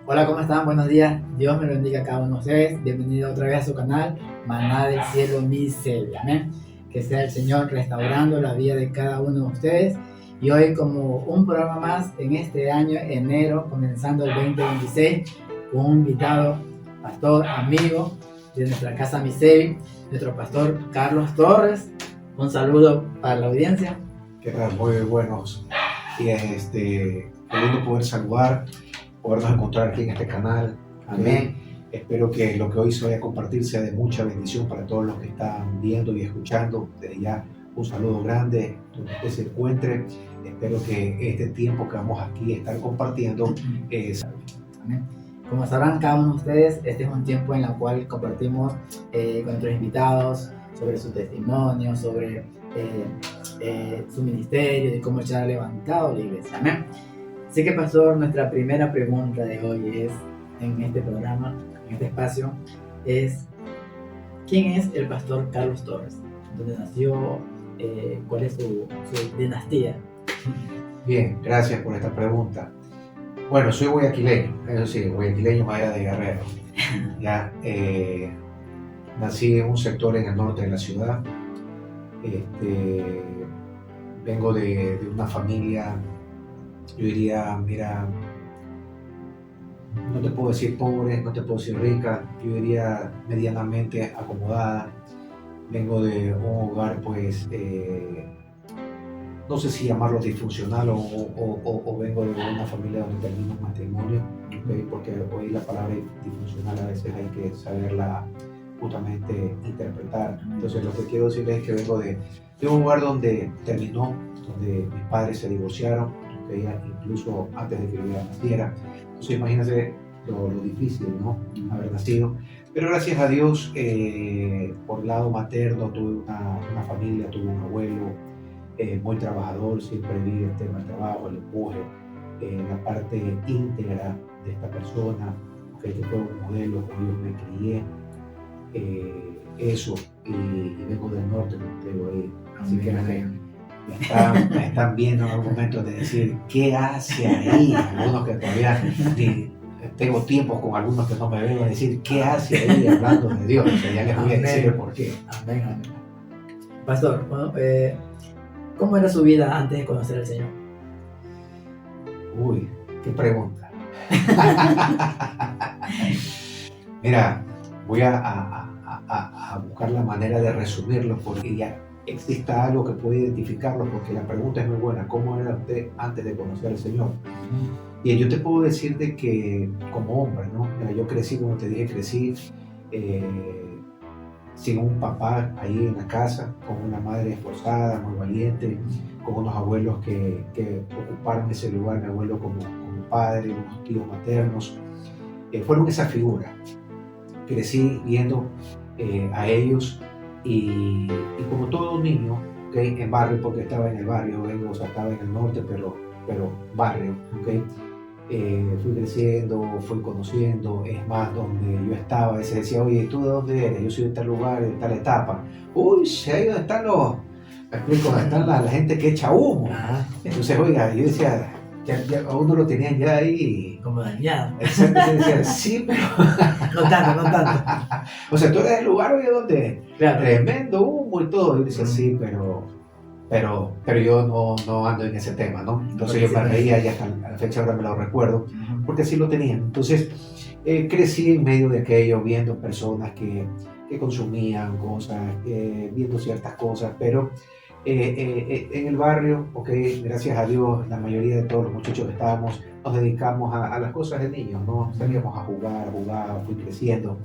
Hola, ¿cómo están? Buenos días. Dios me lo bendiga a cada uno de ustedes. Bienvenido otra vez a su canal, Maná del Cielo Misericordia. Amén. Que sea el Señor restaurando la vida de cada uno de ustedes. Y hoy, como un programa más en este año, enero, comenzando el 2026, con un invitado, pastor, amigo de nuestra casa Miseri, nuestro pastor Carlos Torres. Un saludo para la audiencia. ¿Qué tal? Muy buenos. Y qué lindo poder saludar, podernos encontrar aquí en este canal. Amén. Espero que lo que hoy se vaya a compartir sea de mucha bendición para todos los que están viendo y escuchando. Desde ya un saludo grande donde usted se encuentre. Espero que este tiempo que vamos aquí a estar compartiendo es... Amén. Como sabrán cada uno de ustedes, este es un tiempo en el cual compartimos con nuestros invitados sobre su testimonio, sobre su ministerio, de cómo se ha levantado la iglesia. Amén. Así que, pastor, nuestra primera pregunta de hoy es, en este programa, en este espacio, es ¿quién es el pastor Carlos Torres? ¿Dónde nació? ¿Cuál es su dinastía? Bien, gracias por esta pregunta. Bueno, soy guayaquileño, eso sí, guayaquileño más allá de Guerrero. Ya, nací en un sector en el norte de la ciudad. Vengo de una familia, yo diría, mira, no te puedo decir pobre, no te puedo decir rica, yo diría medianamente acomodada. Vengo de un hogar, pues, no sé si llamarlo disfuncional o vengo de una familia donde termina un matrimonio, ¿okay? Porque hoy la palabra disfuncional a veces hay que saberla justamente interpretar. Entonces lo que quiero decir es que vengo de un lugar donde terminó, donde mis padres se divorciaron, ¿okay? Incluso antes de que yo naciera. Entonces imagínense lo difícil, ¿no? Haber nacido. Pero gracias a Dios, por el lado materno tuve una familia, tuve un abuelo muy trabajador, siempre vi el tema del trabajo, el empuje, la parte íntegra de esta persona, que fue un modelo, como yo me crié, eso, y vengo del norte, como te digo ahí, así que me están viendo en algún momento de decir, ¿qué hace ahí? Algunos que todavía tengo tiempos con algunos que no me ven a decir, ¿qué hace ahí hablando de Dios? O sea, ya les voy a decir el por qué. Amén, amén. Pastor, bueno, ¿cómo era su vida antes de conocer al Señor? Uy, qué pregunta. Mira, voy a buscar la manera de resumirlo porque ya exista algo que pueda identificarlo, porque la pregunta es muy buena. ¿Cómo era usted antes de conocer al Señor? Y yo te puedo decir de que como hombre, ¿no? Mira, yo crecí, como te dije, crecí sin un papá ahí en la casa, con una madre esforzada, muy valiente, con unos abuelos que ocuparon ese lugar, mi abuelo como padre, unos tíos maternos, fueron esa figura. Crecí viendo a ellos y como todo niño, ¿okay? En barrio, porque estaba en el barrio, o sea, estaba en el norte, pero barrio, ¿okay? Fui creciendo, fui conociendo, es más, donde yo estaba, se decía, oye, ¿tú de dónde eres? Yo soy de tal lugar, de tal etapa. Uy, ahí donde están me explico, donde están la gente que echa humo. Entonces, oiga, yo decía, ya a uno lo tenían ya ahí. Como dañado. Exactamente, decía, sí, pero... no tanto. O sea, tú eres del lugar, oye, donde claro. Tremendo humo y todo. Yo decía, sí, pero yo no ando en ese tema, ¿no? Entonces yo me reía y hasta la fecha ahora me lo recuerdo, porque así lo tenían. Entonces crecí en medio de aquello, viendo personas que consumían cosas, viendo ciertas cosas, pero en el barrio, okay, gracias a Dios, la mayoría de todos los muchachos que estábamos nos dedicamos a las cosas de niños, ¿no? Salíamos a jugar, fui creciendo.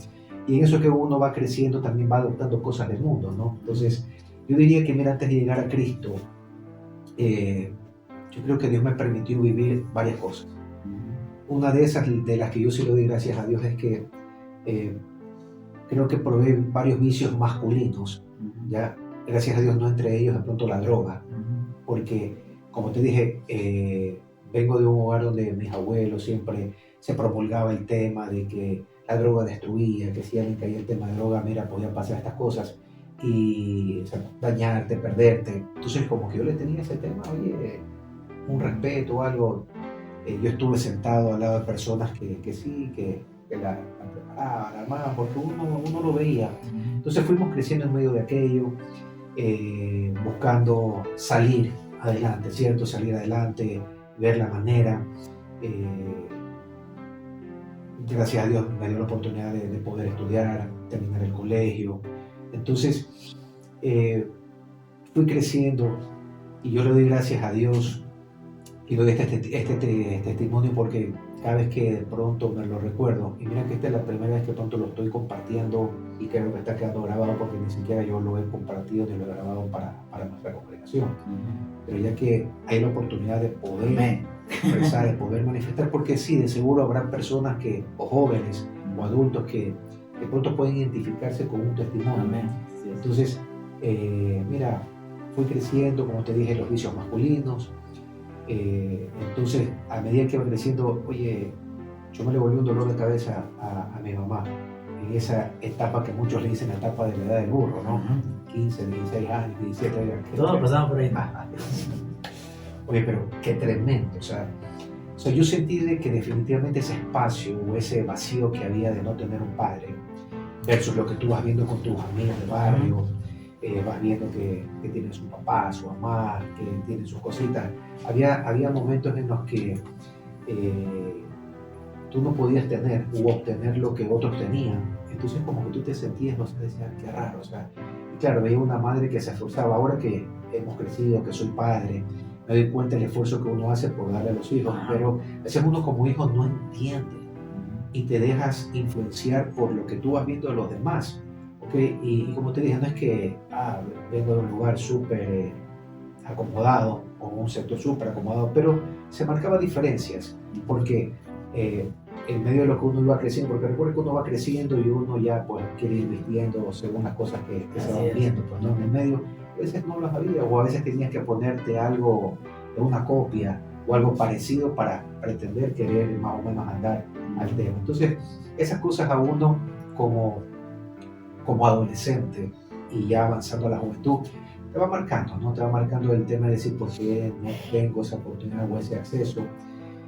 Y en eso que uno va creciendo también va adoptando cosas del mundo, ¿no? Entonces, yo diría que, mira, antes de llegar a Cristo, yo creo que Dios me permitió vivir varias cosas. Una de esas, de las que yo sí le doy gracias a Dios, es que creo que probé varios vicios masculinos, ¿ya? Gracias a Dios no entre ellos de pronto la droga, porque, como te dije, vengo de un hogar donde mis abuelos siempre se promulgaba el tema de que la droga destruía, que si alguien caía el tema de droga, mira, podían pasar estas cosas y, o sea, dañarte, perderte. Entonces como que yo le tenía ese tema, oye, un respeto o algo. Yo estuve sentado al lado de personas que sí, que la preparaban, la armaban, porque uno lo veía. Entonces fuimos creciendo en medio de aquello, buscando salir adelante, ¿cierto? Salir adelante, ver la manera. Gracias a Dios me dio la oportunidad de poder estudiar, terminar el colegio. Entonces fui creciendo y yo le doy gracias a Dios y doy este testimonio porque cada vez que de pronto me lo recuerdo, y mira que esta es la primera vez que pronto lo estoy compartiendo y creo que está quedando grabado porque ni siquiera yo lo he compartido ni lo he grabado para nuestra congregación. Pero ya que hay la oportunidad de poder expresar, de poder manifestar, porque sí, de seguro habrá personas que, o jóvenes o adultos que de pronto pueden identificarse con un testimonio. Sí. Entonces, mira, fui creciendo, como te dije, los vicios masculinos. Entonces, a medida que iba creciendo, oye, yo me le volví un dolor de cabeza a mi mamá en esa etapa que muchos le dicen la etapa de la edad del burro, ¿no? 15, 16 años, 17 años. Todos pasamos por ahí. Oye, pero qué tremendo, o sea, yo sentí de que definitivamente ese espacio o ese vacío que había de no tener un padre versus lo que tú vas viendo con tus amigos de barrio, vas viendo que tienen su papá, su mamá, que tienen sus cositas. Había momentos en los que tú no podías tener u obtener lo que otros tenían. Entonces como que tú te sentías, no sé, decías, qué raro. O sea, y claro, veía una madre que se esforzaba. Ahora que hemos crecido, que soy padre, me doy cuenta del esfuerzo que uno hace por darle a los hijos. Pero a veces uno como hijo no entiende y te dejas influenciar por lo que tú vas viendo de los demás. ¿Okay? Y como te dije, no es que vengo de un lugar súper acomodado o un sector súper acomodado, pero se marcaban diferencias porque en medio de lo que uno iba creciendo, porque recuerda que uno va creciendo y uno ya pues quiere ir vistiendo según las cosas que se van viendo, pues, ¿no? En el medio a veces no las había o a veces tenías que ponerte algo de una copia o algo parecido para pretender querer más o menos andar al tema. Entonces esas cosas a uno como adolescente y ya avanzando a la juventud te va marcando, ¿no? Te va marcando el tema de decir por qué no tengo esa oportunidad o ese acceso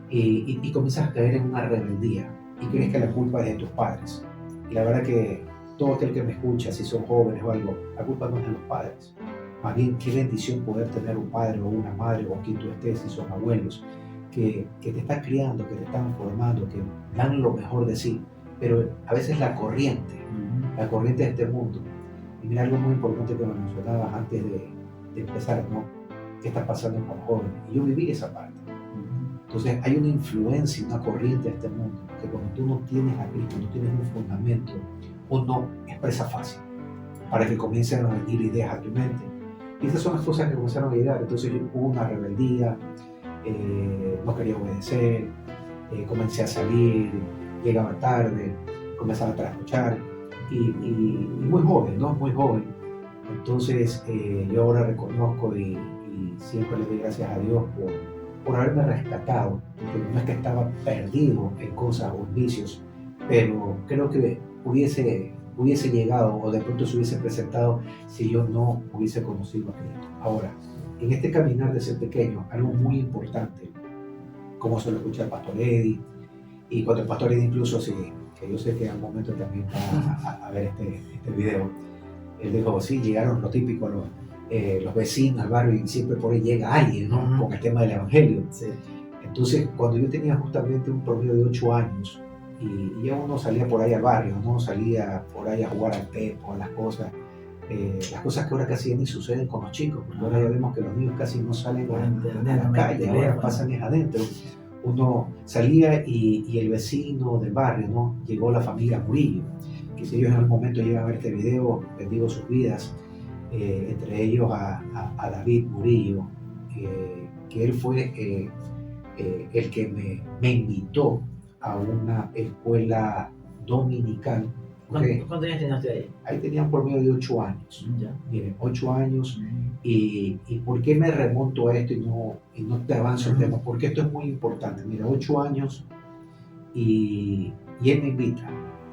y comienzas a caer en una rebeldía y crees que la culpa es de tus padres. Y la verdad que todo aquel que me escucha, si son jóvenes o algo, la culpa no es de los padres. Más bien, qué bendición poder tener un padre o una madre o quien tú estés, si son abuelos, que te están criando, que te están formando, que dan lo mejor de sí. Pero a veces la corriente de este mundo. Y mira algo muy importante que me mencionabas antes de empezar, ¿no? ¿Qué está pasando con los jóvenes? Y yo viví esa parte. Entonces hay una influencia, una corriente de este mundo, que cuando tú no tienes a Cristo, no tienes un fundamento, uno expresa fácil, para que comiencen a venir ideas a tu mente. Y esas son las cosas que comenzaron a llegar. Entonces hubo una rebeldía, no quería obedecer, comencé a salir, llegaba tarde, comenzaba a trasnochar y muy joven, ¿no? Muy joven. Entonces yo ahora reconozco y siempre le doy gracias a Dios por haberme rescatado, porque no es que estaba perdido en cosas o en vicios, pero creo que hubiese llegado o de pronto se hubiese presentado si yo no hubiese conocido a Cristo. Ahora, en este caminar de ser pequeño, algo muy importante, como se lo escucha el pastor Eddie, y cuando el pastor Eddie incluso, sí, que yo sé que al momento también va a ver este video, él dijo, sí, llegaron lo típico, los vecinos al barrio y siempre por ahí llega alguien, ¿no? Con el tema del evangelio. Sí. Entonces, cuando yo tenía justamente un promedio de 8 años y ya uno salía por ahí al barrio, ¿no? Salía por ahí a jugar al pepo, a las cosas que ahora casi ya ni suceden con los chicos, porque ahora ya vemos que los niños casi no salen a la calle, ahora pasan es adentro. Uno salía y el vecino del barrio, ¿no? Llegó la familia Murillo, que si ellos en algún momento llegan a ver este video, bendigo sus vidas, entre ellos a David Murillo, que él fue el que me invitó a una escuela dominical. ¿Cuántos años tenías ahí? Ahí tenían por medio de 8 años. Ya. Miren, 8 años. Y ¿por qué me remonto a esto y no te avanzo el tema? Porque esto es muy importante. Mira, 8 años y él me invita.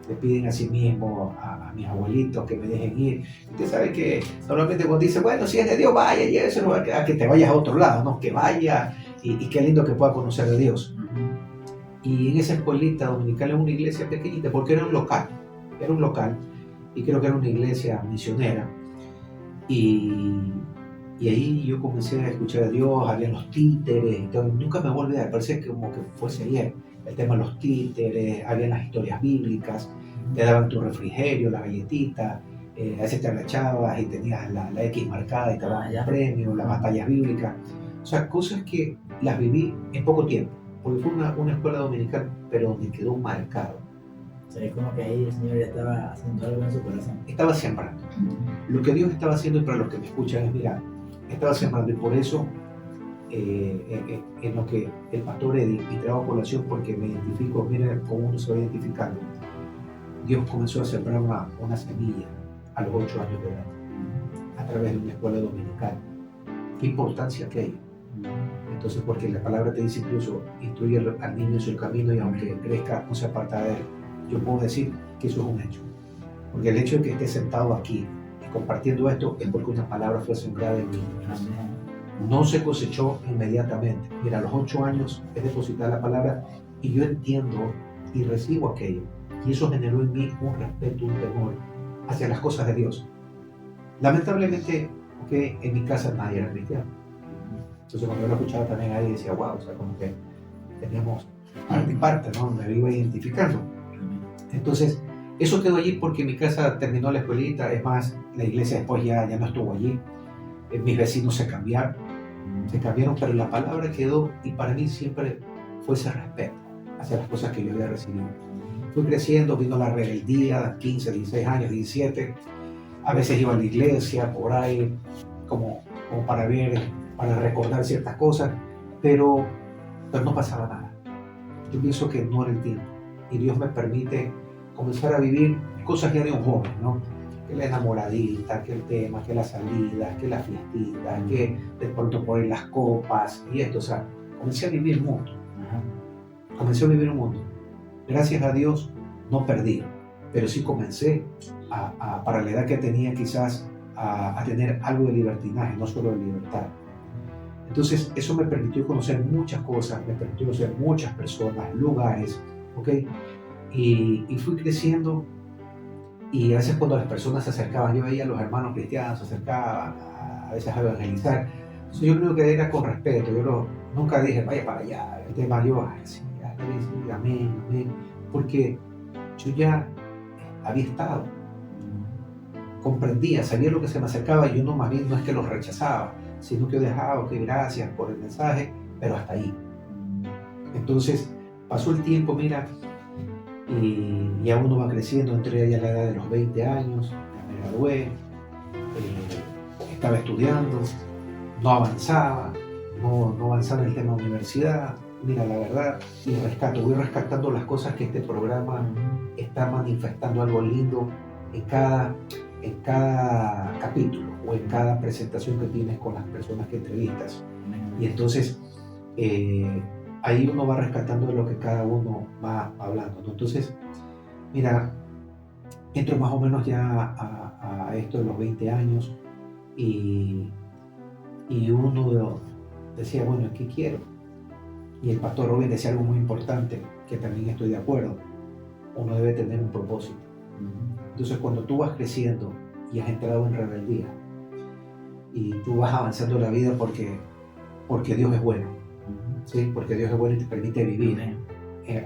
Le piden a sí mismo a mis abuelitos que me dejen ir. Usted sabe que normalmente cuando dice, bueno, si es de Dios, vaya, lléveselo a que te vayas a otro lado, ¿no? Que vaya y qué lindo que pueda conocer de Dios. Ujú. Y en esa escuelita dominical, en una iglesia pequeñita, porque era un local, y creo que era una iglesia misionera. Y ahí yo comencé a escuchar a Dios, había los títeres, y todo. Nunca me voy a olvidar, parece como que fuese ayer, el tema de los títeres, había las historias bíblicas, te daban tu refrigerio, la galletita, a veces te agachabas y tenías la X marcada y te daban el premio, las batallas bíblicas. O sea, cosas que las viví en poco tiempo, porque fue una escuela dominical, pero me quedó marcado. O sea, es como que ahí el Señor ya estaba haciendo algo en su corazón. Estaba sembrando. Lo que Dios estaba haciendo, y para los que me escuchan, es, mira, estaba sembrando, y por eso en lo que el pastor Eddie, y traigo a colación porque me identifico, mira cómo uno se va identificando. Dios comenzó a sembrar una semilla a los 8 años de edad, a través de una escuela dominical. ¿Qué importancia que hay? Entonces, porque la palabra te dice incluso, instruye al niño en su camino y aunque crezca no se aparta de él. Yo puedo decir que eso es un hecho. Porque el hecho de que esté sentado aquí y compartiendo esto es porque una palabra fue sembrada en mí. No se cosechó inmediatamente. Mira, a los 8 años es depositar la palabra y yo entiendo y recibo aquello. Y eso generó en mí un respeto, un temor hacia las cosas de Dios. Lamentablemente, okay, en mi casa nadie era cristiano. Entonces cuando yo lo escuchaba también ahí decía, wow, o sea, como que teníamos parte y parte, ¿no? Me iba identificando. Entonces, eso quedó allí porque mi casa terminó la escuelita. Es más, la iglesia después ya no estuvo allí. Mis vecinos se cambiaron, pero la palabra quedó, y para mí siempre fue ese respeto hacia las cosas que yo había recibido. Fui creciendo, vino la rebeldía, 15, 16 años, 17. A veces iba a la iglesia, por ahí, como para ver, para recordar ciertas cosas, pero no pasaba nada. Yo pienso que no era el tiempo, y Dios me permite comenzar a vivir cosas ya de un joven, ¿no? Que la enamoradita, que el tema, que la salida, que la fiestita, que de pronto por ahí las copas y esto. O sea, comencé a vivir un mundo. Comencé a vivir un mundo. Gracias a Dios no perdí, pero sí comencé para la edad que tenía quizás a tener algo de libertinaje, no solo de libertad. Entonces eso me permitió conocer muchas cosas, me permitió conocer muchas personas, lugares, ¿ok? Y fui creciendo. Y a veces cuando las personas se acercaban, yo veía a los hermanos cristianos se acercaban a veces a evangelizar. Entonces yo creo que era con respeto. Yo nunca dije, vaya para allá. El tema yo, sí, amén, amén. Porque yo ya había estado, comprendía, sabía lo que se me acercaba, y yo no, más bien no es que los rechazaba, sino que yo dejaba, ok, gracias por el mensaje, pero hasta ahí. Entonces pasó el tiempo, mira, y ya uno va creciendo. Entré ya a la edad de los 20 años, ya me gradué, estaba estudiando, no avanzaba en el tema de universidad. Mira, la verdad, y voy rescatando las cosas que este programa está manifestando, algo lindo en cada capítulo o en cada presentación que tienes con las personas que entrevistas. Y entonces ahí uno va rescatando de lo que cada uno va hablando, ¿no? Entonces, mira, entro más o menos ya a esto de los 20 años y uno decía, bueno, ¿qué quiero? Y el pastor Robin decía algo muy importante, que también estoy de acuerdo: uno debe tener un propósito. Entonces, cuando tú vas creciendo y has entrado en rebeldía y tú vas avanzando en la vida porque Dios es bueno, ¿sí? Porque Dios es bueno y te permite vivir.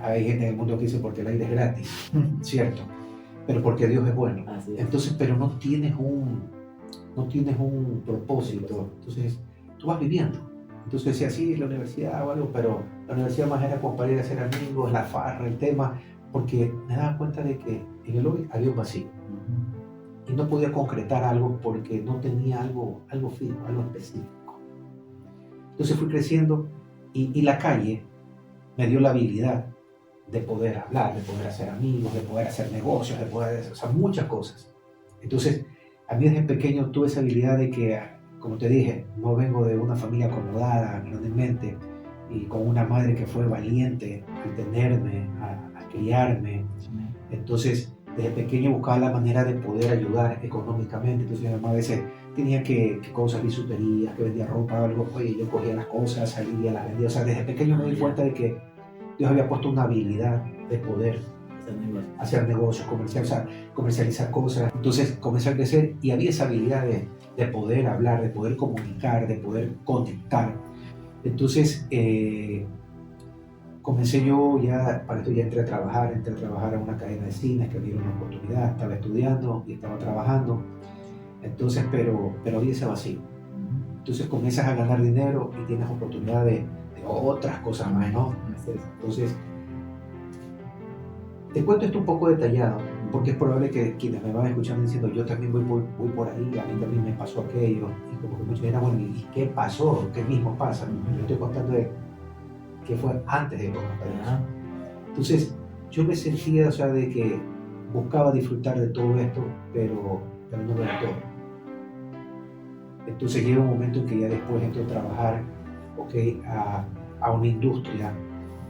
Hay gente en el mundo que dice porque el aire es gratis, ¿cierto? Pero porque Dios es bueno. Entonces, pero no tienes un propósito. Entonces, tú vas viviendo. Entonces decía, sí, la universidad o algo, pero la universidad más era como para ir a hacer amigos, la farra, el tema, porque me daba cuenta de que en el hoy había un vacío. Y no podía concretar algo porque no tenía algo fijo, algo específico. Entonces fui creciendo y la calle me dio la habilidad de poder hablar, de poder hacer amigos, de poder hacer negocios, de poder hacer muchas cosas. Entonces, a mí desde pequeño tuve esa habilidad de que, como te dije, no vengo de una familia acomodada grandemente y con una madre que fue valiente al tenerme, a criarme. Entonces, desde pequeño buscaba la manera de poder ayudar económicamente. Entonces mi mamá a veces tenía que cosas, bisuterías, que vendía ropa o algo, oye, yo cogía las cosas, salía, las vendía. O sea, desde pequeño me di cuenta de que Dios había puesto una habilidad de poder hacer negocios, comercializar cosas. Entonces comencé a crecer y había esa habilidad de poder hablar, de poder comunicar, de poder conectar. Entonces comencé yo ya, para esto ya entré a trabajar a una cadena de cines que me dieron una oportunidad, estaba estudiando y estaba trabajando. Entonces, pero había ese vacío. Entonces comienzas a ganar dinero y tienes oportunidad de otras cosas más, ¿no? Entonces, te cuento esto un poco detallado, porque es probable que quienes me van escuchando diciendo, yo también voy por ahí, a mí también me pasó aquello, y como que muchos dirán, bueno, ¿y qué pasó? ¿Qué mismo pasa? Yo estoy contando de qué fue antes de eso. Entonces, yo me sentía, o sea, de que buscaba disfrutar de todo esto, pero no era todo. Entonces llega un momento en que ya después entro a trabajar, a una industria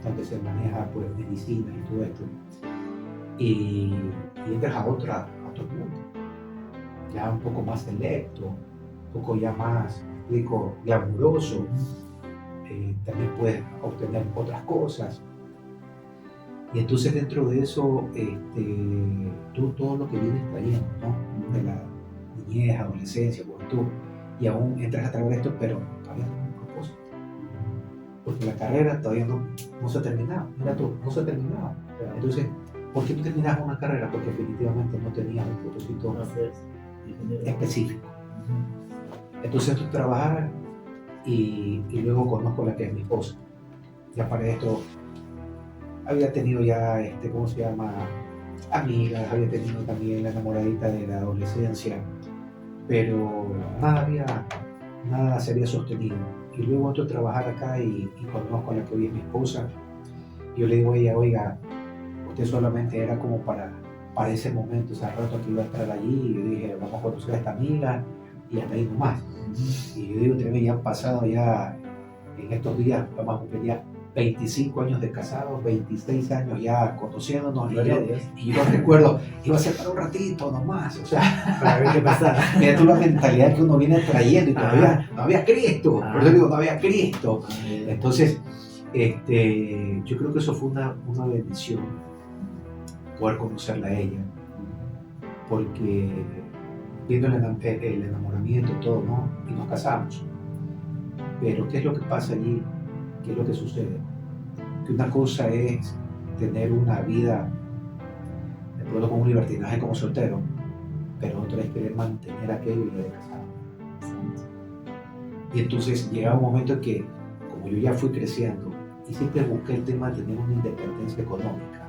donde se maneja pues medicina y todo esto, y entras a otro mundo, ya un poco más selecto, un poco ya más, digo, glamuroso. También puedes obtener otras cosas. Y entonces dentro de eso, tú todo lo que vienes trayendo, ¿no? De la niñez, adolescencia, juventud, y aún entras a través de esto, pero todavía no hay un propósito. Porque la carrera todavía no se ha terminado. Mira tú, no se ha terminado. Entonces, ¿por qué no terminas una carrera? Porque definitivamente no tenías un propósito específico. Entonces tú trabajar y luego conozco la que es mi esposa. Ya para esto había tenido ya, ¿cómo se llama? Amigas, había tenido también la enamoradita de la adolescencia, pero nada se había sostenido. Y luego entro a trabajar acá y conozco a la que hoy es mi esposa. Yo le digo a ella, oiga, usted solamente era como para ese momento, ese rato que iba a estar allí. Y yo dije, vamos a conocer a esta amiga y hasta ahí nomás. Y yo digo, ya han pasado ya, en estos días, vamos a cumplir ya 25 años de casados, 26 años ya conociéndonos. Y yo recuerdo, iba a ser para un ratito nomás, o sea, para ver qué pasaba. Mira tú la mentalidad que uno viene trayendo y todavía no había Cristo, por eso digo, no había Cristo. Entonces, yo creo que eso fue una bendición, poder conocerla a ella, porque viendo el enamoramiento, todo, ¿no? Y nos casamos. Pero ¿qué es lo que pasa allí? ¿Qué es lo que sucede? Que una cosa es tener una vida, de acuerdo con un libertinaje como soltero, pero otra es querer mantener aquello y lo de casado. Y entonces llega un momento en que, como yo ya fui creciendo, y siempre busqué el tema de tener una independencia económica,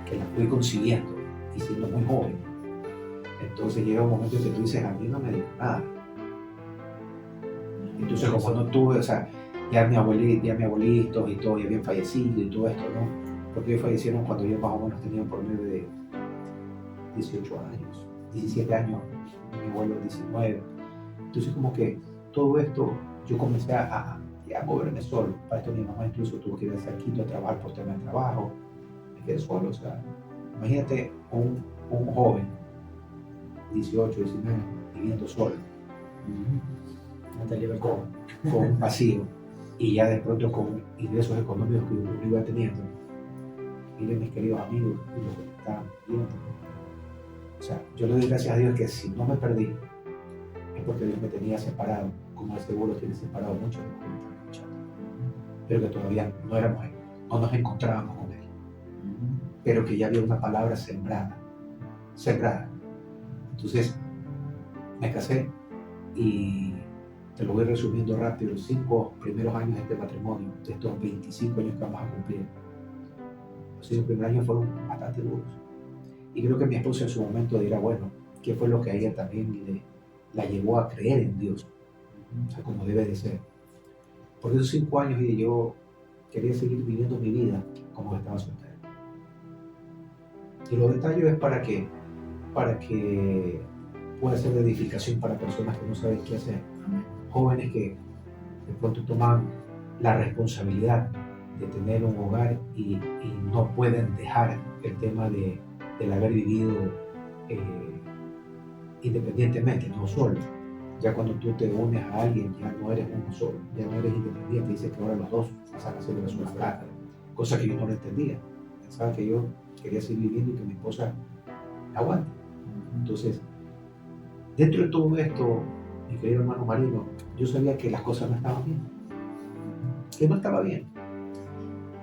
que la fui consiguiendo, y siendo muy joven. Entonces llega un momento en que tú dices, a mí no me dio nada. Entonces como no tuve, o sea, ya mi abuelito y todo, ya habían fallecido y todo esto, ¿no? Porque ellos fallecieron cuando yo más o menos tenía por medio de 18 años, 17 años, mi abuelo 19. Entonces como que todo esto, yo comencé a moverme solo. Para esto mi mamá incluso tuvo que ir a Quito a trabajar por tema de trabajo. Me quedé solo, o sea, imagínate un joven, 18, 19, viviendo solo. Con un vacío, y ya de pronto con ingresos económicos que yo iba teniendo. Miren mis queridos amigos y los que estaban viendo. O sea, yo le doy gracias a Dios que si no me perdí es porque Dios me tenía separado, como de seguro tiene separado muchos de los que me están escuchando, pero que todavía no nos encontrábamos con Él, pero que ya había una palabra sembrada. Entonces me casé y te lo voy resumiendo rápido, los 5 primeros años de este matrimonio, de estos 25 años que vamos a cumplir. Los 5 primeros años fueron bastante duros. Y creo que mi esposa en su momento dirá, bueno, ¿qué fue lo que a ella también la llevó a creer en Dios? O sea, como debe de ser. Por esos 5 años yo quería seguir viviendo mi vida como estaba soltero. Y los detalles es para que pueda ser de edificación para personas que no saben qué hacer. Jóvenes que de pronto toman la responsabilidad de tener un hogar y no pueden dejar el tema del haber vivido independientemente, no solo. Ya cuando tú te unes a alguien, ya no eres uno solo, ya no eres independiente. Dice que ahora los dos pasan a ser una sola carne, cosa que yo no lo entendía. Pensaba que yo quería seguir viviendo y que mi esposa me aguante. Entonces, dentro de todo esto, mi querido hermano Marino, yo sabía que las cosas no estaban bien, que no estaba bien,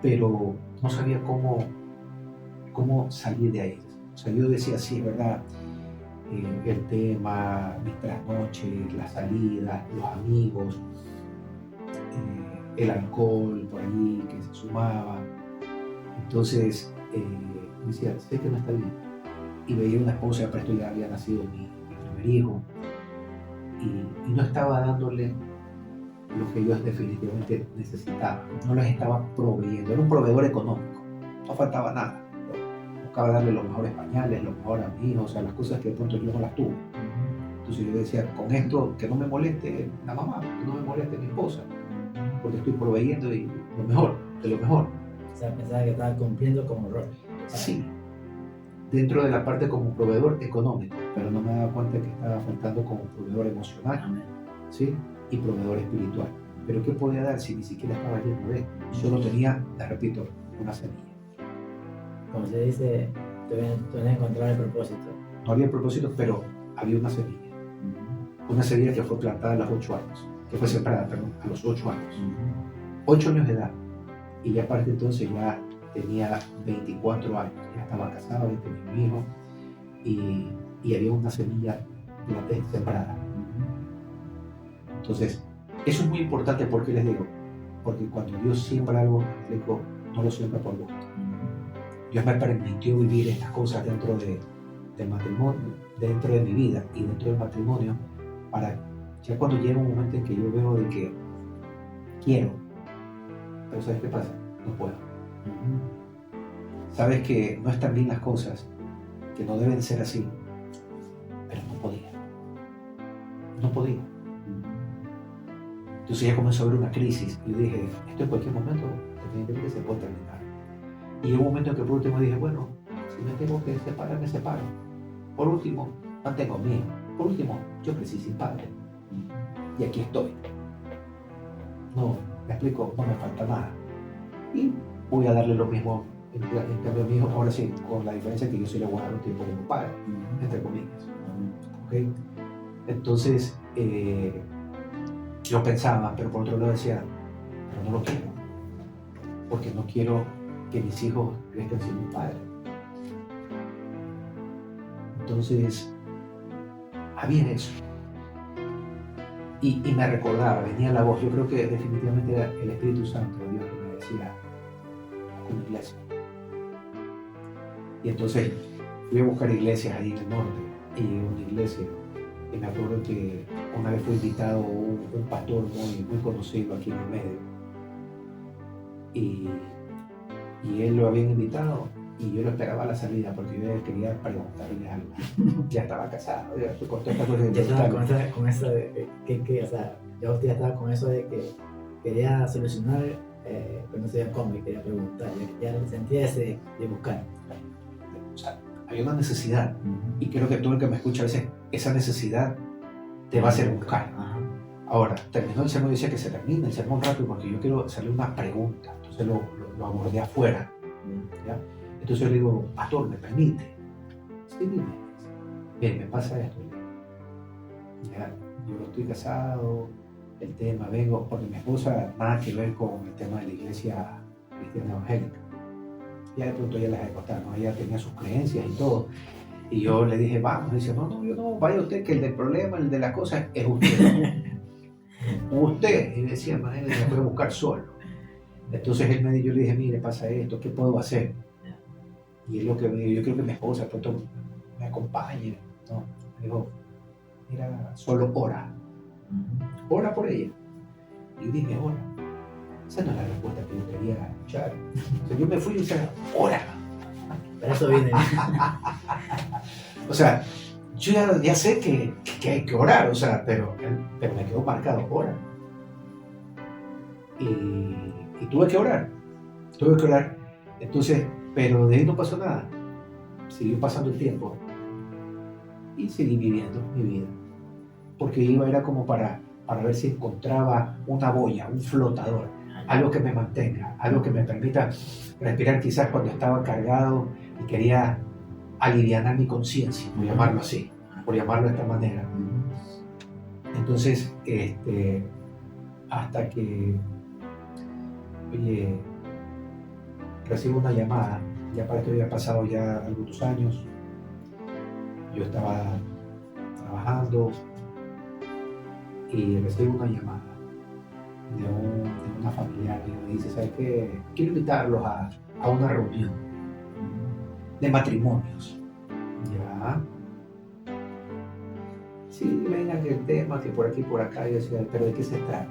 pero no sabía cómo salir de ahí. O sea, yo decía, sí, es verdad, el tema, mis trasnoches, las salidas, los amigos, el alcohol por ahí que se sumaba. Entonces, me decía, sé que no está bien. Y veía una esposa, pero esto ya había nacido mi primer hijo, y no estaba dándole lo que ellos definitivamente necesitaban. No les estaba proveyendo. Era un proveedor económico, no faltaba nada. Buscaba darle los mejores pañales, los mejores a mi hijo, o sea, las cosas que de pronto yo no las tuve. Entonces yo decía, con esto, que no me moleste la mamá, que no me moleste mi esposa, porque estoy proveyendo y lo mejor, de lo mejor. O sea, pensaba que estaba cumpliendo como rol. Sí, dentro de la parte como proveedor económico, pero no me daba cuenta que estaba faltando como proveedor emocional, Amén. ¿sí? Y proveedor espiritual. Pero ¿qué podía dar si ni siquiera estaba lleno de él? Solo tenía, te repito, una semilla. Como se dice, tú vienes a encontrar el propósito. No había propósito, pero había una semilla. Una semilla que fue plantada a los 8 años, que fue sembrada, perdón, a los 8 años. 8 años de edad. Y ya aparte entonces ya tenía 24 años, ya estaba casado, ya tenía un hijo, y había una semilla sembrada. Entonces, eso es muy importante, porque les digo, porque cuando Dios siembra algo, digo, no lo siembra por gusto. Dios me permitió vivir estas cosas dentro del matrimonio, dentro de mi vida y dentro del matrimonio, para ya cuando llega un momento en que yo veo de que quiero, pero ¿sabes qué pasa? No puedo. Sabes que no están bien las cosas, que no deben ser así, pero no podía. No podía. Entonces ya comenzó a haber una crisis y yo dije, esto en cualquier momento definitivamente se puede terminar. Y hubo un momento en que por último dije, bueno, si me tengo que separar, me separo. Por último, mantengo a mi hijo. Por último, yo crecí sin padre. Y aquí estoy. No, me explico, no me falta nada. Y voy a darle lo mismo en cambio a mi hijo, ahora sí, con la diferencia que yo sí le voy a dar un tiempo como padre, entre comillas. ¿Okay? Entonces, yo pensaba, pero por otro lado decía, pero no lo quiero. Porque no quiero que mis hijos crezcan sin un padre. Entonces, había eso. Y me recordaba, venía la voz, yo creo que definitivamente era el Espíritu Santo de Dios que me decía, una iglesia. Y entonces fui a buscar iglesias ahí en el norte, y llegué a una iglesia. Y me acuerdo que una vez fue invitado un pastor muy conocido aquí en el medio. Y él lo habían invitado y yo lo esperaba a la salida porque yo quería preguntarle algo. Ya estaba casado, ya estoy con todas estas cosas. Ya estaba con eso de que, o sea, ya usted ya estaba con eso de que quería solucionar, pero no sabía cómo y quería preguntar. Ya sentía ese de buscar. O sea, había una necesidad, y creo que todo el que me escucha a veces, esa necesidad te va a hacer buscar. Ahora, terminó el sermón y decía que se termine el sermón rápido porque yo quiero hacerle una pregunta. Entonces lo abordé afuera. ¿Ya? Entonces yo le digo, pastor, ¿me permite? Sí, dime. Bien, me pasa esto. Ya, yo estoy casado, el tema, vengo, porque mi esposa nada que ver con el tema de la iglesia cristiana evangélica. Ya de pronto ya las he contado, ¿no? Ella tenía sus creencias y todo. Y yo le dije, vamos. Y dice, no, yo no, vaya usted, que el del problema, el de las cosas es usted. Usted. Y decía, manera, me puede buscar solo. Entonces él yo le dije, mire, pasa esto, ¿qué puedo hacer? Y es lo que me dijo, yo creo que mi esposa pronto me acompañe, ¿no? Me dijo, mira, solo ora. Ora por ella. Y yo dije, ora. Esa no es la respuesta que yo quería escuchar. O sea, yo me fui y dije, ora. Para eso viene. O sea, yo ya sé que hay que orar, o sea, pero me quedó marcado, ora. Y tuve que orar. Entonces, pero de ahí no pasó nada. Siguió pasando el tiempo y seguí viviendo mi vida. porque iba era como para ver si encontraba una boya, un flotador, algo que me mantenga, algo que me permita respirar quizás cuando estaba cargado y quería alivianar mi conciencia, por llamarlo así, por llamarlo de esta manera. Entonces, hasta que, oye, recibo una llamada, ya para esto había pasado ya algunos años, yo estaba trabajando y recibo una llamada de una familiar que me dice, ¿sabes qué? Quiero invitarlos a una reunión de matrimonios. Ya. Sí, vengan el tema, que por aquí y por acá. Yo decía, ¿pero de qué se trata?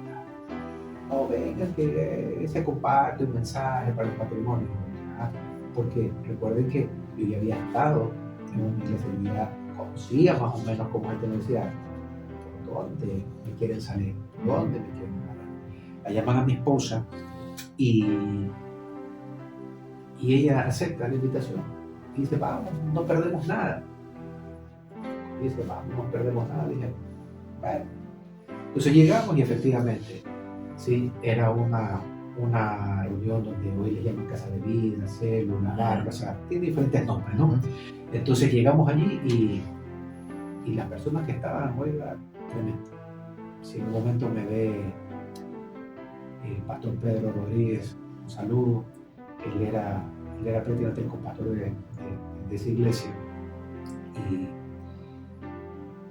No, vengan, que se comparte un mensaje para los matrimonios. Ya. Porque recuerden que yo ya había estado en una iglesia, yo ya conocía más o menos como él me decía, ¿por dónde me quieren salir? ¿Por dónde me quieren ganar? La llaman a mi esposa y ella acepta la invitación. Y dice, vamos, no perdemos nada. Y dice, vamos, no perdemos nada. Dije, bueno. Entonces llegamos y efectivamente, sí, era una reunión donde hoy le llaman casa de vida, célula, barra, o sea, tiene diferentes nombres, ¿no? Entonces llegamos allí y las personas que estaban, oiga, tremendo. Si en un momento me ve el pastor Pedro Rodríguez, un saludo, él era prácticamente el compastor de esa iglesia.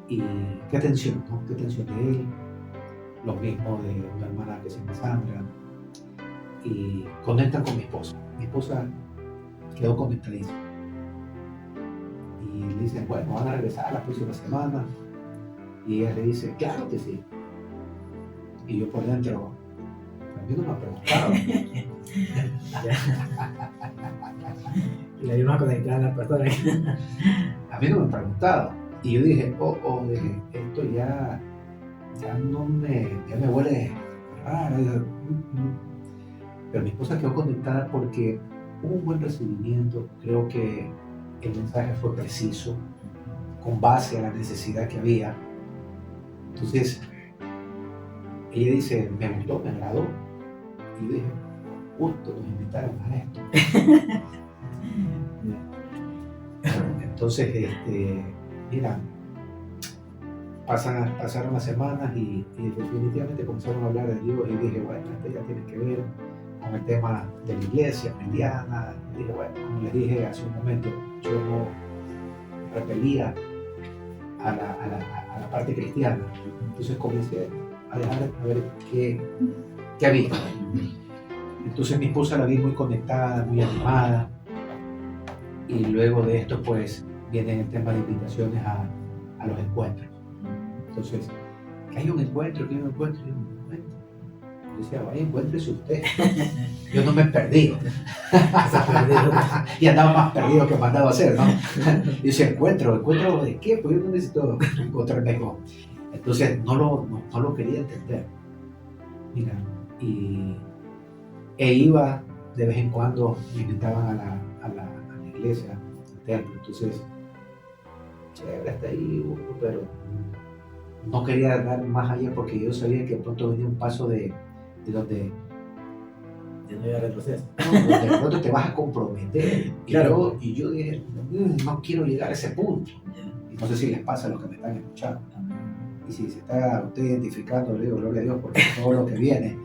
Y qué atención, ¿no? Qué atención de él, lo mismo de una hermana que se llama Sandra, y conectan con mi esposa. Mi esposa quedó conectadísima. Y le dicen, bueno, van a regresar la próxima semana. Y ella le dice, claro que sí. Y yo por dentro, a mí no me ha preguntado. Y la misma conectada a la persona. A mí no me han preguntado. Y yo dije, dije, esto ya me huele raro. Pero mi esposa quedó conectada porque hubo un buen recibimiento. Creo que el mensaje fue preciso, con base a la necesidad que había. Entonces, ella dice, me gustó, me agradó. Y yo dije, justo nos invitaron a esto. Entonces, mira, pasaron las semanas y definitivamente comenzaron a hablar de Dios y dije, bueno, esto ya tiene que ver con el tema de la iglesia cristiana. Y dije, bueno, como les dije hace un momento, yo no repelía a la parte cristiana. Entonces comencé a dejar a ver qué había. Entonces mi esposa la vi muy conectada, muy animada. Y luego de esto, pues, viene el tema de invitaciones a los encuentros. Entonces, que hay un encuentro, que hay un encuentro, yo decía, vaya, encuéntrese usted. Yo no me he perdido. Y andaba más perdido que mandado a hacer, ¿no? Y decía, ¿encuentro de qué? Pues yo no necesito encontrarme con. Entonces, no lo quería entender. Mira, iba de vez en cuando, me invitaban a la iglesia, al templo. Entonces, chévere, hasta ahí, pero no quería dar más allá porque yo sabía que pronto venía un paso de donde ya no iba a retroceder. De pronto te vas a comprometer. Claro. Y yo dije, no quiero llegar a ese punto. Y no sé si les pasa a los que me están escuchando. Y si se está usted identificando, le digo, gloria a Dios, porque todo lo que viene,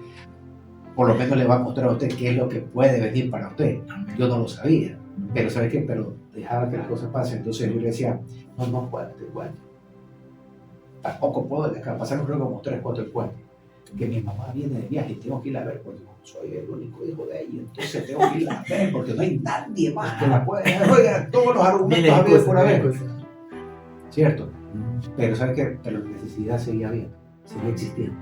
por lo menos le va a mostrar a usted qué es lo que puede venir para usted. Yo no lo sabía. Pero ¿sabe qué? Pero dejaba que las cosas pasen. Entonces yo le decía, no puedo, bueno. Tampoco puedo dejar. Pasaron creo como 3 o 4 encuentros. Que mi mamá viene de viaje y tengo que ir a ver porque soy el único hijo de ella. Entonces tengo que ir a ver porque no hay nadie más que la pueda dejar. Oiga, todos los argumentos habidos por haber. ¿Cierto? Pero ¿sabe qué? Pero la necesidad seguía habiendo, seguía existiendo.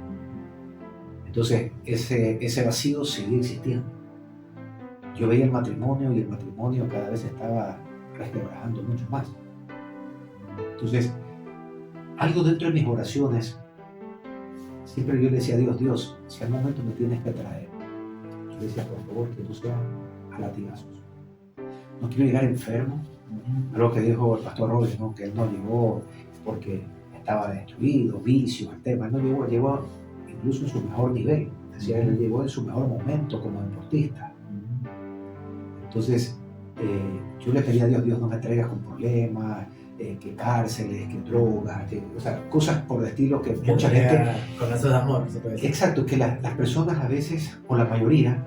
Entonces ese vacío seguía existiendo. Yo veía el matrimonio y el matrimonio cada vez estaba resquebrajando mucho más. Entonces, algo dentro de mis oraciones, siempre yo le decía a Dios, si al momento me tienes que traer, yo le decía, por favor, que no sea a latigazos. No quiero llegar enfermo. Algo que dijo el pastor Rodríguez, ¿no? Que él no llegó porque estaba destruido, vicios, el tema. No llegó incluso en su mejor nivel. Decía, él llegó en su mejor momento como deportista. Entonces, yo le pedí a Dios, Dios, no me traigas con problemas, que cárceles, que drogas, o sea, cosas por el estilo que mucha gente... Con eso de amor, se puede decir. Exacto, que las personas a veces, o la mayoría,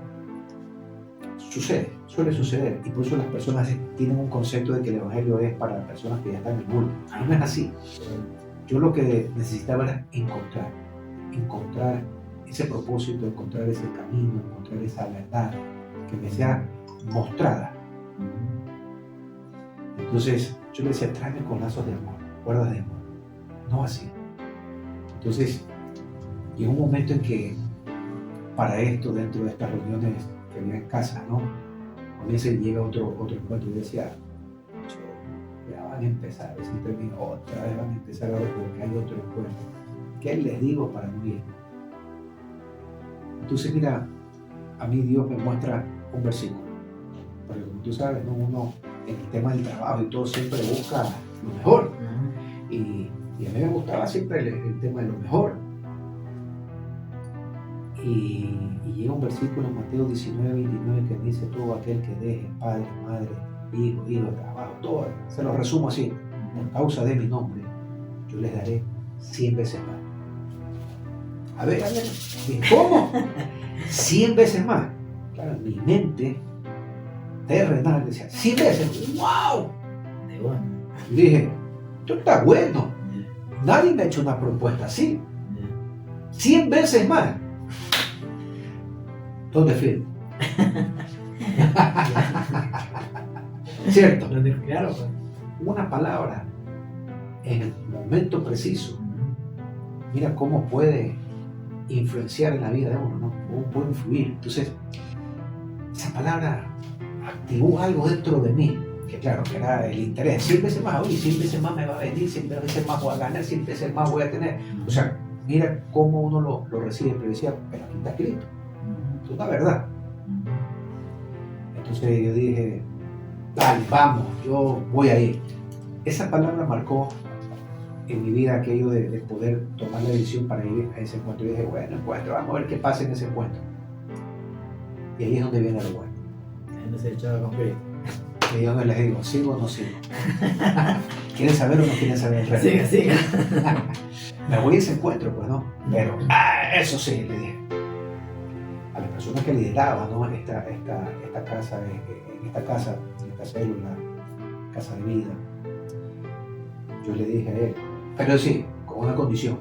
suele suceder. Y por eso las personas tienen un concepto de que el evangelio es para personas que ya están en el mundo. No es así. Yo lo que necesitaba era encontrar ese propósito, encontrar ese camino, encontrar esa verdad que me sea mostrada. Entonces yo le decía, tráeme con lazos de amor, cuerdas de amor, no así. Entonces llegó un momento en que para esto, dentro de estas reuniones que había en casa, ¿no? A veces llega otro encuentro y decía, ya van a empezar, siempre me digo, otra vez van a empezar a ver porque hay otro encuentro. ¿Qué les digo para no ir? Entonces mira, a mí Dios me muestra un versículo, porque como tú sabes, ¿no? Uno en el tema del trabajo y todo siempre busca lo mejor, y a mí me gustaba siempre el tema de lo mejor. Y llega un versículo en Mateo 19:29 que dice, todo aquel que deje padre, madre, hijo, trabajo, todo, se lo resumo así, por causa de mi nombre, yo les daré 100 veces más. A ver, ¿cómo? 100 veces más. Claro, en mi mente terrenal decía, 100 veces, ¡wow! De bueno. Y dije, esto está bueno. Nadie me ha hecho una propuesta así. 100 veces más. ¿Dónde firmo? ¿Cierto? Claro, pues. Una palabra en el momento preciso. Mira cómo puede influenciar en la vida de uno, ¿no? Cómo puede influir. Entonces, esa palabra activó algo dentro de mí, que claro, que era el interés. 100 veces más, oye, 100 veces más me va a venir, 100 veces más voy a ganar, 100 veces más voy a tener. O sea, mira cómo uno lo recibe, pero decía, pero aquí está escrito. Es una verdad. Entonces yo dije, dale, vamos, yo voy a ir. Esa palabra marcó en mi vida aquello de poder tomar la decisión para ir a ese encuentro. Y dije, bueno, encuentro, vamos a ver qué pasa en ese encuentro. Y ahí es donde viene lo bueno. Entonces echaba con Cristo. Y ahí es donde les digo, ¿sigo o no sigo? ¿Quieren saber o no quieren saber el resto? Siga. Me voy a ese encuentro, pues no. Pero, eso sí, le dije. A las personas que lideraban, ¿no? esta casa, en esta célula, casa de vida, yo le dije a él, pero sí, con una condición.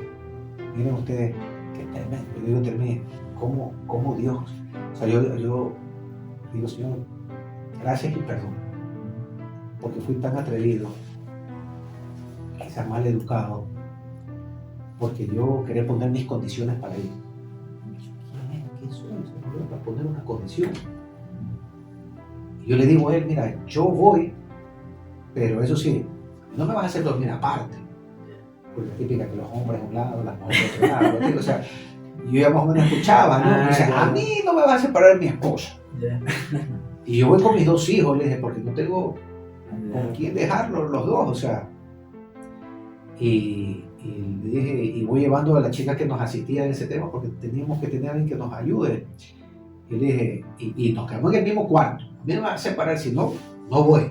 Miren ustedes, qué tremendo. Yo digo, terminé, ¿cómo Dios? O sea, yo digo, Señor, gracias y perdón, porque fui tan atrevido, quizás mal educado, porque yo quería poner mis condiciones para ir. ¿Quién soy? Señor, para poner una condición. Y yo le digo a él, mira, yo voy, pero eso sí, no me vas a hacer dormir aparte. Porque es típica que los hombres de un lado, las mujeres de otro lado. O sea, yo ya más o menos escuchaba, ¿no? O sea, a mí no me va a separar de mi esposa. Y yo voy con mis 2 hijos, le dije, porque no tengo con quién dejarlos los 2, o sea. Y le dije, y voy llevando a la chica que nos asistía en ese tema, porque teníamos que tener a alguien que nos ayude. Y le dije, y nos quedamos en el mismo cuarto. A mí no me va a separar, si no, no voy.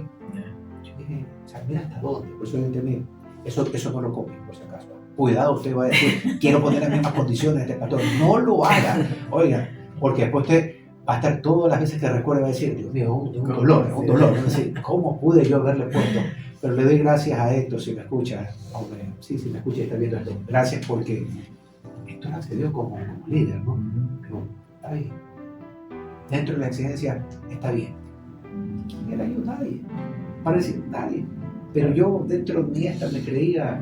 Yo dije, o sea, mira hasta dónde. Por eso yo entendí, eso no lo copien, por si acaso. Cuidado, usted va a decir, quiero poner las mismas condiciones de este pastor. No lo haga, oiga, porque después usted va a estar todas las veces que recuerde, va a decir, Dios mío, es un dolor. Va a decir, ¿cómo pude yo haberle puesto? Pero le doy gracias a Héctor, si me escucha, hombre, sí, si me escucha y está viendo esto. Gracias porque Héctor accedió como líder, ¿no? Pero está bien. Dentro de la exigencia está bien. ¿Quién era yo? Nadie. Para decir, nadie. Pero yo dentro de mí me creía.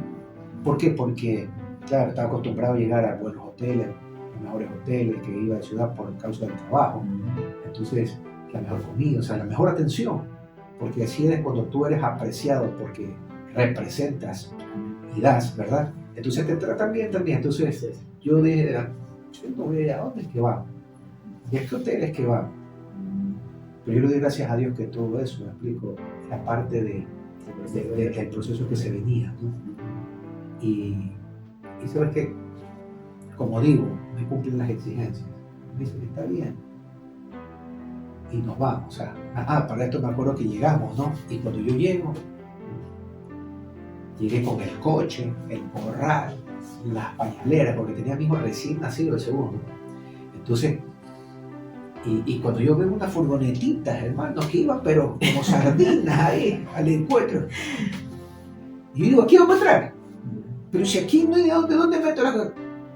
¿Por qué? Porque, claro, estaba acostumbrado a llegar a buenos hoteles, los mejores hoteles que iba de ciudad por causa del trabajo. Entonces, la mejor comida, o sea, la mejor atención. Porque así es cuando tú eres apreciado porque representas y das, ¿verdad? Entonces te tratan bien también. Entonces yo dije, yo no voy a dónde es que va. ¿Y a qué hoteles que va? Pero yo le doy gracias a Dios que todo eso, me explico, era parte del proceso que se venía, ¿no? y sabes que, como digo, me cumplen las exigencias. Me dicen, está bien. Y nos vamos. O sea, para esto me acuerdo que llegamos, ¿no? Y cuando yo llegué con el coche, el corral, las pañaleras, porque tenía a mi hijo recién nacido el segundo. Entonces, y cuando yo veo unas furgonetitas, hermano, que iban pero como sardinas ahí al encuentro. Y yo digo, aquí vamos a entrar. Pero si aquí no hay de dónde meto la cosa.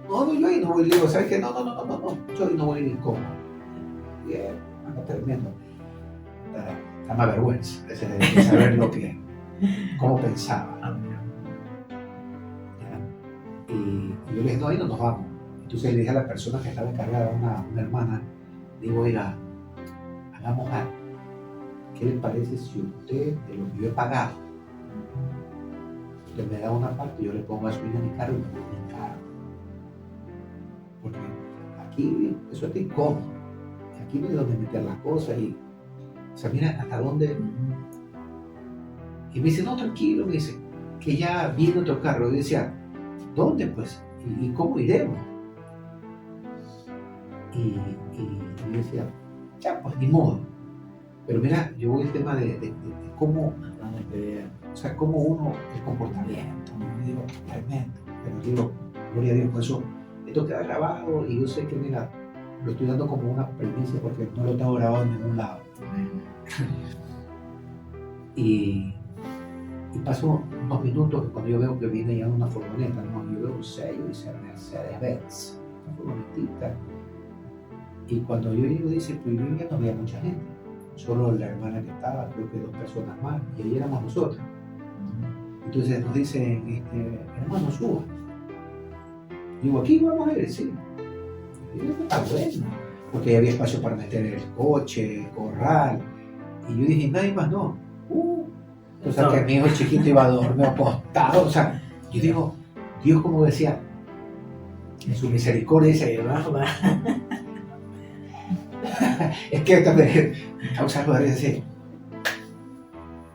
No, yo ahí no voy. Le digo, ¿sabes qué? No, yo ahí no voy ni cómo. Bien, tremendo. Da más vergüenza de saber cómo pensaba. Y yo le dije, no, ahí no nos vamos. Entonces le dije a la persona que estaba encargada, una hermana, digo, oiga, hagamos algo. ¿Qué le parece si usted, de lo que yo he pagado, usted me da una parte y yo le pongo gasolina en mi carro y me voy en mi carro? Porque aquí eso está incómodo. Aquí no hay donde meter las cosas y, o sea, mira hasta dónde. Y me dice, no, tranquilo, me dice, que ya viene otro carro. Y decía, ¿dónde pues? ¿Y cómo iremos? Y yo decía, ya pues ni modo. Pero mira, yo voy al tema de cómo, o sea, cómo uno, el comportamiento, ¿no? Digo, tremendo. Pero digo, gloria a Dios, por eso esto queda grabado y yo sé que, mira, lo estoy dando como una premisa porque no lo tengo grabado en ningún lado. Y pasó unos minutos cuando yo veo que viene ya una furgoneta, ¿no? Yo veo un sello y dice Mercedes-Benz, una furgonetita. Y cuando yo llego dice, pues yo ya no había mucha gente, solo la hermana que estaba, creo que 2 personas más, y ahí éramos nosotros. Entonces nos dicen, hermano, suba. Digo, aquí vamos a ir, sí. Y yo, está bueno, porque había espacio para meter el coche, el corral. Y yo dije, nadie más no. O sea, que mi hijo chiquito iba a dormir acostado. O sea, yo digo, Dios, como decía, en su misericordia dice, es que también me causa algo de decir,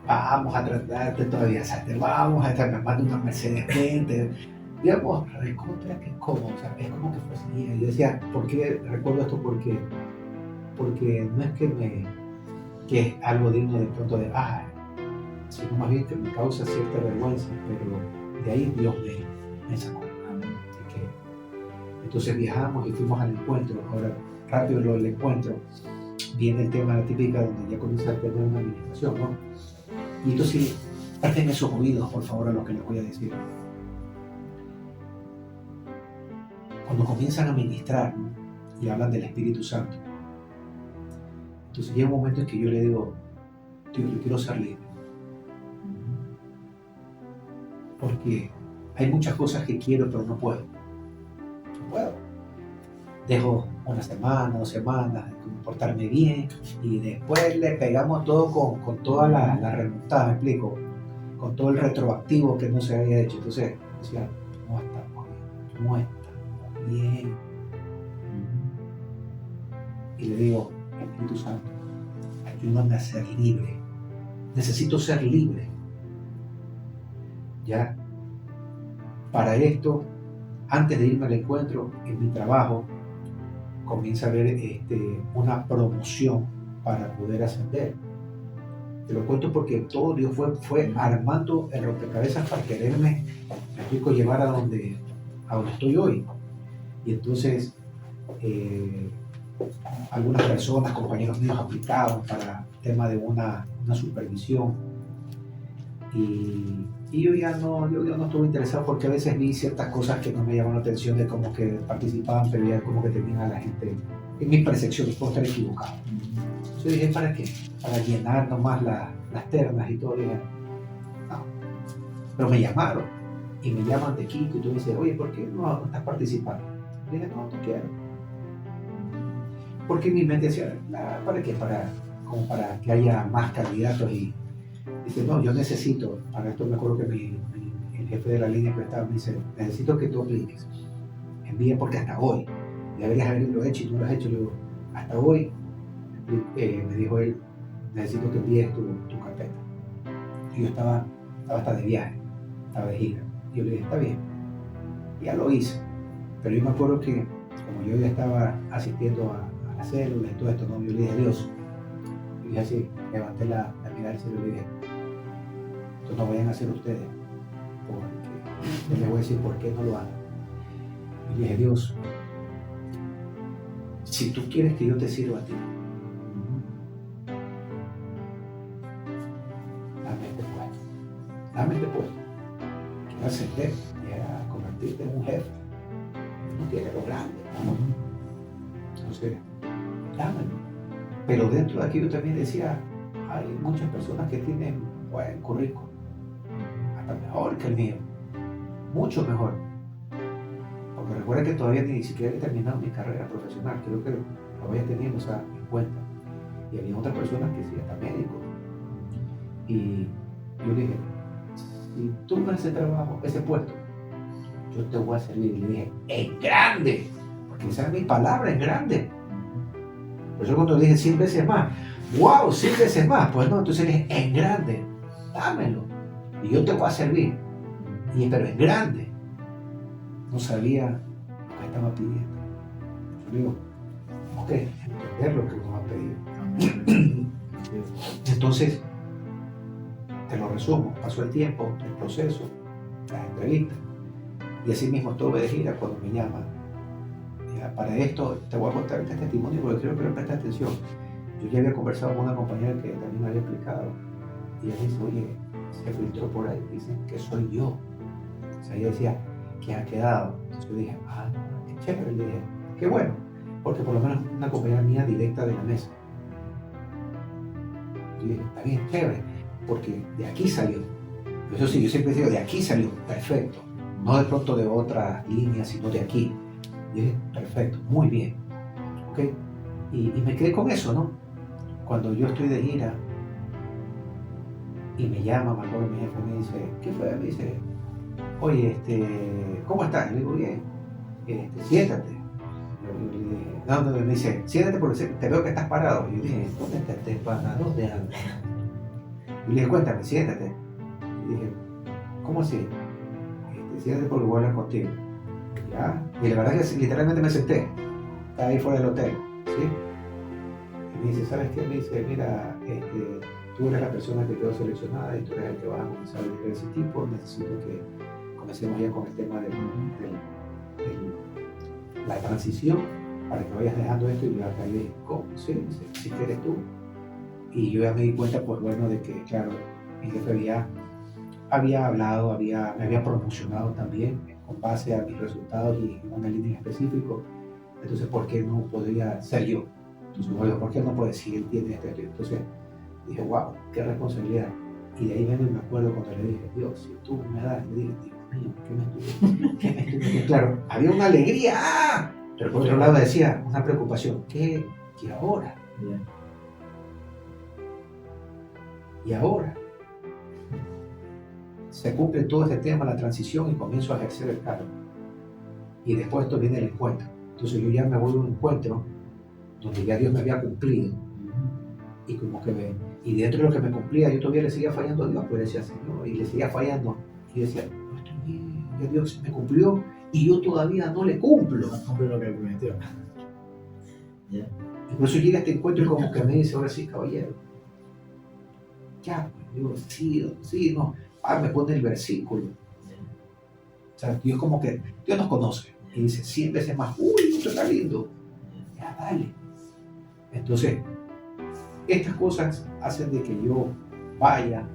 vamos a tratarte todavía, o sea, te vamos a estar armando una Mercedes-Benz, digamos, recontra que es como, o sea, es como que fuese mía. Yo decía, ¿por qué recuerdo esto? Porque no es que es algo digno de pronto de, sino más bien que me causa cierta vergüenza, pero de ahí Dios me sacó. Entonces viajamos y fuimos al encuentro. Ahora, rápido lo del encuentro, viene el tema la típica donde ya comienza a tener una administración, ¿no? Y entonces, presten esos oídos, por favor, a lo que les voy a decir. Cuando comienzan a ministrar, ¿no? Y hablan del Espíritu Santo, entonces llega un momento en que yo le digo, Dios, yo quiero ser libre. Porque hay muchas cosas que quiero, pero no puedo. No puedo. Dejo una semana, 2 semanas, de comportarme bien, y después le pegamos todo con toda la remontada, me explico, con todo el retroactivo que no se había hecho. Entonces, decía, no estamos bien. Y le digo, Espíritu Santo, ayúdame a ser libre. Necesito ser libre. Ya, para esto, antes de irme al encuentro, en mi trabajo, comienza a haber una promoción para poder ascender. Te lo cuento porque todo Dios fue armando el rompecabezas para quererme, me explico, llevar a donde estoy hoy. Y entonces, algunas personas, compañeros míos, aplicaban para el tema de una supervisión. Y yo ya no estuve interesado porque a veces vi ciertas cosas que no me llamaban la atención de cómo que participaban, pero ya como que termina la gente, en mi percepción, puedo estar equivocado. Yo dije, ¿para qué? Para llenar nomás las ternas y todo. Dije, no. Pero me llamaron y me llaman de Quito y tú dices, oye, ¿por qué no estás participando? Dije, no quiero. Porque mi mente decía, ¿para qué? Para que haya más candidatos. Y dice, no, yo necesito, para esto me acuerdo que el jefe de la línea que estaba me dice, necesito que tú apliques. Envíe porque hasta hoy, deberías haberlo hecho y tú lo has hecho. Le digo, hasta hoy, me dijo él, necesito que envíes tu carpeta. Y yo estaba hasta de viaje, estaba de gira. Y yo le dije, está bien, ya lo hice. Pero yo me acuerdo que como yo ya estaba asistiendo a la célula y todo esto, ¿no? Yo le dije a Dios, y dije así, levanté la mirada al cielo y le dije, esto no vayan a hacer ustedes, porque yo les voy a decir por qué no lo hagan. Y le dije, Dios, si tú quieres que yo te sirva a ti, dame este puesto. Quiero ascender, quiero convertirte en un jefe. No quiere lo grande. Entonces, dámelo. Pero dentro de aquí yo también decía, hay muchas personas que tienen buen currículum, hasta mejor que el mío, mucho mejor. Porque recuerda que todavía ni siquiera he terminado mi carrera profesional, creo que lo voy a tener en cuenta. Y había otras personas que sí, hasta médicos. Y yo le dije, si tú me haces trabajo, ese puesto, yo te voy a servir. Y le dije, en grande, porque esa es mi palabra, en grande. Por eso cuando le dije 100 veces más, wow, 100 veces más, pues no, entonces le dije, en grande, dámelo, y yo te voy a servir. Pero en grande, no sabía lo que estaba pidiendo. Yo le digo, tengo que entender lo que uno ha pedido. Entonces, te lo resumo, pasó el tiempo, el proceso, las entrevistas, y así mismo estuve de gira cuando me llaman. Para esto te voy a contar este testimonio porque quiero que le prestes atención. Yo ya había conversado con una compañera que también me había explicado, y ella dice, oye, se filtró por ahí, dicen que soy yo. O sea, ella decía, ¿quién ha quedado? Entonces yo dije, no, qué chévere. Le dije, qué bueno, porque por lo menos una compañera mía directa de la mesa. Yo dije, está bien, chévere, porque de aquí salió. Eso sí, yo siempre digo, de aquí salió, perfecto. No de pronto de otra línea, sino de aquí. Y dije, perfecto, muy bien. ¿Ok? Y me quedé con eso, ¿no? Cuando yo estoy de gira y me llama, me acuerdo, mi jefe me dice, ¿qué fue? Me dice, oye, ¿cómo estás? Le digo, bien, siéntate. Yo le dije, no, me dice, siéntate porque te veo que estás parado. Y yo dije, ¿dónde estás parado? ¿Dónde andas? Y le dije, cuéntame, siéntate. Y dije, ¿cómo así? Siéntate porque voy a hablar contigo. ¿Ya? Y la verdad es que literalmente me senté, estaba ahí fuera del hotel, ¿sí? Y me dice, ¿sabes qué? Me dice, mira, tú eres la persona que quedó seleccionada y tú eres el que vas a comenzar a liderar ese tipo, necesito que comencemos ya con el tema de la transición para que vayas dejando esto. Y yo acá le dije, ¿cómo? Sí, dice, si quieres tú. Y yo ya me di cuenta, pues bueno, de que, claro, mi jefe había hablado, me había promocionado también con base a mis resultados y en una línea específica. Entonces, ¿por qué no podría ser yo? Entonces, bueno, ¿por qué no puede decir él tiene esto? Entonces, dije, wow, qué responsabilidad. Y de ahí me acuerdo cuando le dije, Dios, si tú me das, le dije, Dios mío, ¿qué me estoy? Claro, había una alegría, pero por otro lado decía, una preocupación, ¿qué ahora? Y ahora se cumple todo este tema, la transición, y comienzo a ejercer el cargo. Y después esto viene el encuentro. Entonces yo ya me voy a un encuentro donde ya Dios me había cumplido. Y como que y dentro de lo que me cumplía, yo todavía le seguía fallando a Dios, pues decía, Señor, y le seguía fallando. Y decía, no estoy bien, ya Dios me cumplió y yo todavía no le cumplo. No cumple lo que prometió. Yeah. Y por eso llega este encuentro y como que me dice, ahora sí, caballero. Ya, digo, sí, no. Me pone el versículo. O sea, Dios como que, Dios nos conoce. Y dice 100 veces más, uy, esto está lindo. Ya, dale. Entonces, estas cosas hacen de que yo vaya,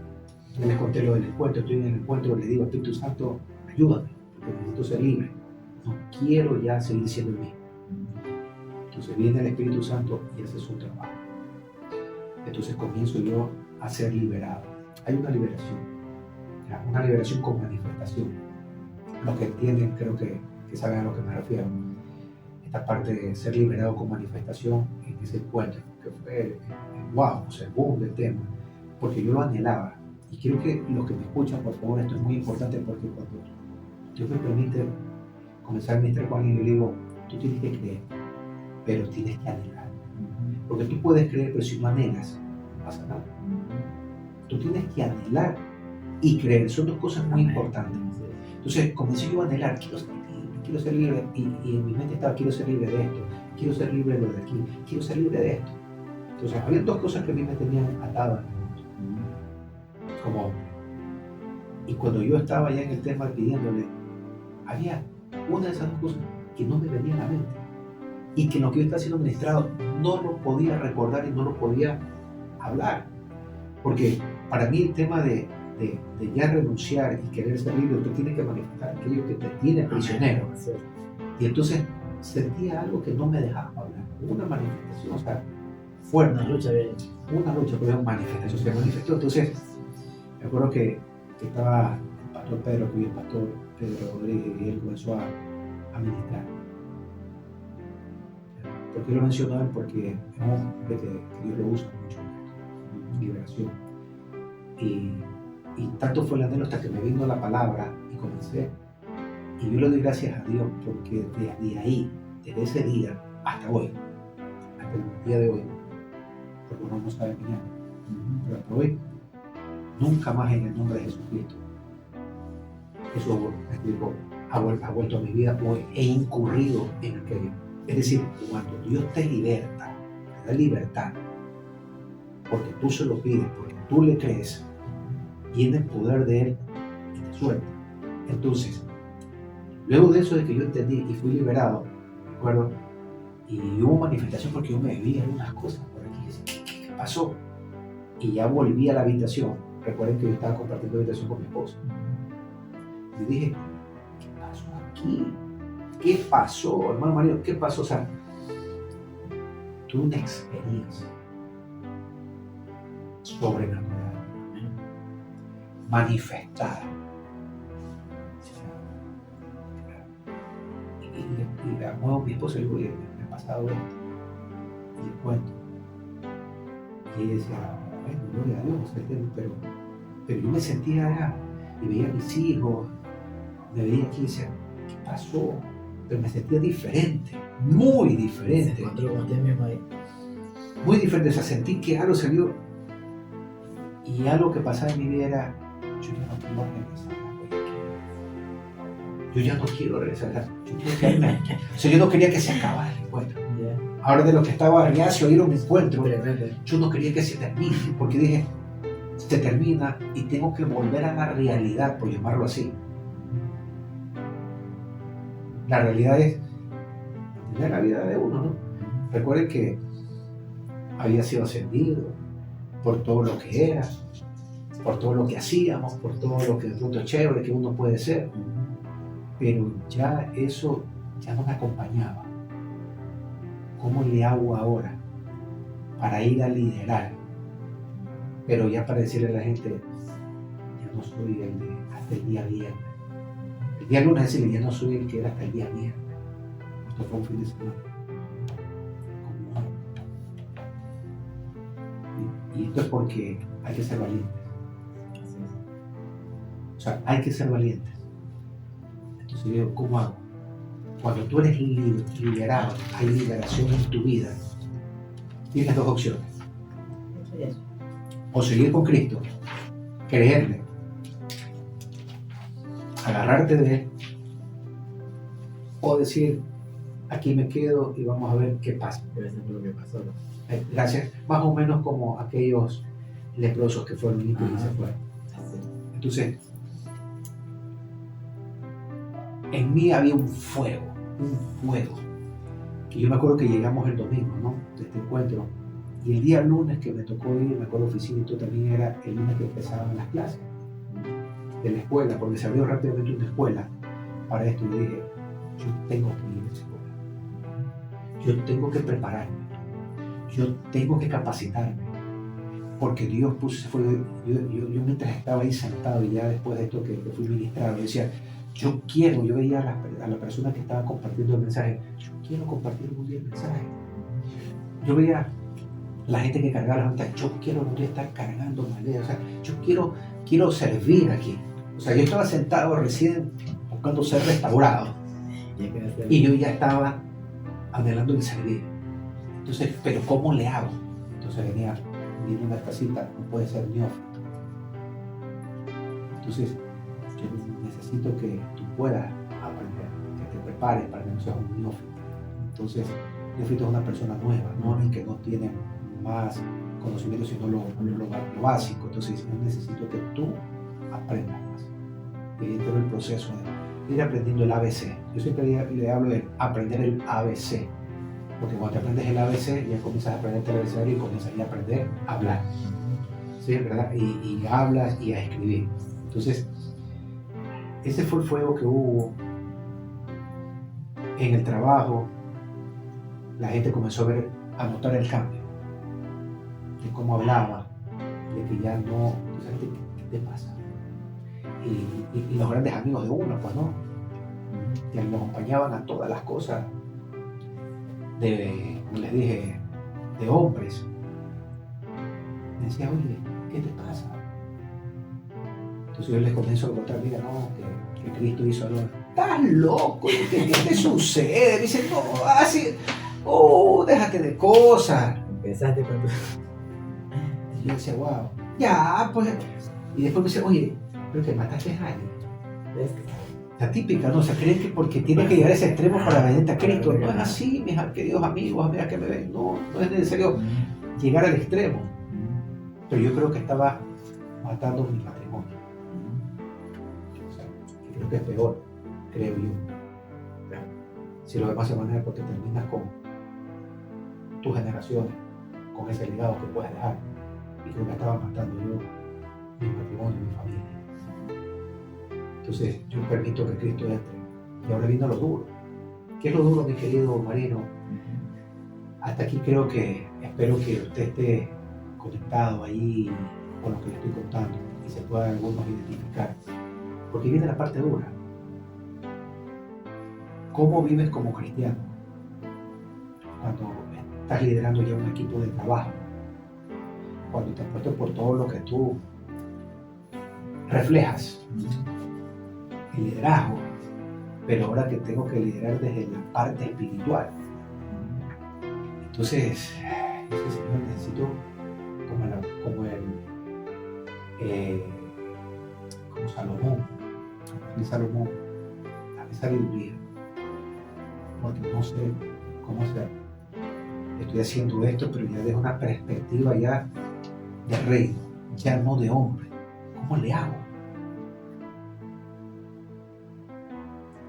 yo les conté lo del encuentro, estoy en el encuentro, le digo, Espíritu Santo, ayúdame, porque necesito ser libre. No quiero ya seguir siendo el mismo. Entonces viene el Espíritu Santo y hace su trabajo. Entonces comienzo yo a ser liberado. Hay una liberación con manifestación. Los que entienden, creo que saben a lo que me refiero. Esta parte de ser liberado con manifestación en ese encuentro, que fue wow, o sea, el boom del tema, porque yo lo anhelaba. Y quiero que los que me escuchan, por favor, esto es muy importante, porque cuando Dios me permite comenzar a ministrar con alguien, yo le digo, tú tienes que creer, pero tienes que anhelar. Porque tú puedes creer, pero si no anhelas, no pasa nada. Tú tienes que anhelar y creer, son dos cosas muy importantes. Entonces comencé yo a anhelar, quiero ser libre, y en mi mente estaba, quiero ser libre de esto, quiero ser libre de lo de aquí, quiero ser libre de esto. Entonces había dos cosas que a mí me tenían atado, como, y cuando yo estaba ya en el tema pidiéndole, había una de esas dos cosas que no me venía a la mente, y que lo que yo estaba siendo ministrado no lo podía recordar y no lo podía hablar, porque para mí el tema de ya renunciar y querer ser libre, tú tienes que manifestar aquello que te tiene prisionero. Y entonces sentía algo que no me dejaba hablar, una manifestación, o sea, fuerte, Una lucha bien. una lucha, pero una manifestación, se manifestó. Entonces me acuerdo que estaba el pastor Pedro, que hoy es pastor Pedro Rodríguez, y él comenzó a ministrar. ¿Por qué lo menciono a él? Porque es un hombre que Dios lo usa mucho en liberación. Y tanto fue el anhelo hasta que me vino la palabra y comencé. Y yo le doy gracias a Dios porque desde ahí, desde ese día hasta hoy, hasta el día de hoy, porque uno no sabe mañana, pero hasta hoy, nunca más en el nombre de Jesucristo, eso ha vuelto a mi vida o he incurrido en aquello. Es decir, cuando Dios te liberta, te da libertad, porque tú se lo pides, porque tú le crees, viene el poder de Él y te suelta. Entonces, luego de eso de que yo entendí y fui liberado, ¿de acuerdo? Y hubo manifestación porque yo me vi algunas cosas por aquí, ¿qué pasó? Y ya volví a la habitación. Recuerden que yo estaba compartiendo habitación con mi esposa. Y dije, ¿qué pasó aquí? ¿Qué pasó, hermano Mario? ¿Qué pasó? O sea, tuve una experiencia sobrenatural, manifestada. Y la muevo a mi esposa y le digo, me ha pasado esto. Y le cuento. Y ella decía, bueno, gloria a Dios, pero yo me sentía y veía a mis hijos, me veía aquí y decía, ¿qué pasó? Pero me sentía diferente, muy diferente. Se encontró con usted mismo ahí. Muy diferente, o sea, sentí que algo salió y algo que pasaba en mi vida era, yo ya no quiero regresar a Guayaquil. Yo ya no quiero regresar, yo quiero quedarme. O sea, yo no quería que se acabara el encuentro. Ahora de lo que estaba reacio a ir a un encuentro, yo no quería que se termine, porque dije, se termina y tengo que volver a la realidad, por llamarlo así. La realidad es entender la vida de uno, ¿no? Recuerden que había sido ascendido por todo lo que era, por todo lo que hacíamos, por todo lo que de pronto es chévere que uno puede ser, pero ya eso ya no me acompañaba. ¿Cómo le hago ahora para ir a liderar? Pero ya para decirle a la gente, ya no soy el de hasta el día viernes. El día lunes decirle, ya no soy el que era hasta el día viernes. Esto fue un fin de semana. Y esto es porque hay que ser valientes. O sea, hay que ser valientes. Entonces yo digo, ¿cómo hago? Cuando tú eres liberado, hay liberación en tu vida, tienes dos opciones. O seguir con Cristo, creerle, agarrarte de Él, o decir, aquí me quedo y vamos a ver qué pasa. Debe ser lo que pasó. Gracias. Más o menos como aquellos leprosos que fueron limpios y se fueron. Entonces, en mí había un fuego, que yo me acuerdo que llegamos el domingo, ¿no? De este encuentro, y el día lunes que me tocó ir, me acuerdo oficina y todo, también era el lunes que empezaban las clases de la escuela, porque se abrió rápidamente una escuela para esto, y dije, yo tengo que ir a esa escuela, yo tengo que prepararme, yo tengo que capacitarme, porque Dios puso, yo mientras estaba ahí sentado y ya después de esto que fui ministrado, decía, yo veía a la persona que estaba compartiendo el mensaje, yo quiero compartir un día el mensaje. Yo veía la gente que cargaba las mantas, yo quiero un día estar cargando maletas, o sea, yo quiero servir aquí. O sea, yo estaba sentado recién buscando ser restaurado y yo ya estaba anhelando el servir. Entonces, ¿pero cómo le hago? Entonces viene una casita, no puede ser neófito. Entonces, yo necesito necesito que tú puedas aprender, que te prepares para que no seas un neófito. Entonces, neófito es una persona nueva, ¿no? Y que no tiene más conocimiento sino lo básico. Entonces, yo necesito que tú aprendas más. Y ahí entra el proceso de ir aprendiendo el ABC. Yo siempre le hablo de aprender el ABC. Porque cuando te aprendes el ABC, ya comienzas a aprender el abecedario y comienzas a aprender a hablar. ¿Sí? ¿Verdad? Y hablas y a escribir. Entonces, ese fue el fuego que hubo en el trabajo. La gente comenzó a notar el cambio de cómo hablaba, de que ya no, ¿sabes qué te pasa? Y los grandes amigos de uno, pues no, que lo acompañaban a todas las cosas como les dije, de hombres. Me decía, oye, ¿qué te pasa? Entonces yo les comienzo a contar, mira, no, que Cristo hizo algo. ¡Estás loco! ¿Qué te sucede? Me dice, no, así, déjate de cosas. Empezaste con tu... Y yo decía, wow, ya, pues. Y después me dice, oye, pero que mataste a alguien. La típica, ¿no? O sea, creen que porque tiene que llegar a ese extremo para venir a Cristo. No es así, mis queridos amigos, amigas que me ven. No es necesario llegar al extremo. Pero yo creo que estaba matando mi matrimonio. O sea, que creo que es peor, creo yo. Si lo vemos de manera porque terminas con tus generaciones, con ese legado que puedes dejar. Y creo que estaba matando yo mi matrimonio, mi familia. Entonces yo permito que Cristo entre. Y ahora viene lo duro. ¿Qué es lo duro, mi querido Marino? Hasta aquí espero que usted esté conectado ahí con lo que le estoy contando y se puedan algunos identificar. Porque viene la parte dura. ¿Cómo vives como cristiano? Cuando estás liderando ya un equipo de trabajo. Cuando te has puesto por todo lo que tú reflejas. El liderazgo, pero ahora que tengo que liderar desde la parte espiritual. Entonces, Señor, necesito como Salomón, dame sabiduría, porque no sé cómo hacer. Estoy haciendo esto, pero ya desde una perspectiva ya de rey, ya no de hombre. ¿Cómo le hago?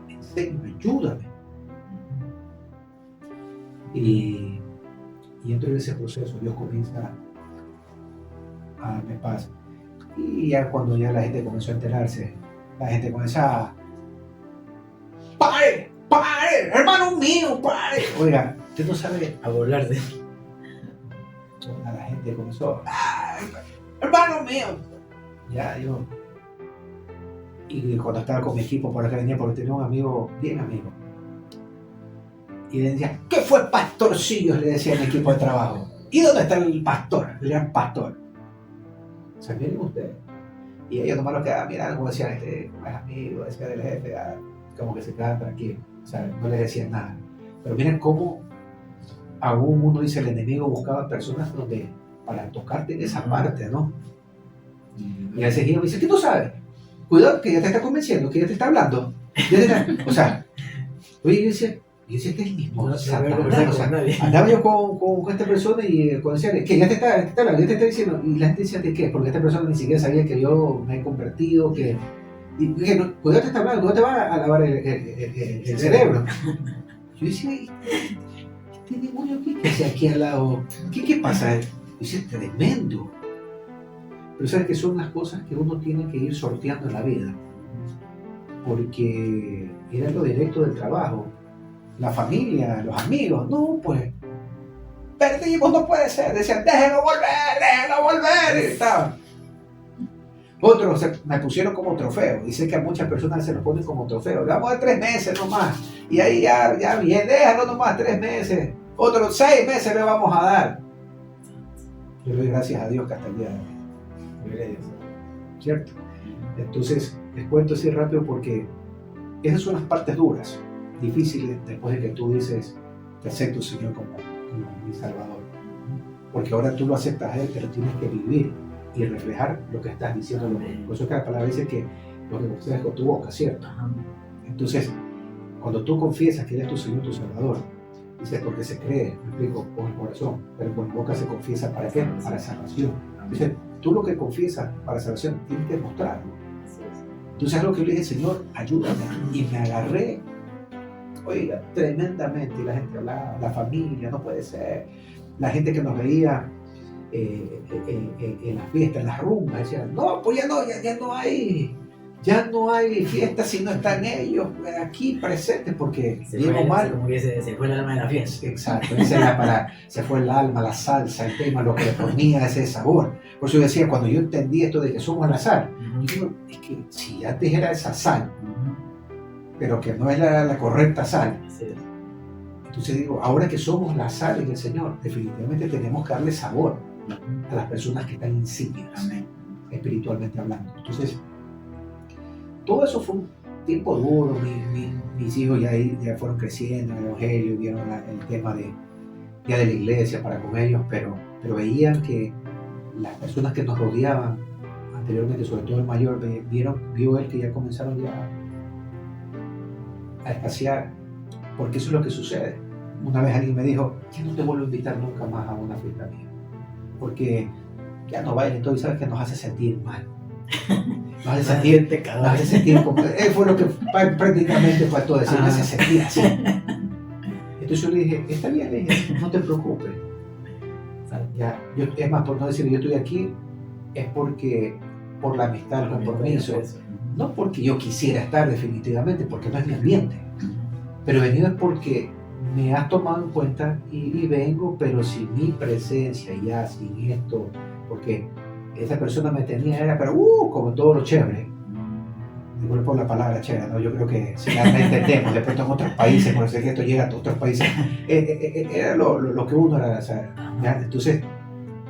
Enséñame, ayúdame. Y dentro de ese proceso Dios comienza a darme paz. Y ya cuando ya la gente comenzó a enterarse, la gente comienza a ¡pare! ¡Hermano mío, pare! Oiga, usted no sabe a burlarse. La gente comenzó, ¡ay, hermano mío! Ya yo. Y cuando estaba con mi equipo por acá venía porque tenía un amigo, bien amigo. Y le decía, ¿qué fue pastorcillo? Le decía al equipo de trabajo. ¿Y dónde está el pastor? El gran pastor. O sea, miren ustedes. Y ellos nomás lo quedaban mirando, como decían, es amigo, decía del jefe, como que se quedaban tranquilos. O sea, no les decían nada. Pero miren cómo aún uno dice, el enemigo buscaba personas donde, para tocarte en esa parte, ¿no? Y al seguido me dice, ¿qué tú sabes? Cuidado, que ya te está convenciendo, que ya te está hablando. O sea, oye, yo decía que es el mismo. No, Satanás, o sea, andaba yo con esta persona y decía que ya te está hablando, ya te está diciendo. Y la gente decía, ¿de qué? Porque esta persona ni siquiera sabía que yo me he convertido, que no, cuidado, te está hablando, no te va a lavar el cerebro. Yo decía, ¿este demonio qué hace aquí al lado? ¿Qué pasa? Yo decía, tremendo. Pero sabes que son las cosas que uno tiene que ir sorteando en la vida. Porque era lo directo del trabajo. La familia, los amigos, no, pues. Perdimos, no puede ser. Decían, déjenlo volver. Y estaban. Otros me pusieron como trofeo. Y sé que a muchas personas se lo ponen como trofeo. Le vamos a dar 3 meses nomás. Y ahí ya bien, déjalo nomás 3 meses. Otros 6 meses le vamos a dar. Yo le doy gracias a Dios que hasta el día de hoy. ¿Cierto? Entonces, les cuento así rápido porque esas son las partes duras, difíciles, después de que tú dices, te acepto, Señor, como mi Salvador. Porque ahora tú lo aceptas a Él, pero tienes que vivir y reflejar lo que estás diciendo. Por eso que la palabra dice que lo que confiesas con tu boca, ¿cierto? Ajá. Entonces, cuando tú confiesas que Él es tu Señor, tu Salvador, dice porque se cree, me explico, con el corazón, pero con la boca se confiesa ¿para qué? Para salvación. Entonces, tú lo que confiesas para salvación tienes que mostrarlo. Así es. Entonces, es lo que yo le dije, Señor, ayúdame. Y me agarré, oiga, tremendamente. Y la gente hablaba, la familia, no puede ser. La gente que nos veía en las fiestas, en las rumbas, decían, no, pues ya no hay fiesta si no están ellos aquí presentes, porque Como que se fue el alma de la fiesta. Exacto, esa era se fue el alma, la salsa, el tema, lo que le ponía ese sabor. Por eso yo decía, cuando yo entendí esto de que somos la sal, yo digo, es que si antes era esa sal, pero que no es la correcta sal, Así es. entonces digo, ahora que somos la sal en el Señor, definitivamente tenemos que darle sabor a las personas que están insípidas, Amén. espiritualmente hablando. Entonces, todo eso fue un tiempo duro. Mis hijos ya fueron creciendo en el Evangelio, vieron el tema de la iglesia para con ellos, pero veían que las personas que nos rodeaban anteriormente, sobre todo el mayor, vio él que ya comenzaron ya a escasear, porque eso es lo que sucede. Una vez alguien me dijo, ya no te vuelvo a invitar nunca más a una fiesta mía, porque ya no bailen todo y sabes que nos hace sentir mal. Nos hace sentir como... fue lo que prácticamente fue todo decir, me hace sentir así. Entonces yo le dije, está bien, le dije, no te preocupes. Ya, es más, por no decir yo estoy aquí, es por la amistad, el compromiso. No porque yo quisiera estar definitivamente, porque no es mi ambiente. Pero he venido es porque me has tomado en cuenta y vengo, pero sin mi presencia ya, sin esto, porque esa persona me tenía, era, pero como todo lo chévere. Disculpe por la palabra chévere, ¿no? Yo creo que si la entendemos, de pronto en otros países, por eso es que esto llega a otros países, era lo que uno era, o sea, ¿ya? Entonces,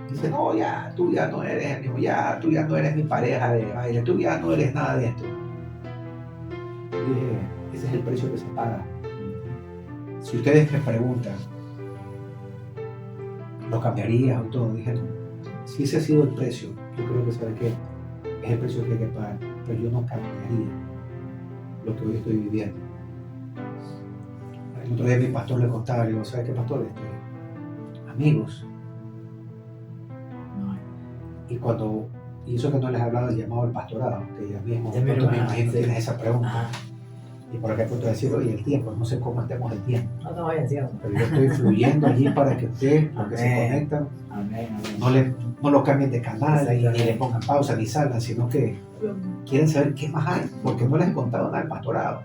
dice, no, ya, tú ya no eres, amigo, ya, tú ya no eres mi pareja de baile, tú ya no eres nada de esto. Y dije, ese es el precio que se paga. Si ustedes me preguntan, ¿lo cambiarías o todo? Dije, no. Si ese ha sido el precio, yo creo que sabe que es el precio que hay que pagar, pero yo no cambiaría lo que hoy estoy viviendo. El otro día mi pastor le contaba, le digo, ¿sabes qué, pastor? Amigos. Y eso que no les he hablado del llamado al pastorado, que ya mismo me imagino tienes esa pregunta. Y por acá puedo decir, oye, el tiempo, no sé cómo estemos el tiempo. No vayan, sigamos. Pero yo estoy fluyendo allí para que ustedes, los que se conectan, no lo cambien de canal, ni le pongan pausa, ni salgan, sino que quieren saber qué más hay, porque no les he contado nada del pastorado.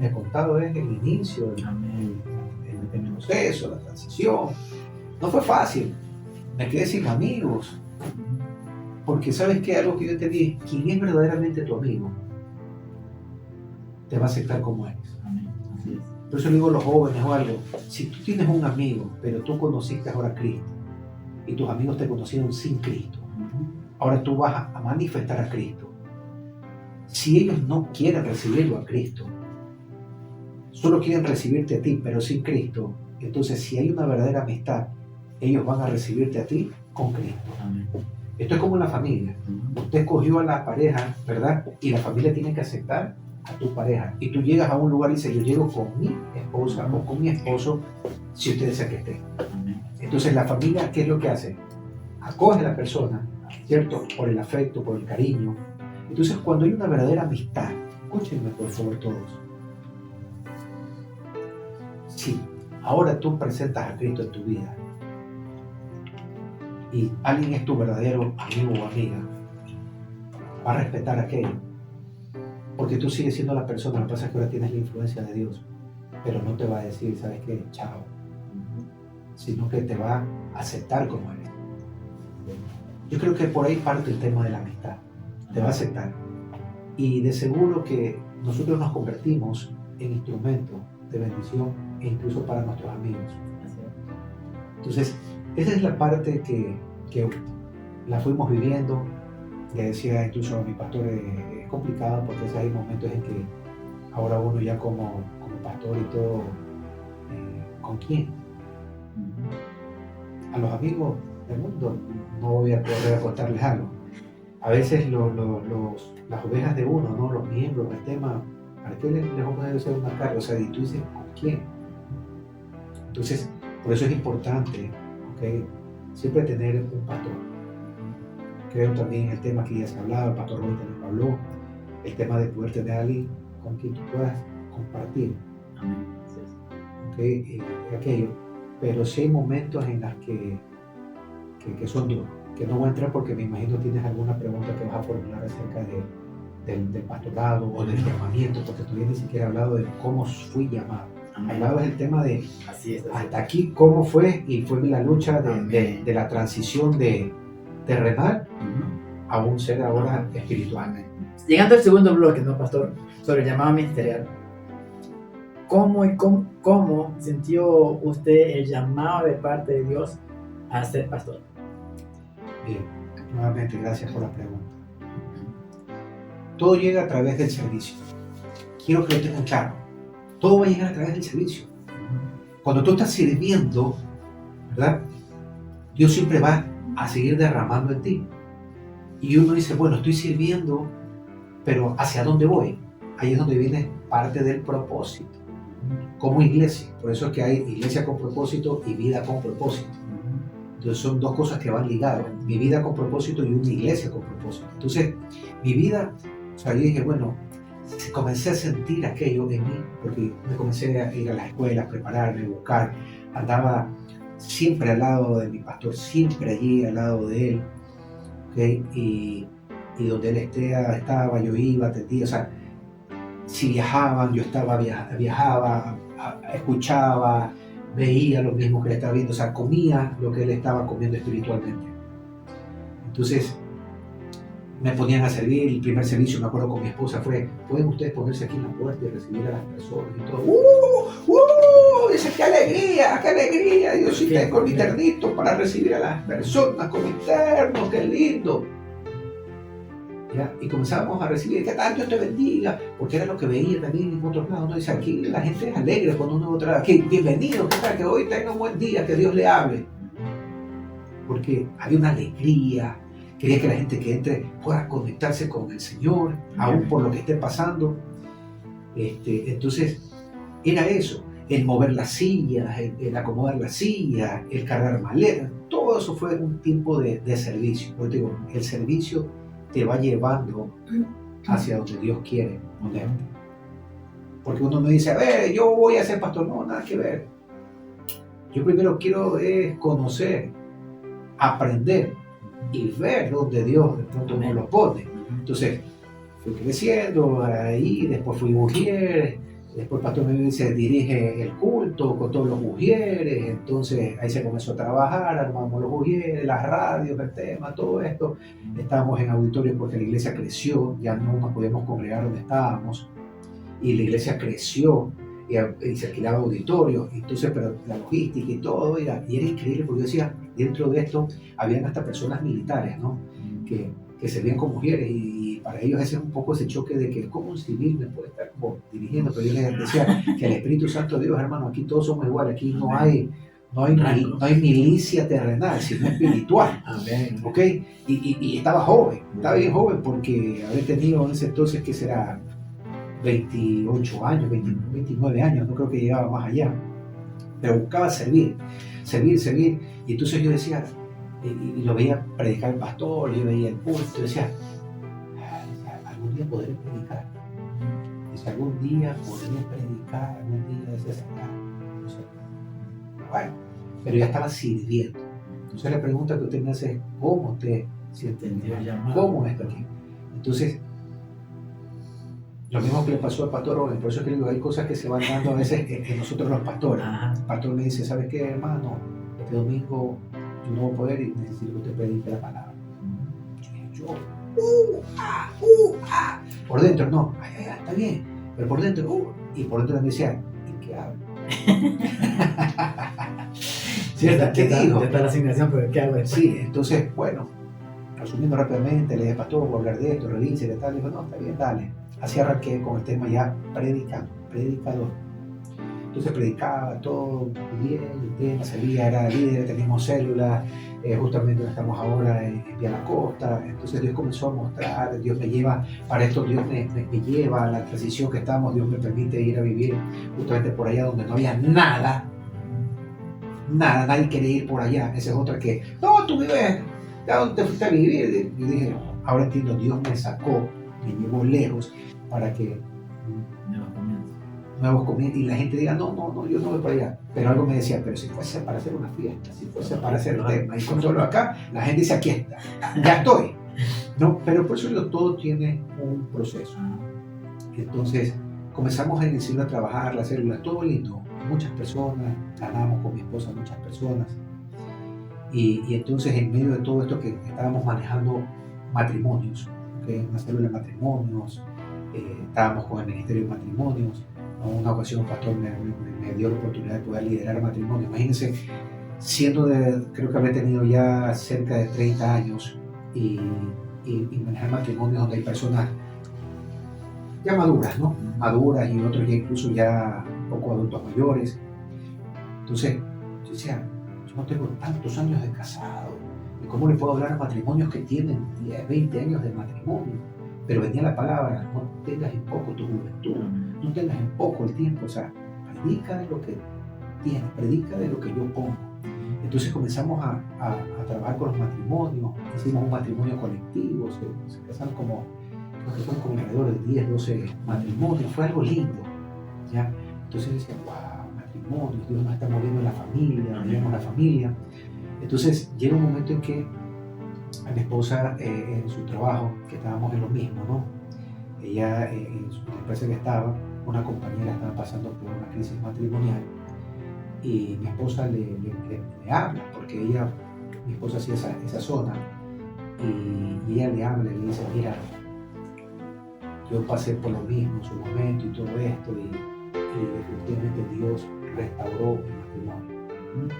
Les he contado es el inicio, el proceso, la transición. No fue fácil, me quedé sin amigos, porque ¿sabes qué? Algo que yo te dije, ¿quién es verdaderamente tu amigo? Te va a aceptar como eres. Así es. Por eso le digo a los jóvenes o algo, si tú tienes un amigo, pero tú conociste ahora a Cristo, y tus amigos te conocieron sin Cristo, ahora tú vas a manifestar a Cristo. Si ellos no quieren recibirlo a Cristo, solo quieren recibirte a ti, pero sin Cristo, entonces si hay una verdadera amistad, ellos van a recibirte a ti con Cristo. Amén. Esto es como la familia. Usted escogió a la pareja, ¿verdad? Y la familia tiene que aceptar a tu pareja. Y tú llegas a un lugar y dices, yo llego con mi esposa o con mi esposo, si usted desea que esté. Entonces la familia, ¿qué es lo que hace? Acoge a la persona, ¿cierto? Por el afecto, por el cariño. Entonces cuando hay una verdadera amistad, escúchenme por favor todos. Si ahora tú presentas a Cristo en tu vida y alguien es tu verdadero amigo o amiga, va a respetar aquello. Porque tú sigues siendo la persona, lo que pasa es que ahora tienes la influencia de Dios, pero no te va a decir, ¿sabes qué? Chao. Sino que te va a aceptar como eres. Yo creo que por ahí parte el tema de la amistad. Te va a aceptar. Y de seguro que nosotros nos convertimos en instrumento de bendición e incluso para nuestros amigos. Entonces, esa es la parte que la fuimos viviendo. Le decía incluso a mi pastor, es complicado porque hay momentos en que ahora uno ya como pastor y todo, ¿con quién? A los amigos del mundo no voy a poder contarles algo, a veces las ovejas de uno, ¿no? Los miembros, el tema, ¿para qué les vamos a hacer una carga? O sea, y tú dices, ¿con quién? Entonces, por eso es importante, ¿okay? Siempre tener un pastor. Creo también el tema que ya se hablaba, el pastor Roy también habló, el tema de poder tener a alguien con quien tú puedas compartir. Amén. ¿Okay? Aquello. Pero sí hay momentos en los que son duros, que no voy a entrar porque me imagino tienes alguna pregunta que vas a formular acerca del pastorado o del llamamiento, porque todavía ni siquiera he hablado de cómo fui llamado. Hablado es el tema de así es. hasta aquí cómo fue, y fue la lucha de la transición de terrenal a un ser ahora espiritual. Llegando al segundo bloque, ¿no, pastor? Sobre el llamado ministerial. ¿Cómo sintió usted el llamado de parte de Dios a ser pastor? Bien, nuevamente gracias por la pregunta. Todo llega a través del servicio. Quiero que lo tengan claro. Todo va a llegar a través del servicio. Cuando tú estás sirviendo, ¿verdad? Dios siempre va a seguir derramando en ti. Y uno dice, bueno, estoy sirviendo, pero ¿hacia dónde voy? Ahí es donde viene parte del propósito. Como iglesia. Por eso es que hay iglesia con propósito y vida con propósito. Entonces son dos cosas que van ligadas. Mi vida con propósito y una iglesia con propósito. Entonces, mi vida, o sea, yo dije, bueno, comencé a sentir aquello en mí, porque me comencé a ir a las escuelas, prepararme, buscar. Andaba siempre al lado de mi pastor, siempre allí al lado de él. ¿Okay? Y donde él estaba, yo iba, atendía. O sea, si viajaban, yo viajaba, escuchaba, veía lo mismo que él estaba viendo, o sea, comía lo que él estaba comiendo espiritualmente. Entonces, me ponían a servir. El primer servicio, me acuerdo con mi esposa, fue, ¿pueden ustedes ponerse aquí en la puerta y recibir a las personas? Y todo, dice, ¡qué alegría, qué alegría! Yo sí tengo mi ternito para recibir a las personas con mi terno, ¡qué lindo! ¿Ya? Y comenzábamos a recibir, ¿qué tal? Dios te bendiga, porque era lo que veía también en otros lados. Uno dice, aquí la gente es alegre cuando uno trae aquí, bienvenido, ¿qué tal? Que hoy tenga un buen día, que Dios le hable. Porque hay una alegría, quería que la gente que entre pueda conectarse con el Señor, aún por lo que esté pasando. Entonces, era eso, el mover las sillas, el acomodar las sillas, el cargar maletas, todo eso fue un tiempo de servicio. Porque digo, el servicio te va llevando hacia donde Dios quiere ponerte. Porque uno no dice, a ver, yo voy a ser pastor. No, nada que ver. Yo primero quiero conocer, aprender y ver donde Dios de pronto me lo pone. Entonces, fui creciendo ahí, después fui mujer, después el pastor me dice, dirige el culto con todos los mujeres. Entonces ahí se comenzó a trabajar, armamos los mujeres, las radios, el tema, todo esto. Estábamos en auditorios porque la iglesia creció, ya no nos podíamos congregar donde estábamos, y la iglesia creció y se alquilaba auditorios. Entonces, pero la logística y todo, y era increíble, porque yo decía, dentro de esto habían hasta personas militares, ¿no? que se veían como mujeres, y para ellos ese es un poco ese choque de que como un civil me puede estar como dirigiendo. Pero yo les decía que el Espíritu Santo de Dios, hermano, aquí todos somos iguales, aquí no hay milicia terrenal, sino espiritual. Amén. ¿Ok? Y estaba bien joven, porque había tenido en ese entonces, que será 28 años, 29 años, no creo que llegaba más allá, pero buscaba servir, y entonces yo decía, y lo veía predicar el pastor, yo veía el culto, y decía, algún día podré predicar, algún día decía, no sé. Bueno, pero ya estaba sirviendo. Entonces la pregunta que usted me hace es, ¿cómo usted se entendió el llamado? ¿Cómo está aquí? Entonces, lo mismo que le pasó al pastor Robin. Por eso es que digo, hay cosas que se van dando a veces en nosotros los pastores. El pastor me dice, ¿sabes qué, hermano? Este domingo yo no voy a poder y necesito que usted predique la palabra. Por dentro, no, está bien, pero por dentro, y por dentro me decía, ¿y qué hablo? ¿Qué digo? Está la asignación, pero ¿qué hago? Sí, entonces, bueno, resumiendo rápidamente, le dije, pastor, voy a hablar de esto, revise, de tal. Le dijo, no, está bien, dale. Así arranqué con el tema ya predicador. Entonces predicaba todo bien, el tema salía, era líder, teníamos células, justamente donde estamos ahora en Vía La Costa. Entonces Dios comenzó a mostrar, Dios me lleva, para esto Dios me lleva a la transición que estamos, Dios me permite ir a vivir justamente por allá donde no había nada, nadie quería ir por allá. Esa es otra que, no, tú vives, ¿a dónde te fuiste a vivir? Y dije, ahora entiendo, Dios me sacó, me llevó lejos para que nuevos comienzos, y la gente diga, no, yo no voy para allá. Pero algo me decía, pero si fuese para hacer una fiesta, si fuese para hacer el tema, y con solo acá, la gente dice, aquí está, ya estoy. No, pero por eso digo, todo tiene un proceso. Entonces, comenzamos a iniciar a trabajar la célula, todo lindo, muchas personas, ganamos con mi esposa muchas personas. Y entonces, en medio de todo esto que estábamos manejando matrimonios, ¿okay? Una célula de matrimonios, estábamos con el Ministerio de Matrimonios. En una ocasión un pastor me dio la oportunidad de poder liderar matrimonio. Imagínense, creo que había tenido ya cerca de 30 años y manejar matrimonios donde hay personas ya maduras, ¿no? Maduras y otros ya incluso ya un poco adultos mayores. Entonces, yo decía, yo no tengo tantos años de casado. ¿Y cómo le puedo hablar a matrimonios que tienen 10, 20 años de matrimonio? Pero venía la palabra, no tengas en poco tu juventud, no tengas en poco el tiempo, o sea, predica de lo que tienes, predica de lo que yo pongo. Entonces comenzamos a trabajar con los matrimonios, hicimos un matrimonio colectivo, se casaron como alrededor de 10, 12 matrimonios, fue algo lindo, ¿ya? Entonces decía, wow, matrimonios, Dios nos está moviendo en la familia, vivimos la familia. Entonces llega un momento en que a mi esposa en su trabajo, que estábamos en lo mismo, ¿no? Ella en su empresa que estaba, una compañera estaba pasando por una crisis matrimonial y mi esposa le habla, porque mi esposa hacía esa zona y ella le habla y le dice, mira, yo pasé por lo mismo en su momento y todo esto y efectivamente Dios restauró mi matrimonio.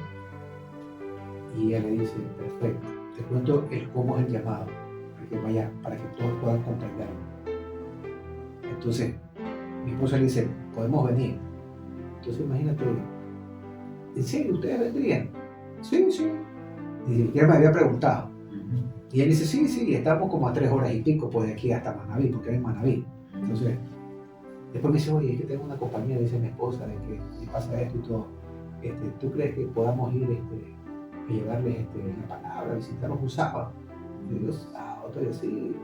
Y ella le dice, perfecto, te cuento cómo es el llamado, para que todos puedan comprenderlo. Entonces, mi esposa le dice, podemos venir. Entonces, imagínate, ¿en serio ustedes vendrían? Sí. Ni siquiera me había preguntado. Y él dice, sí, estamos como a 3 horas y pico pues, de aquí hasta Manaví, porque era en Manaví. Entonces, después me dice, oye, es que tengo una compañía, dice mi esposa, de que si pasa esto y todo, ¿tú crees que podamos ir a llevarles la palabra, visitarlos un sábado? Y yo, sábado, estoy así.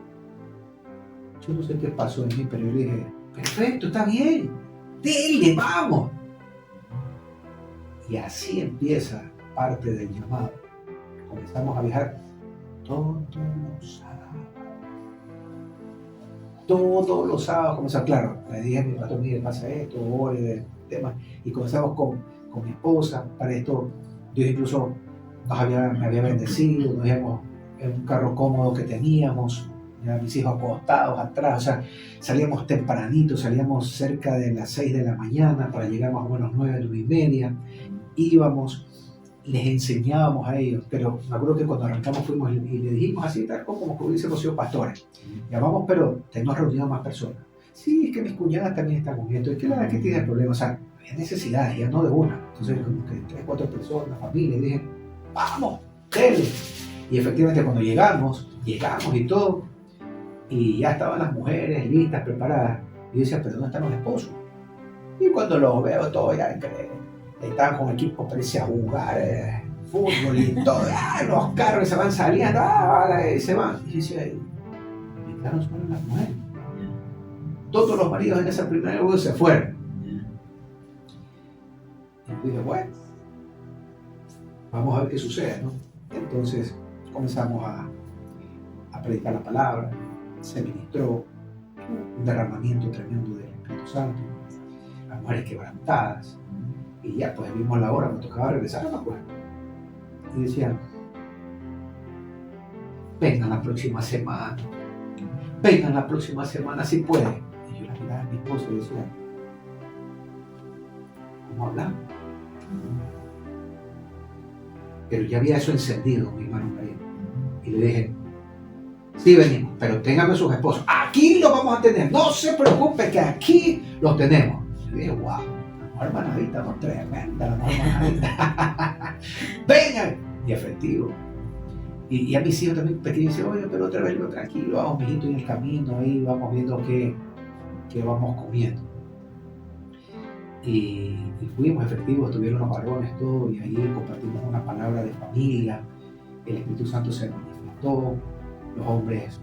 Yo no sé qué pasó en mí, pero yo le dije, perfecto, está bien, dile, vamos. Y así empieza parte del llamado. Comenzamos a viajar todos los sábados comenzamos, claro, le dije a mi pastor, mire, pasa esto, ore del tema, y comenzamos con mi esposa. Para esto, Dios incluso me había bendecido, nos íbamos en un carro cómodo que teníamos, ya mis hijos acostados atrás, o sea, salíamos tempranito, salíamos cerca de las 6 de la mañana para llegar más o menos 9:30, íbamos, les enseñábamos a ellos, pero me acuerdo que cuando arrancamos fuimos y le dijimos así, tal como que hubiésemos sido pastores, ya vamos, pero tenemos reunido a más personas. Sí, es que mis cuñadas también están con esto, es que la verdad que tiene problemas, o sea, había necesidades, ya no de una, entonces como que 3, 4 personas, familia, y dije, vamos, dele. Y efectivamente cuando llegamos y todo, y ya estaban las mujeres listas, preparadas, y yo decía, pero ¿dónde están los esposos? Y cuando los veo todos ya estaban con equipos para irse a jugar fútbol y todo, los carros se van saliendo, se van. Y yo decía, me quedaron solo las mujeres. Todos los maridos en esa primera vez se fueron. Y dije, bueno, vamos a ver qué sucede, ¿no? Entonces comenzamos a predicar la palabra, se ministró un derramamiento tremendo del Espíritu Santo, las mujeres quebrantadas. Y ya, pues vimos la hora, me tocaba regresar a la puerta. Y decían, vengan la próxima semana si pueden. Y yo la miraba a mi esposa y decía, ¿cómo hablamos? Pero ya había eso encendido, mi hermano María. Y le dije, sí venimos, pero ténganme sus esposos. Aquí los vamos a tener, no se preocupe que aquí los tenemos. Y le dije, wow. Hermanadita, no tremenda la hermanadita. Vengan. Y efectivo, Y a mis hijos también pequeños dicen, oye, pero otra vez lo tranquilo, vamos, mijito, en el camino, ahí vamos viendo qué vamos comiendo. Y fuimos efectivos, estuvieron los varones, todo, y ahí compartimos una palabra de familia, el Espíritu Santo se manifestó, los hombres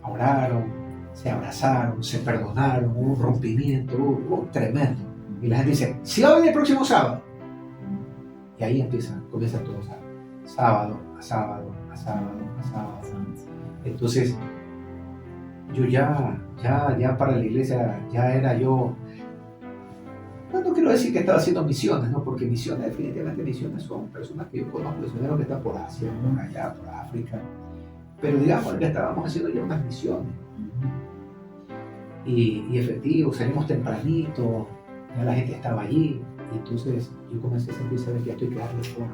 oraron, se abrazaron, se perdonaron, hubo un rompimiento, hubo tremendo. Y la gente dice, si va a venir el próximo sábado. Y ahí comienza todo sábado, a sábado, a sábado, a sábado. Entonces, yo ya para la iglesia, ya era yo, no quiero decir que estaba haciendo misiones, ¿no? Porque misiones, definitivamente misiones son personas que yo conozco, misioneros que están por Asia, por allá, por África. Pero digamos que estábamos haciendo ya unas misiones. Y efectivo, salimos tempranito, ya la gente estaba allí. Y entonces yo comencé a sentir, ¿sabes? Que ya estoy que darle forma.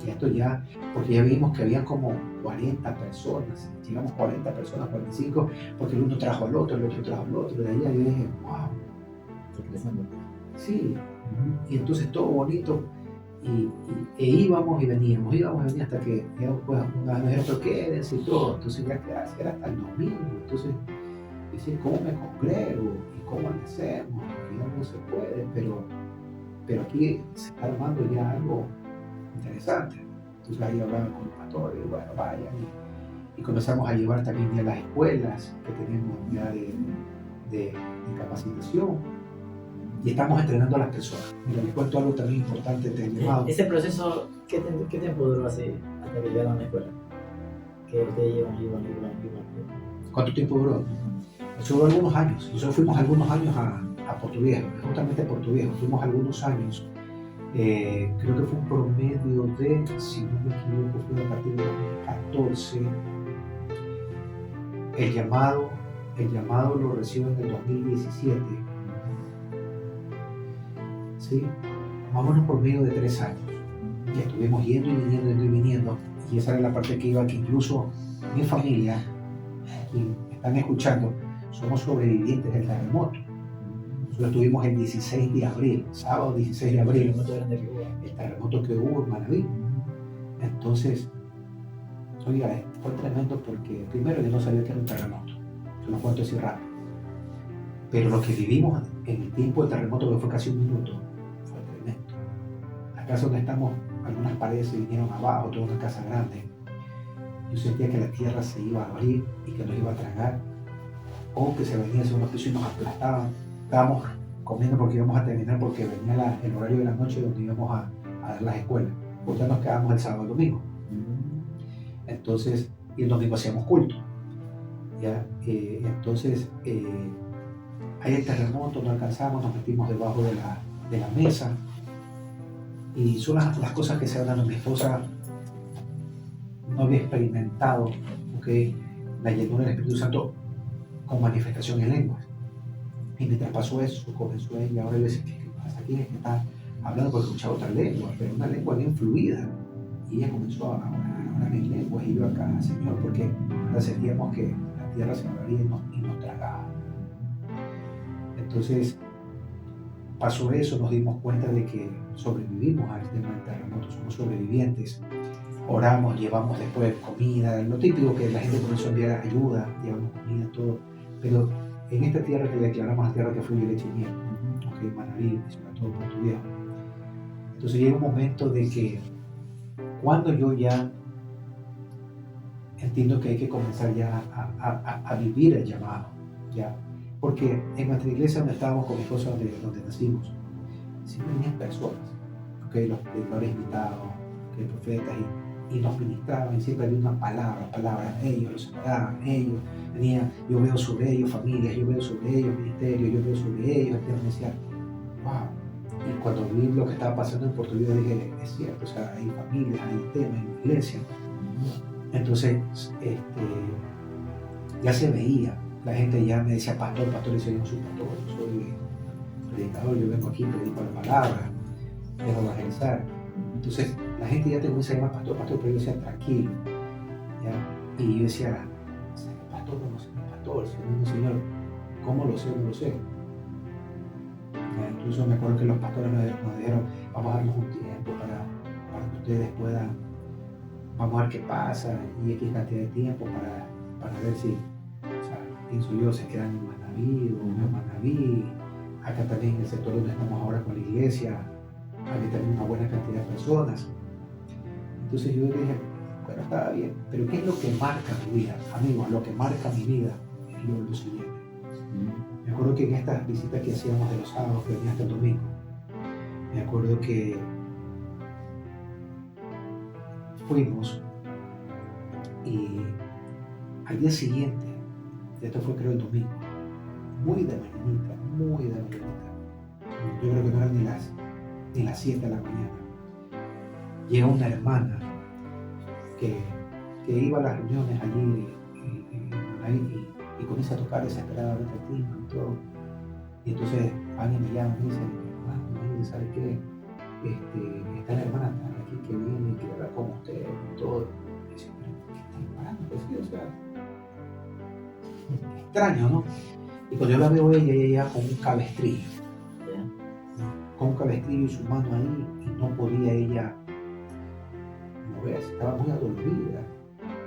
Que esto ya, porque ya vimos que había como 40 personas, llegamos 40 personas, 45, porque el uno trajo al otro, el otro trajo al otro. De ahí yo dije, wow. Sí. Y entonces todo bonito. E íbamos y veníamos hasta que ya, pues, una vez nos dijeron, pero quédense y todo. Entonces ya quedarse era hasta el domingo. Entonces, decir, ¿cómo me congrego? ¿Y cómo le hacemos? Ya no se puede, pero aquí se está armando ya algo interesante. Entonces ahí hablaba con los pastores, y bueno, vayan. Y comenzamos a llevar también ya las escuelas que tenemos ya de capacitación. Y estamos entrenando a las personas. Mira, les cuento algo también importante del llamado. Ese proceso, ¿qué tiempo duró así hasta que llegaron a la escuela? Que ustedes iban. ¿Cuánto tiempo duró? Eso duró algunos años. Nosotros fuimos algunos años a Puerto Viejo, justamente a Puerto Viejo. Fuimos algunos años. Creo que fue un promedio de, si no me equivoco, fue a partir de 2014. El llamado lo recibo en el 2017. ¿Sí? Más o menos por medio de 3 años. Y estuvimos yendo y viniendo. Y esa era la parte que iba, que incluso mi familia, quien están escuchando, somos sobrevivientes del terremoto. Nosotros estuvimos el 16 de abril, sábado 16 de abril, el terremoto que hubo en Manaví. Entonces, oiga, fue tremendo porque primero yo no sabía que era un terremoto. Se lo cuento así rápido. Pero lo que vivimos en el tiempo del terremoto, que fue casi un minuto, fue tremendo. La casa donde estamos, algunas paredes se vinieron abajo, toda una casa grande. Yo sentía que la tierra se iba a abrir y que nos iba a tragar, o que se venía hacia unos pisos y nos aplastaban. Estábamos comiendo porque íbamos a terminar, porque venía el horario de la noche donde íbamos a dar las escuelas. Pues ya nos quedamos el sábado y el domingo. Entonces, y el domingo hacíamos culto. ¿Ya? Entonces, hay el terremoto, no alcanzamos, nos metimos debajo de la mesa. Y son las cosas que se hablan. Mi esposa no había experimentado, okay, la llenura del Espíritu Santo con manifestación en lenguas. Y mientras pasó eso, comenzó ella, ahora yo decía, ¿qué pasa aquí? Es que está hablando porque escuchaba otra lengua, pero una lengua bien fluida. Y ella comenzó a orar en lenguas, y yo acá, Señor, porque ahora sentíamos que la tierra se abría y nos tragaba. Entonces, pasó eso, nos dimos cuenta de que sobrevivimos al tema del terremoto, somos sobrevivientes. Oramos, llevamos después comida, lo típico que la gente comenzó a enviar ayuda, llevamos comida, todo. Pero en esta tierra que declaramos la tierra que fluye leche y miel, okay, Manaví, sobre todo Puerto Viejo. Entonces llega un momento de que cuando yo ya entiendo que hay que comenzar ya a vivir el llamado, ya. Porque en nuestra iglesia donde estábamos con mi esposa, donde nacimos, siempre venían personas, okay, los predicadores invitados, okay, profetas, y nos ministraban, y siempre había una palabra, ellos los separaban, ellos venían, yo veo sobre ellos familias, yo veo sobre ellos ministerios, yo veo sobre ellos, el decía, wow. Y cuando vi lo que estaba pasando en Puerto Rico, dije, es cierto, o sea, hay familias, hay temas en la iglesia. Entonces, ya se veía, la gente ya me decía, pastor, y decía, yo no soy pastor, yo soy predicador, yo vengo aquí, predico la palabra, vengo a evangelizar. Entonces, la gente ya te comienza a llamar pastor, pero yo decía, tranquilo, ¿ya? Y yo decía, pastor, no sé, pastor, Señor, ¿cómo lo sé? No lo sé. ¿Ya? Incluso me acuerdo que los pastores nos dijeron, vamos a darnos un tiempo para que ustedes puedan vamos a ver qué pasa, y X cantidad de tiempo para ver si, o sea, pienso yo, se quedan en Manaví o no en Manaví. Acá también en el sector donde estamos ahora con la iglesia, hay también una buena cantidad de personas. Entonces yo dije, bueno, estaba bien, pero ¿qué es lo que marca mi vida? Amigos, lo que marca mi vida es lo siguiente. Me acuerdo que en estas visitas que hacíamos de los sábados, que venía hasta el domingo, me acuerdo que fuimos y al día siguiente, esto fue creo el domingo, muy de mañanita, yo creo que no eran ni las 7 de la mañana, llega una hermana que iba a las reuniones allí y comienza a tocar desesperadamente el timbre y todo. Y entonces alguien me llama y me dice, hermano, ¿sabe qué? Está la hermana aquí que viene y quiere hablar con usted y todo. Y dice, pero ¿qué está disparando? Pues sí, o sea, extraño, ¿no? Y cuando yo la veo ella con un cabestrillo, con un cabestrillo y su mano ahí, y no podía ella moverse, estaba muy adolorida.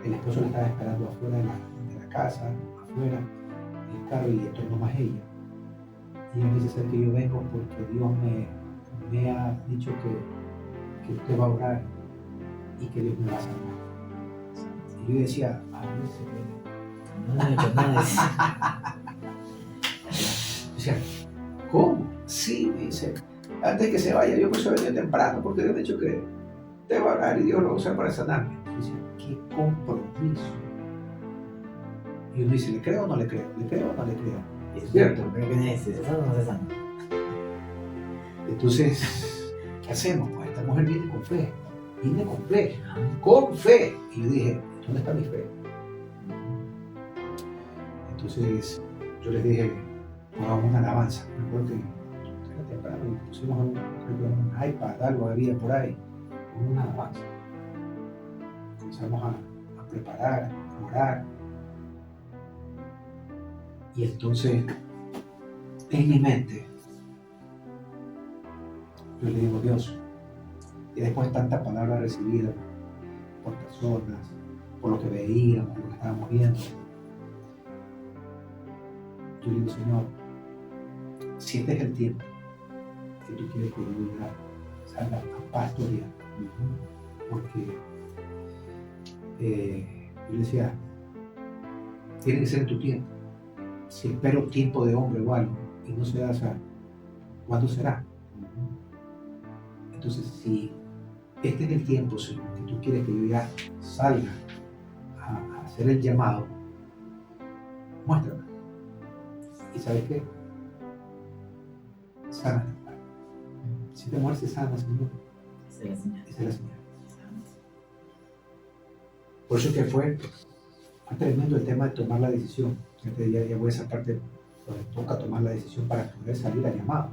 El esposo la estaba esperando afuera de la casa, afuera, en el carro, y entonces no más ella. Y ella me dice, ¿sabe que yo vengo porque Dios me ha dicho que usted va a orar y que Dios me va a sanar? Y yo decía, a ver, No he hecho nada. yo decía, ¿cómo? Sí, me dice, antes de que se vaya, yo me he venido temprano porque Dios me ha dicho que te va a orar y Dios lo va a usar para sanarme. Y yo decía, qué compromiso. Y uno dice, ¿le creo o no le creo? ¿Le creo o no le creo? Es cierto, pero ¿qué es? ¿Se sana o no se sana? Entonces, ¿qué hacemos? Pues esta mujer viene con fe. Con fe. Y yo dije, ¿dónde está mi fe? Entonces, yo les dije, pongamos una alabanza. Me acuerdo que era temprano y pusimos un iPad, algo había por ahí, con una alabanza. Comenzamos a preparar, a orar. Y entonces, en mi mente, yo le digo, Dios, y después de tantas palabras recibidas por personas, por lo que veíamos, por lo que estábamos viendo, yo le digo, Señor, si este es el tiempo que tú quieres que yo ya salga a pastorear, porque yo le decía, tiene que ser en tu tiempo. Si espero tiempo de hombre o algo y no se da, ¿cuándo será? Entonces, si este es el tiempo, Señor, que tú quieres que yo ya salga a hacer el llamado, muéstrame. ¿Y sabes qué? Sana. Si te mueres, sana, Señor. Esa es la señal. Esa es la señal. Por eso que fue tremendo el tema de tomar la decisión. Ya voy a esa parte donde toca tomar la decisión para poder salir al llamado.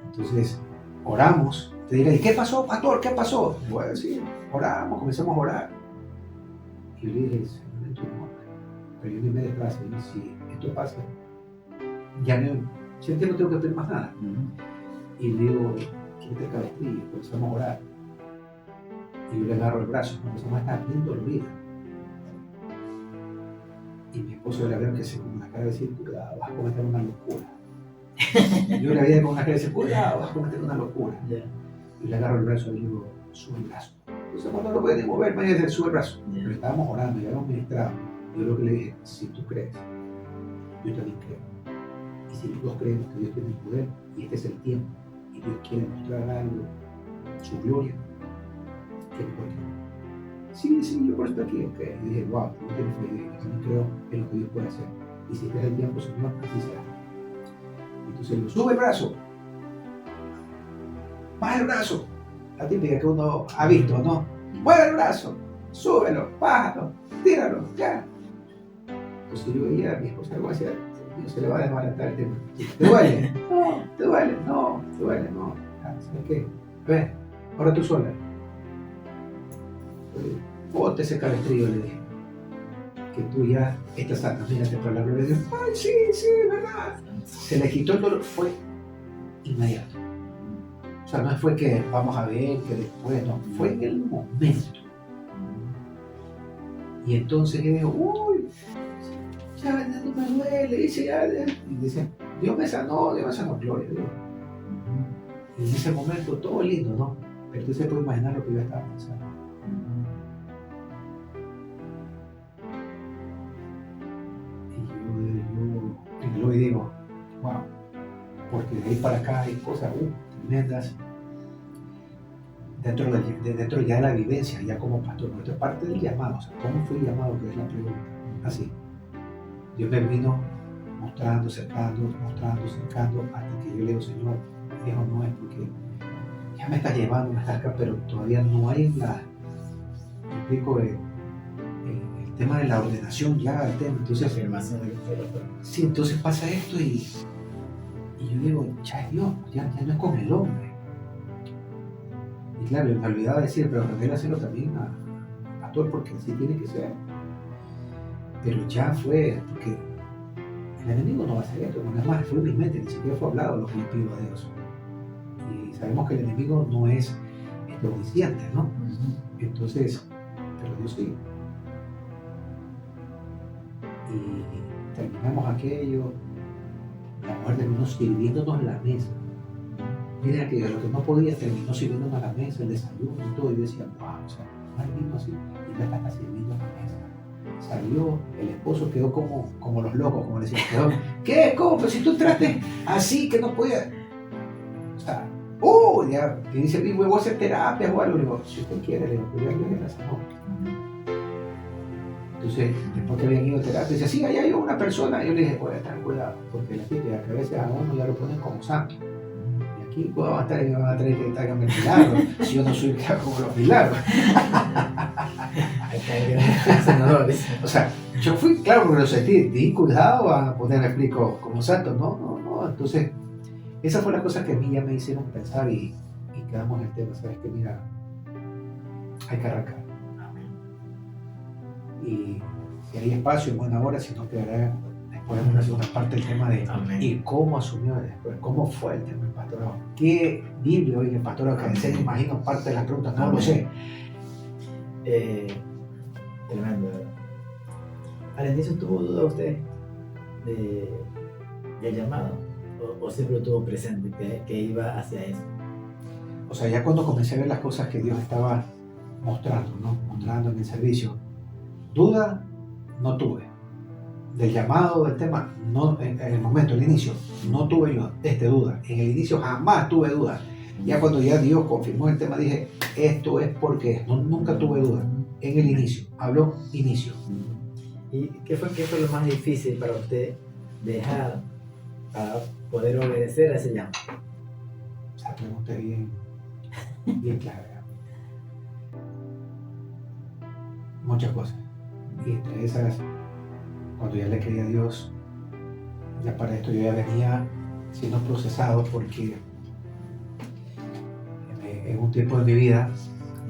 Entonces, oramos. Te diré, ¿qué pasó, pastor? ¿Qué pasó? Le voy a decir, oramos, comenzamos a orar. Y yo le dije, Señor, en tu nombre. Pero yo me detrás y si esto pasa, ya siempre no tengo que pedir más nada. Y le digo, quítate el cabestrillo, comenzamos a orar. Y yo le agarro el brazo, comenzamos a estar bien dolorida. Y mi esposo le veo que se con una cara de decir, cuidado, vas a cometer una locura. Yo le veía con una cara de decir, cuidado, vas a cometer una locura. Y le agarro el brazo y le digo, sube el brazo. Entonces cuando no lo puede ni mover, me dice, sube el brazo. Pero estábamos orando, ya habíamos ministrado. Yo lo que le dije, si tú crees, yo también creo. Y si los dos creemos que Dios tiene el poder, y este es el tiempo, y Dios quiere mostrar algo, su gloria, ¿qué mejor que no? Sí, yo por eso estoy aquí, ok. Y dije, wow, no tienes fe, yo también creo en lo que Dios puede hacer. Y si este es el tiempo, Señor, así será. Entonces le sube el brazo, baja el brazo, la típica que uno ha visto, ¿no? Mueve el brazo, súbelo, bájalo, tíralo, ya. Entonces yo veía a mi esposa algo así, se le va a desbaratar el tema. ¿Te duele? No, te duele, no, te duele, no. ¿Sabes qué? Ven, ahora tú sola. Bote ese cabestrillo, le dije. Que tú ya estás sana, mírate por la gloria de Dios. Ay, sí, verdad. Se le quitó el dolor, fue inmediato. O sea, no fue que vamos a ver, que después, no, fue en el momento. Y entonces yo digo, uy, ya no me duele, dice, y dice, Dios me sanó, gloria a Dios. Y en ese momento todo lindo, ¿no? Pero tú se puede imaginar lo que yo estaba pensando. Y yo digo, wow, porque de ahí para acá hay cosas tremendas dentro ya de la vivencia, ya como pastor. Esto es parte del llamado, o sea, ¿cómo fui llamado? Que es la pregunta. Así. Dios me vino mostrando, cercando, hasta que yo le digo, Señor, hijo, no es porque ya me estás llevando, me estás acá, pero todavía no hay me explico, el tema de la ordenación ya, el tema. Entonces, sí, entonces pasa esto y yo digo, ya es Dios, ya no es con el hombre. Y claro, me olvidaba decir, pero revélaselo también a pastor, porque así tiene que ser. Pero ya fue, porque el enemigo no va a hacer esto, no es más, fue en mi mente, ni siquiera fue hablado lo que le pido a Dios. Y sabemos que el enemigo no es omnisciente, ¿no? Entonces, pero Dios sí. Y terminamos aquello, la mujer terminó sirviéndonos la mesa. Mira que lo que no podía terminó sirviéndonos la mesa, el desayuno y todo. Y yo decía, wow, o sea, no vino así, y ya está sirviendo la mesa. Salió, el esposo quedó como los locos, como decían, quedó, ¿qué? ¿Cómo? Pero si tú entraste así que no podía. O sea, ya, y dice, voy a hacer terapia o algo. Le digo, si usted quiere, le digo, pues ya Dios la sanó. Entonces, después que habían ido a terapia, dice, sí, allá hay una persona. Y yo le dije, voy a estar cuidado, porque la típica que a veces a uno ya lo ponen como santo. Y aquí pues, van a estar y me van a traer que traigan el milagro, si yo no soy como los milagros. O sea, yo fui, claro, porque lo sentí, di cuidado a poner, me explico, como santo. No. Entonces, esa fue la cosa que a mí ya me hicieron pensar y quedamos en el tema, ¿sabes? Que mira, hay que arrancar. Y si hay espacio en buena hora, si no quedará después en una segunda parte del tema de y cómo asumió después, cómo fue el tema del pastorado, qué Biblia hoy en el pastorado que enseña, imagino parte de las preguntas, no lo sé. Tremendo, ¿verdad? ¿Al inicio tuvo duda usted del llamado? ¿O siempre lo tuvo presente, que iba hacia eso? O sea, ya cuando comencé a ver las cosas que Dios estaba mostrando, ¿no? Mostrando en el servicio, duda no tuve. Del llamado, del tema, no, en el momento, el inicio, no tuve yo duda. En el inicio jamás tuve duda. Ya cuando ya Dios confirmó el tema, dije, esto es porque nunca tuve duda. En el inicio, habló inicio. ¿Y qué fue lo más difícil para usted dejar para poder obedecer a ese llamado? O sea, pregunté bien clara. Muchas cosas. Y entre esas, cuando ya le creí a Dios, ya para esto yo ya venía siendo procesado porque en un tiempo de mi vida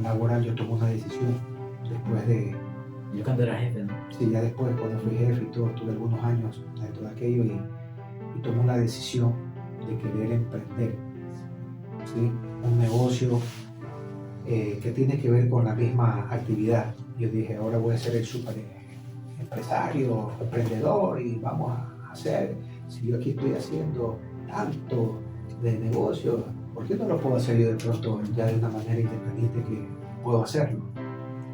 laboral yo tomé una decisión después de... Yo cuando era jefe, ¿no? Sí, ya después cuando fui jefe y todo, tuve algunos años dentro de aquello y tomé una decisión de querer emprender, ¿sí? Un negocio que tiene que ver con la misma actividad. Yo dije, ahora voy a ser el super empresario, emprendedor y vamos a hacer, si yo aquí estoy haciendo tanto de negocio, ¿por qué no lo puedo hacer yo de pronto ya de una manera independiente que puedo hacerlo?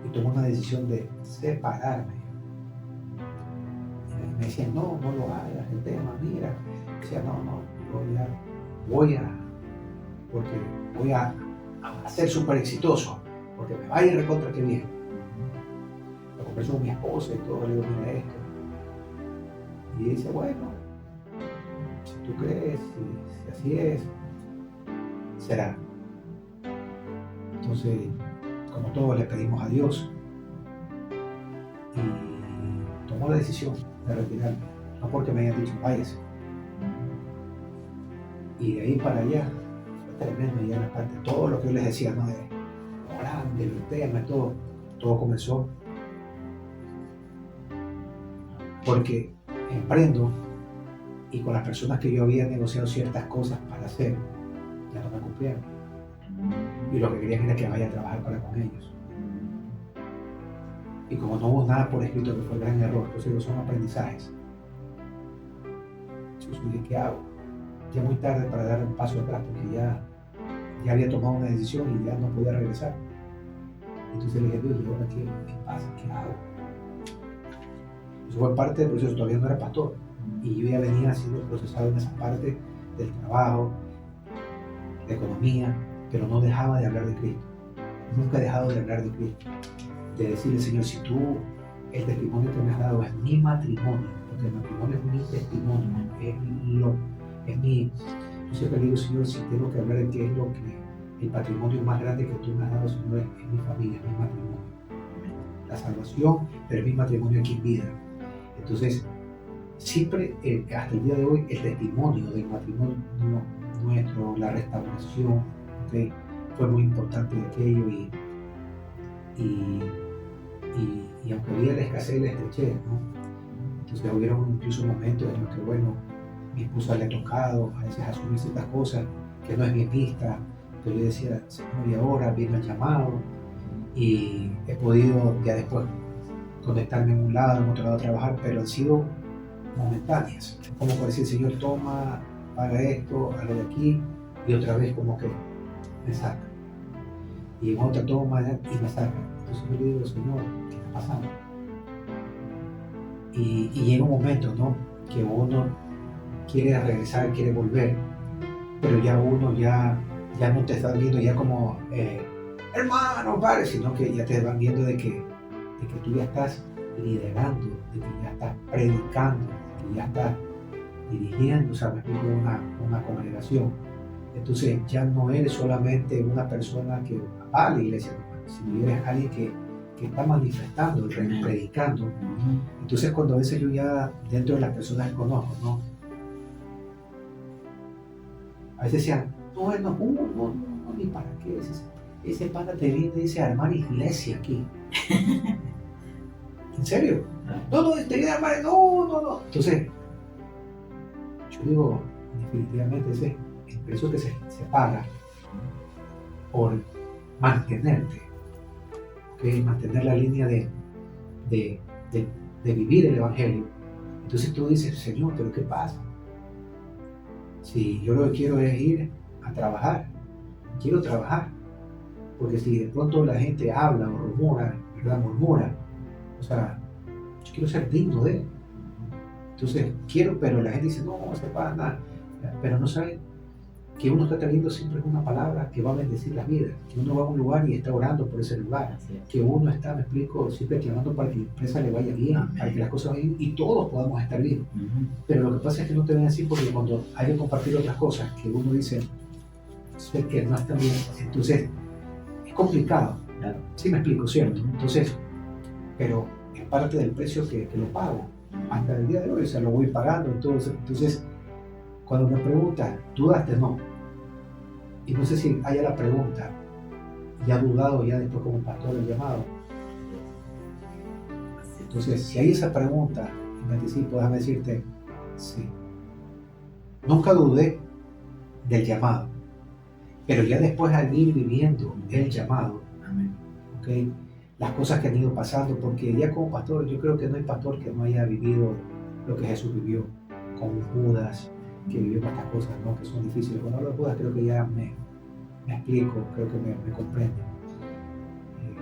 Y tomé una decisión de separarme. Y me decían, no lo hagas, el tema, mira. Decía, no, voy a ser súper exitoso, porque me va a ir recontra que bien. Lo conversé con mi esposa y todo, le digo, mira esto. Y dice, bueno, si tú crees, si así es, será. Entonces, como todos, le pedimos a Dios y tomó la decisión de retirarme, no porque me hayan dicho, váyase. Y de ahí para allá fue tremendo, ya en la parte, todo lo que yo les decía, ¿no? De lo grande, el tema, todo comenzó porque emprendo y con las personas que yo había negociado ciertas cosas para hacer, ya no me cumplieron. Y lo que querían era que vaya a trabajar para con ellos. Y como no hubo nada por escrito, que fue el gran error, entonces son aprendizajes. Yo dije, ¿qué hago? Ya muy tarde para dar un paso atrás, porque ya había tomado una decisión y ya no podía regresar. Entonces le dije, Dios, ¿y ahora qué pasa? ¿Qué hago? Eso fue parte del proceso, todavía no era pastor. Y yo ya venía siendo procesado en esa parte del trabajo, de economía, pero no dejaba de hablar de Cristo. Nunca he dejado de hablar de Cristo. De decirle, Señor, si tú, el testimonio que me has dado es mi matrimonio, porque el matrimonio es mi testimonio, es mi... Yo siempre le digo, Señor, si tengo que hablar de qué es lo que, el patrimonio más grande que tú me has dado, Señor, es mi familia, es mi matrimonio. La salvación, pero es mi matrimonio aquí en vida. Entonces, siempre, hasta el día de hoy, el testimonio del matrimonio nuestro, la restauración, ¿okay? Fue muy importante de aquello y aunque había la escasez y la estrechez, ¿no? Entonces hubieron incluso momentos en los que, bueno, mi esposa le ha tocado a veces asumir ciertas cosas que no es bien vista, pero yo decía, Señor, y ahora viene el llamado y he podido ya después conectarme en un lado, en otro lado a trabajar, pero han sido momentáneas, como por decir, Señor, toma, paga esto, hazlo de aquí, y otra vez como que me saca, y en otra toma y me saca. Entonces yo le digo, Señor, ¿qué está pasando? Y llega un momento, ¿no?, que uno quiere regresar, quiere volver, pero ya uno ya no te está viendo ya como hermano, padre, sino que ya te van viendo de que tú ya estás liderando, de que ya estás predicando, de que ya estás dirigiendo, o sea, me explico, una congregación. Entonces ya no eres solamente una persona que va a la iglesia, sino eres alguien que está manifestando, predicando. Entonces cuando a veces yo ya dentro de las personas que conozco, ¿no?, a veces decían, no, ni para qué, ese pana te viene y dice armar iglesia aquí. ¿En serio? No, te viene a armar, no. Entonces, yo digo, definitivamente ese es el precio que se paga por mantenerte, ¿okay? Mantener la línea de vivir el Evangelio. Entonces tú dices, Señor, ¿pero qué pasa? Si yo lo que quiero es ir a trabajar, quiero trabajar, porque si de pronto la gente habla o rumora, ¿verdad?, murmura, o sea, yo quiero ser digno de él. Entonces quiero, pero la gente dice, no, se para nada, pero no saben que uno está trayendo siempre una palabra que va a bendecir las vidas, que uno va a un lugar y está orando por ese lugar, que uno está, me explico, siempre clamando para que la empresa le vaya bien, para que las cosas vayan bien y todos podamos estar bien. Pero lo que pasa es que no te ven así porque cuando hay que compartir otras cosas que uno dice que no están bien, entonces es complicado. Claro. Sí me explico, ¿cierto? Entonces, pero es parte del precio que lo pago hasta el día de hoy, o sea, lo voy pagando. Entonces, cuando me preguntan, ¿dudaste? No. Y no sé si haya la pregunta, ya dudado ya después como pastor el llamado. Entonces, si hay esa pregunta, y me anticipo, déjame decirte, sí. Nunca dudé del llamado, pero ya después al ir viviendo el llamado, ¿okay?, las cosas que han ido pasando, porque ya como pastor, yo creo que no hay pastor que no haya vivido lo que Jesús vivió con Judas, que vivió estas cosas, ¿no?, que son difíciles. Cuando hablo de Judas creo que ya me explico, creo que me comprende.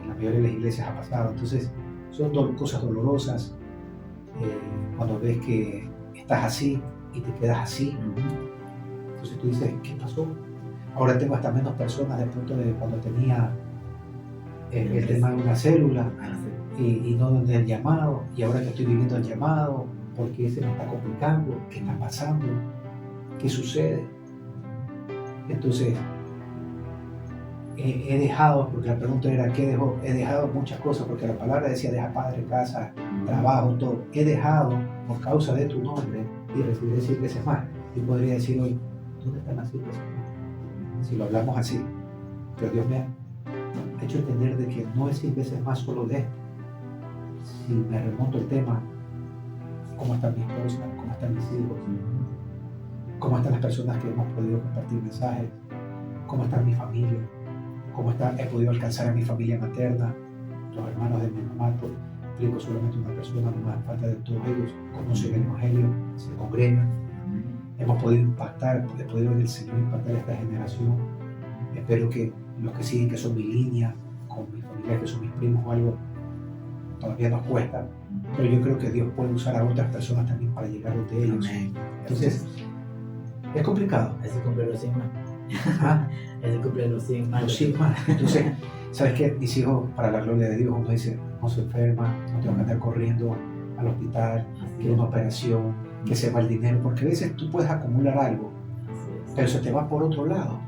La mayoría de las iglesias ha pasado, entonces son cosas dolorosas. Cuando ves que estás así y te quedas así, entonces tú dices, ¿qué pasó? Ahora tengo hasta menos personas de pronto de cuando tenía el tema de una célula y no del llamado, y ahora que estoy viviendo el llamado, ¿por qué se me está complicando? ¿Qué está pasando? ¿Qué sucede? Entonces he dejado, porque la pregunta era ¿qué dejó? He dejado muchas cosas, porque la palabra decía deja padre, casa, trabajo, todo. He dejado por causa de tu nombre y recibiré 100 veces más. Yo podría decir hoy, ¿dónde están las 100 veces más? Si lo hablamos así, pero Dios me ha hecho entender de que no es 100 veces más solo de esto. Si me remonto el tema, ¿cómo está mi esposa? ¿Cómo están mis hijos? ¿Cómo están las personas que hemos podido compartir mensajes? ¿Cómo está mi familia? cómo he podido alcanzar a mi familia materna, los hermanos de mi mamá. Explico, solamente una persona, no más falta de todos ellos, conocen el Evangelio, se congregan. Hemos podido impactar, he podido ver el Señor impactar a esta generación. Espero que los que siguen, que son mi línea, con mi familia, que son mis primos o algo, todavía nos cuesta, pero yo creo que Dios puede usar a otras personas también para llegar donde ellos. Entonces, es complicado. Hay que cumplir los 100 más. ¿Ah? Hay que cumplir los 100 más. Los 100 más. Entonces, ¿sabes qué? Mis hijos, para la gloria de Dios, uno dice, no se enferma, no tengo que andar corriendo al hospital, que una operación, que se va el dinero, porque a veces tú puedes acumular algo, pero se te va por otro lado.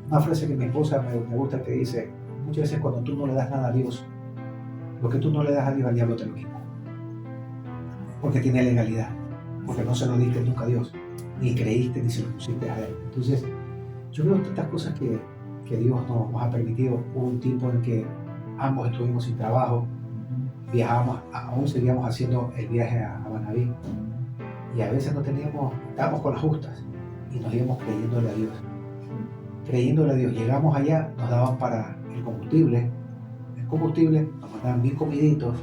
Una frase que mi esposa me gusta que dice, muchas veces cuando tú no le das nada a Dios, lo que tú no le das a Dios, al diablo te lo quita. Porque tiene legalidad, porque no se lo diste nunca a Dios, ni creíste ni se lo pusiste a Él. Entonces, yo veo tantas cosas que Dios nos ha permitido. Hubo un tiempo en que ambos estuvimos sin trabajo, viajábamos, aún seguíamos haciendo el viaje a Manaví, y a veces estábamos con las justas y nos íbamos creyéndole a Dios. Creyéndole a Dios, llegamos allá, nos daban para el combustible, nos mandaban bien comiditos,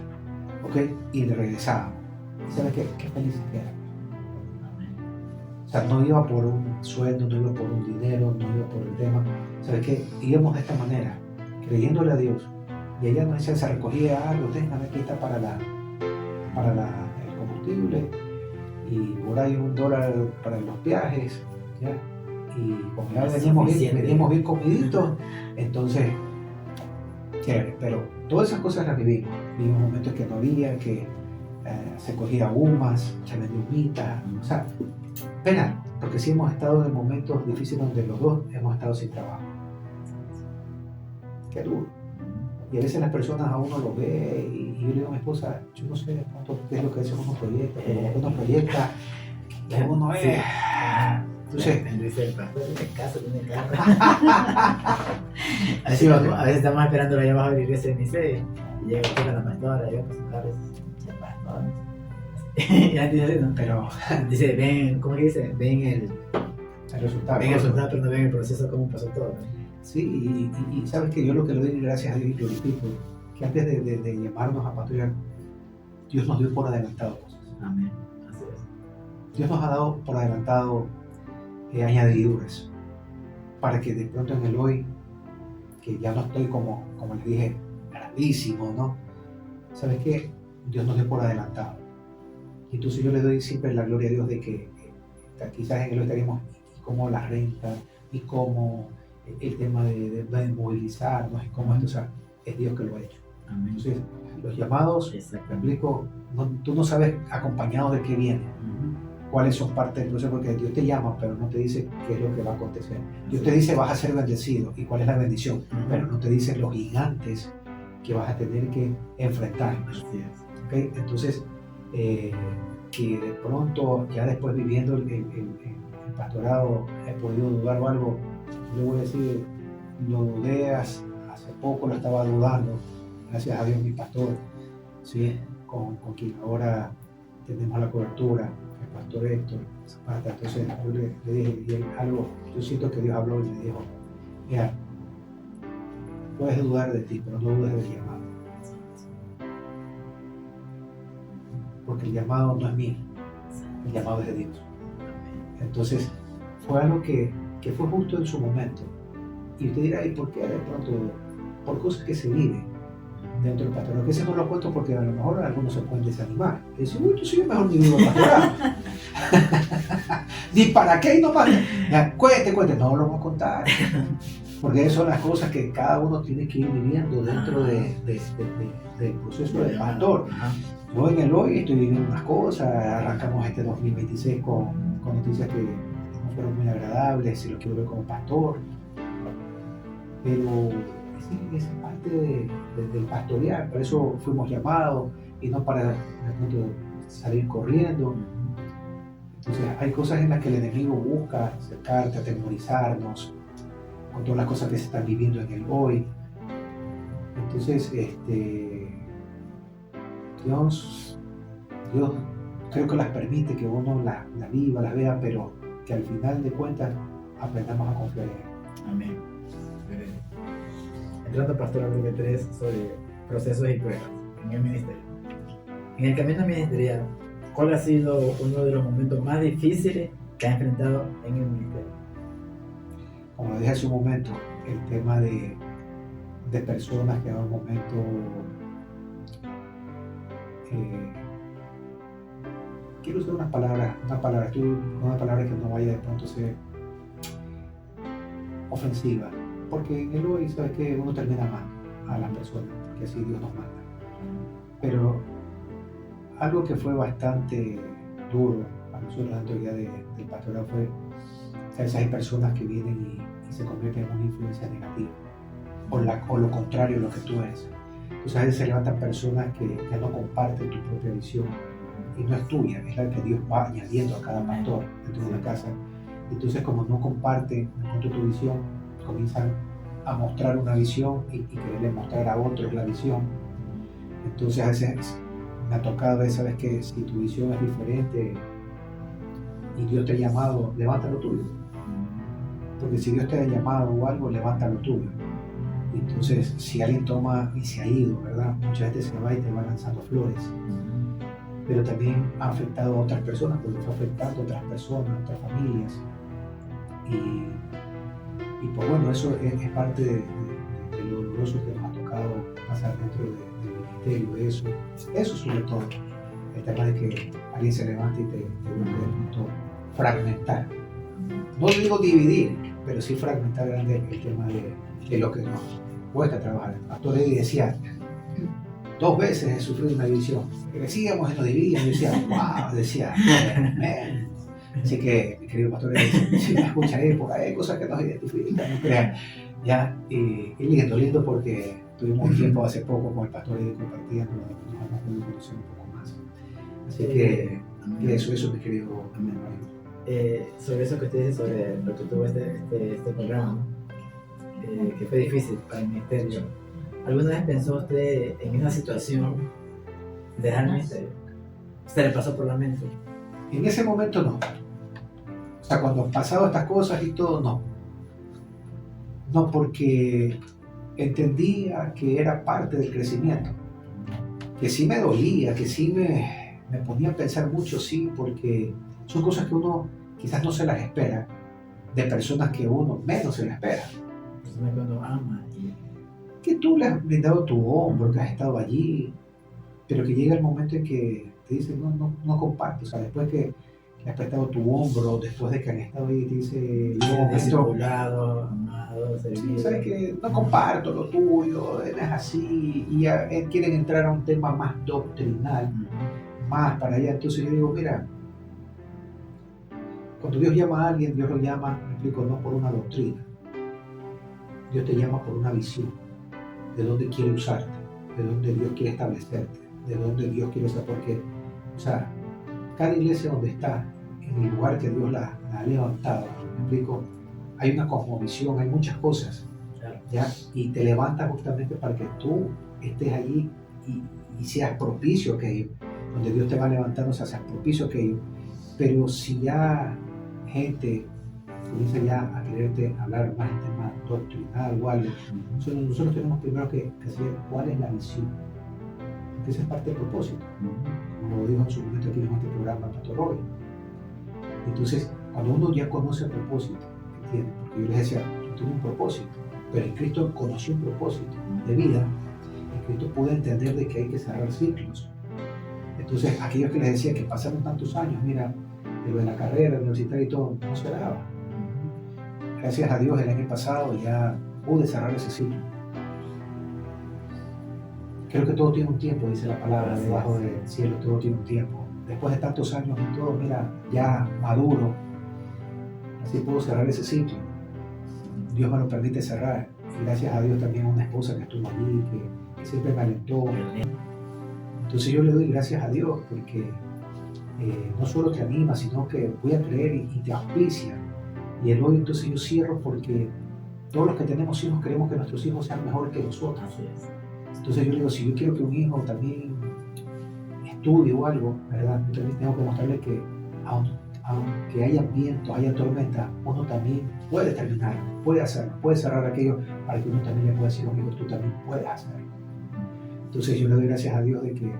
¿ok? Y le regresábamos. ¿Sabes qué? Qué felices que éramos. O sea, no iba por un sueldo, no iba por un dinero, no iba por el tema. ¿Sabes qué? Íbamos de esta manera, creyéndole a Dios. Y ella nos decía, se recogía algo, déjame aquí está para el combustible, y por ahí $1 para los viajes, ¿ya? Y como ya veníamos bien comiditos, entonces, chévere. Pero todas esas cosas las vivimos. Vivimos momentos que no había, que se cogía humas, se vendía humita, o sea, pena, porque sí hemos estado en momentos difíciles donde los dos hemos estado sin trabajo. Qué duro. Y a veces las personas a uno lo ve y yo le digo a mi esposa, yo no sé qué es lo que uno proyecta, pero uno proyecta que uno es. Entonces, dice el pastor, tiene casa, tiene carro. A veces estamos esperando la llamada de la iglesia y dice, y llega con la pastora, llega con su carro y dice, pastor. Y antes dice, no, pero dice, ven, ¿cómo que dice? Ven el resultado. Ven el resultado, pero no ven el proceso, cómo pasó todo, ¿no? Sí, y sabes que yo lo que le doy gracias a Dios y glorifico, que antes de llamarnos a pastorear, Dios nos dio por adelantado cosas. Amén, así es. Dios nos ha dado por adelantado añadiduras, para que de pronto en el hoy, que ya no estoy como les dije, grandísimo, ¿no? ¿Sabes qué? Dios nos dio por adelantado. Y entonces yo le doy siempre la gloria a Dios de que quizás en el hoy estaríamos, y cómo la renta, y cómo el tema de movilizarnos, y cómo esto, o sea, es Dios que lo ha hecho. Amén. Entonces, los llamados, me explico, tú no sabes acompañado de qué viene, cuáles son parte del proceso, porque Dios te llama, pero no te dice qué es lo que va a acontecer. Dios te dice vas a ser bendecido y cuál es la bendición, pero no te dice los gigantes que vas a tener que enfrentar. ¿Okay? Entonces, que de pronto, ya después viviendo el pastorado, he podido dudar o algo. Yo voy a decir, lo dudé hace poco, lo estaba dudando, gracias a Dios mi pastor, ¿sí? con quien ahora tenemos la cobertura, el pastor Héctor Zapata. Entonces yo le dije, y él algo, yo siento que Dios habló y me dijo, mira, puedes dudar de ti, pero no dudes del llamado, porque el llamado no es mío, el llamado es de Dios. Entonces fue algo que fue justo en su momento. Y usted dirá, ¿y por qué de pronto? Por cosas que se viven dentro del pastorado. Que ese no lo cuento porque a lo mejor algunos se pueden desanimar. Y dicen, uy, tú sí mejor ni vivo pastorado. Ni para qué y no para. Cuente, no lo vamos a contar. Porque esas son las cosas que cada uno tiene que ir viviendo dentro del proceso del pastor. Yo en el hoy estoy viviendo unas cosas, arrancamos este 2026 con noticias que no fueron muy agradables, si lo quiero ver como pastor, pero es parte del pastorear, por eso fuimos llamados y no para de pronto salir corriendo. Entonces hay cosas en las que el enemigo busca acercarte, atemorizarnos con todas las cosas que se están viviendo en el hoy. Entonces Dios creo que las permite que uno las viva, las vea, pero que al final de cuentas aprendamos a confiar en Él. Amén. el trato pastoral bloque 3 sobre procesos y pruebas en el ministerio. En el camino ministerial, ¿cuál ha sido uno de los momentos más difíciles que ha enfrentado en el ministerio? Como dije hace un momento, el tema de personas que en un momento quiero usar una palabra que no vaya de pronto a ser ofensiva, porque en el hoy sabes que uno termina mal a la persona, porque así Dios nos manda. Pero algo que fue bastante duro para nosotros dentro ya del pastorado fue, ¿sabes? Hay personas que vienen y se convierten en una influencia negativa, o lo contrario a lo que tú eres. Entonces a veces se levantan personas que ya no comparten tu propia visión, y no es tuya, es la que Dios va añadiendo a cada pastor dentro de una casa. Entonces, como no comparten tu visión, comienzan a mostrar una visión y quererle mostrar a otros la visión. Entonces, a veces me ha tocado esa vez que si tu visión es diferente y Dios te ha llamado, levanta lo tuyo. Porque si Dios te ha llamado o algo, levanta lo tuyo. Entonces, si alguien toma y se ha ido, ¿verdad? Mucha gente se va y te va lanzando flores. Pero también ha afectado a otras personas, porque está afectando a otras personas, a otras familias. Y pues bueno, eso es parte de lo doloroso que nos ha tocado pasar dentro del ministerio, eso sobre todo, el tema de que alguien se levante y te vuelve de pronto fragmentar. No digo dividir, pero sí fragmentar grande el tema de lo que nos cuesta trabajar. El pastor Eddie decía, 2 veces he sufrido una división. Crecíamos y nos dividíamos y decía, wow, decía, man. Así que, mi querido pastor, si me escucharé por ahí, cosas que nos identifican, no crean. Ya, y lindo porque tuvimos un tiempo hace poco con el pastor Eddie compartiendo, nos hemos podido conocer un poco más. Así que eso, mi querido hermano. Sobre eso que usted dice, sobre lo que tuvo este programa, ¿no? Que fue difícil para el ministerio. ¿Alguna vez pensó usted en una situación de dejar el ministerio? ¿Se le pasó por la mente? En ese momento no. O sea, cuando han pasado estas cosas y todo, no. No, porque entendía que era parte del crecimiento. Que sí me dolía, que sí me ponía a pensar mucho, sí, porque son cosas que uno quizás no se las espera, de personas que uno menos se las espera. Personas que uno ama. Que tú le has brindado tu hombro, que has estado allí, pero que llega el momento en que te dicen, no comparto. O sea, después que le has prestado tu hombro, después de que han estado ahí, te dice, discipulado, amado, servido. Sí, sabes que no comparto lo tuyo, es así, y ya quieren entrar a un tema más doctrinal, más para allá. Entonces yo digo, mira, cuando Dios llama a alguien, Dios lo llama, me explico, no por una doctrina. Dios te llama por una visión, de dónde quiere usarte, de dónde Dios quiere establecerte, de dónde Dios quiere estar, porque, o sea, cada iglesia donde está, en el lugar que Dios la ha levantado, me explico, hay una cosmovisión, hay muchas cosas, ¿ya? Y te levantas justamente para que tú estés allí y seas propicio a aquello, donde Dios te va levantando, o sea, seas propicio a aquello. Pero si ya gente comienza ya a quererte hablar más en tema doctrinal o algo, nosotros tenemos primero que saber cuál es la visión, porque esa es parte del propósito, como lo dijo en su momento aquí en este programa el pastor Roy. Entonces, cuando uno ya conoce el propósito, ¿entiendes? Porque yo les decía, yo tengo un propósito, pero en Cristo conoció un propósito de vida, en Cristo pude entender de que hay que cerrar ciclos. Entonces, aquellos que les decía que pasaron tantos años, mira, de lo de la carrera universitaria y todo, no se daba. Gracias a Dios el año pasado ya pude cerrar ese ciclo. Creo que todo tiene un tiempo, dice la palabra, debajo del cielo, todo tiene un tiempo. Después de tantos años y todo, mira, ya maduro, así puedo cerrar ese ciclo. Dios me lo permite cerrar. Y gracias a Dios también una esposa que estuvo allí, que siempre me alentó. Entonces yo le doy gracias a Dios porque no solo te anima, sino que voy a creer y te auspicia. Y el hoy entonces yo cierro porque todos los que tenemos hijos queremos que nuestros hijos sean mejores que nosotros. Así es. Entonces yo le digo, si yo quiero que un hijo también estudie o algo, ¿verdad? Yo también tengo que mostrarle que aunque haya vientos, haya tormenta, uno también puede terminar, puede hacerlo, puede cerrar aquello para que uno también le pueda decir, amigo, tú también puedes hacerlo. Entonces yo le doy gracias a Dios de que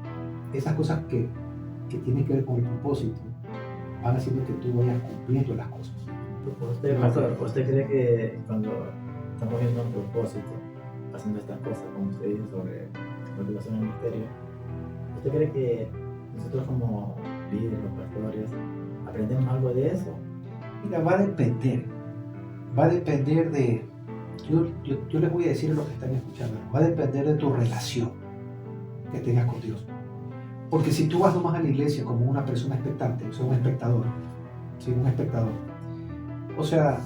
esas cosas que tienen que ver con el propósito van haciendo que tú vayas cumpliendo las cosas. ¿Usted cree que cuando estamos viendo un propósito, haciendo estas cosas, como usted dice, sobre motivación en el ministerio, ¿usted cree que nosotros como líderes, los pastores, aprendemos algo de eso? Mira, va a depender de, yo les voy a decir lo que están escuchando, va a depender de tu relación que tengas con Dios. Porque si tú vas nomás a la iglesia como una persona expectante, o sea, un espectador, ¿sí? Un espectador, o sea,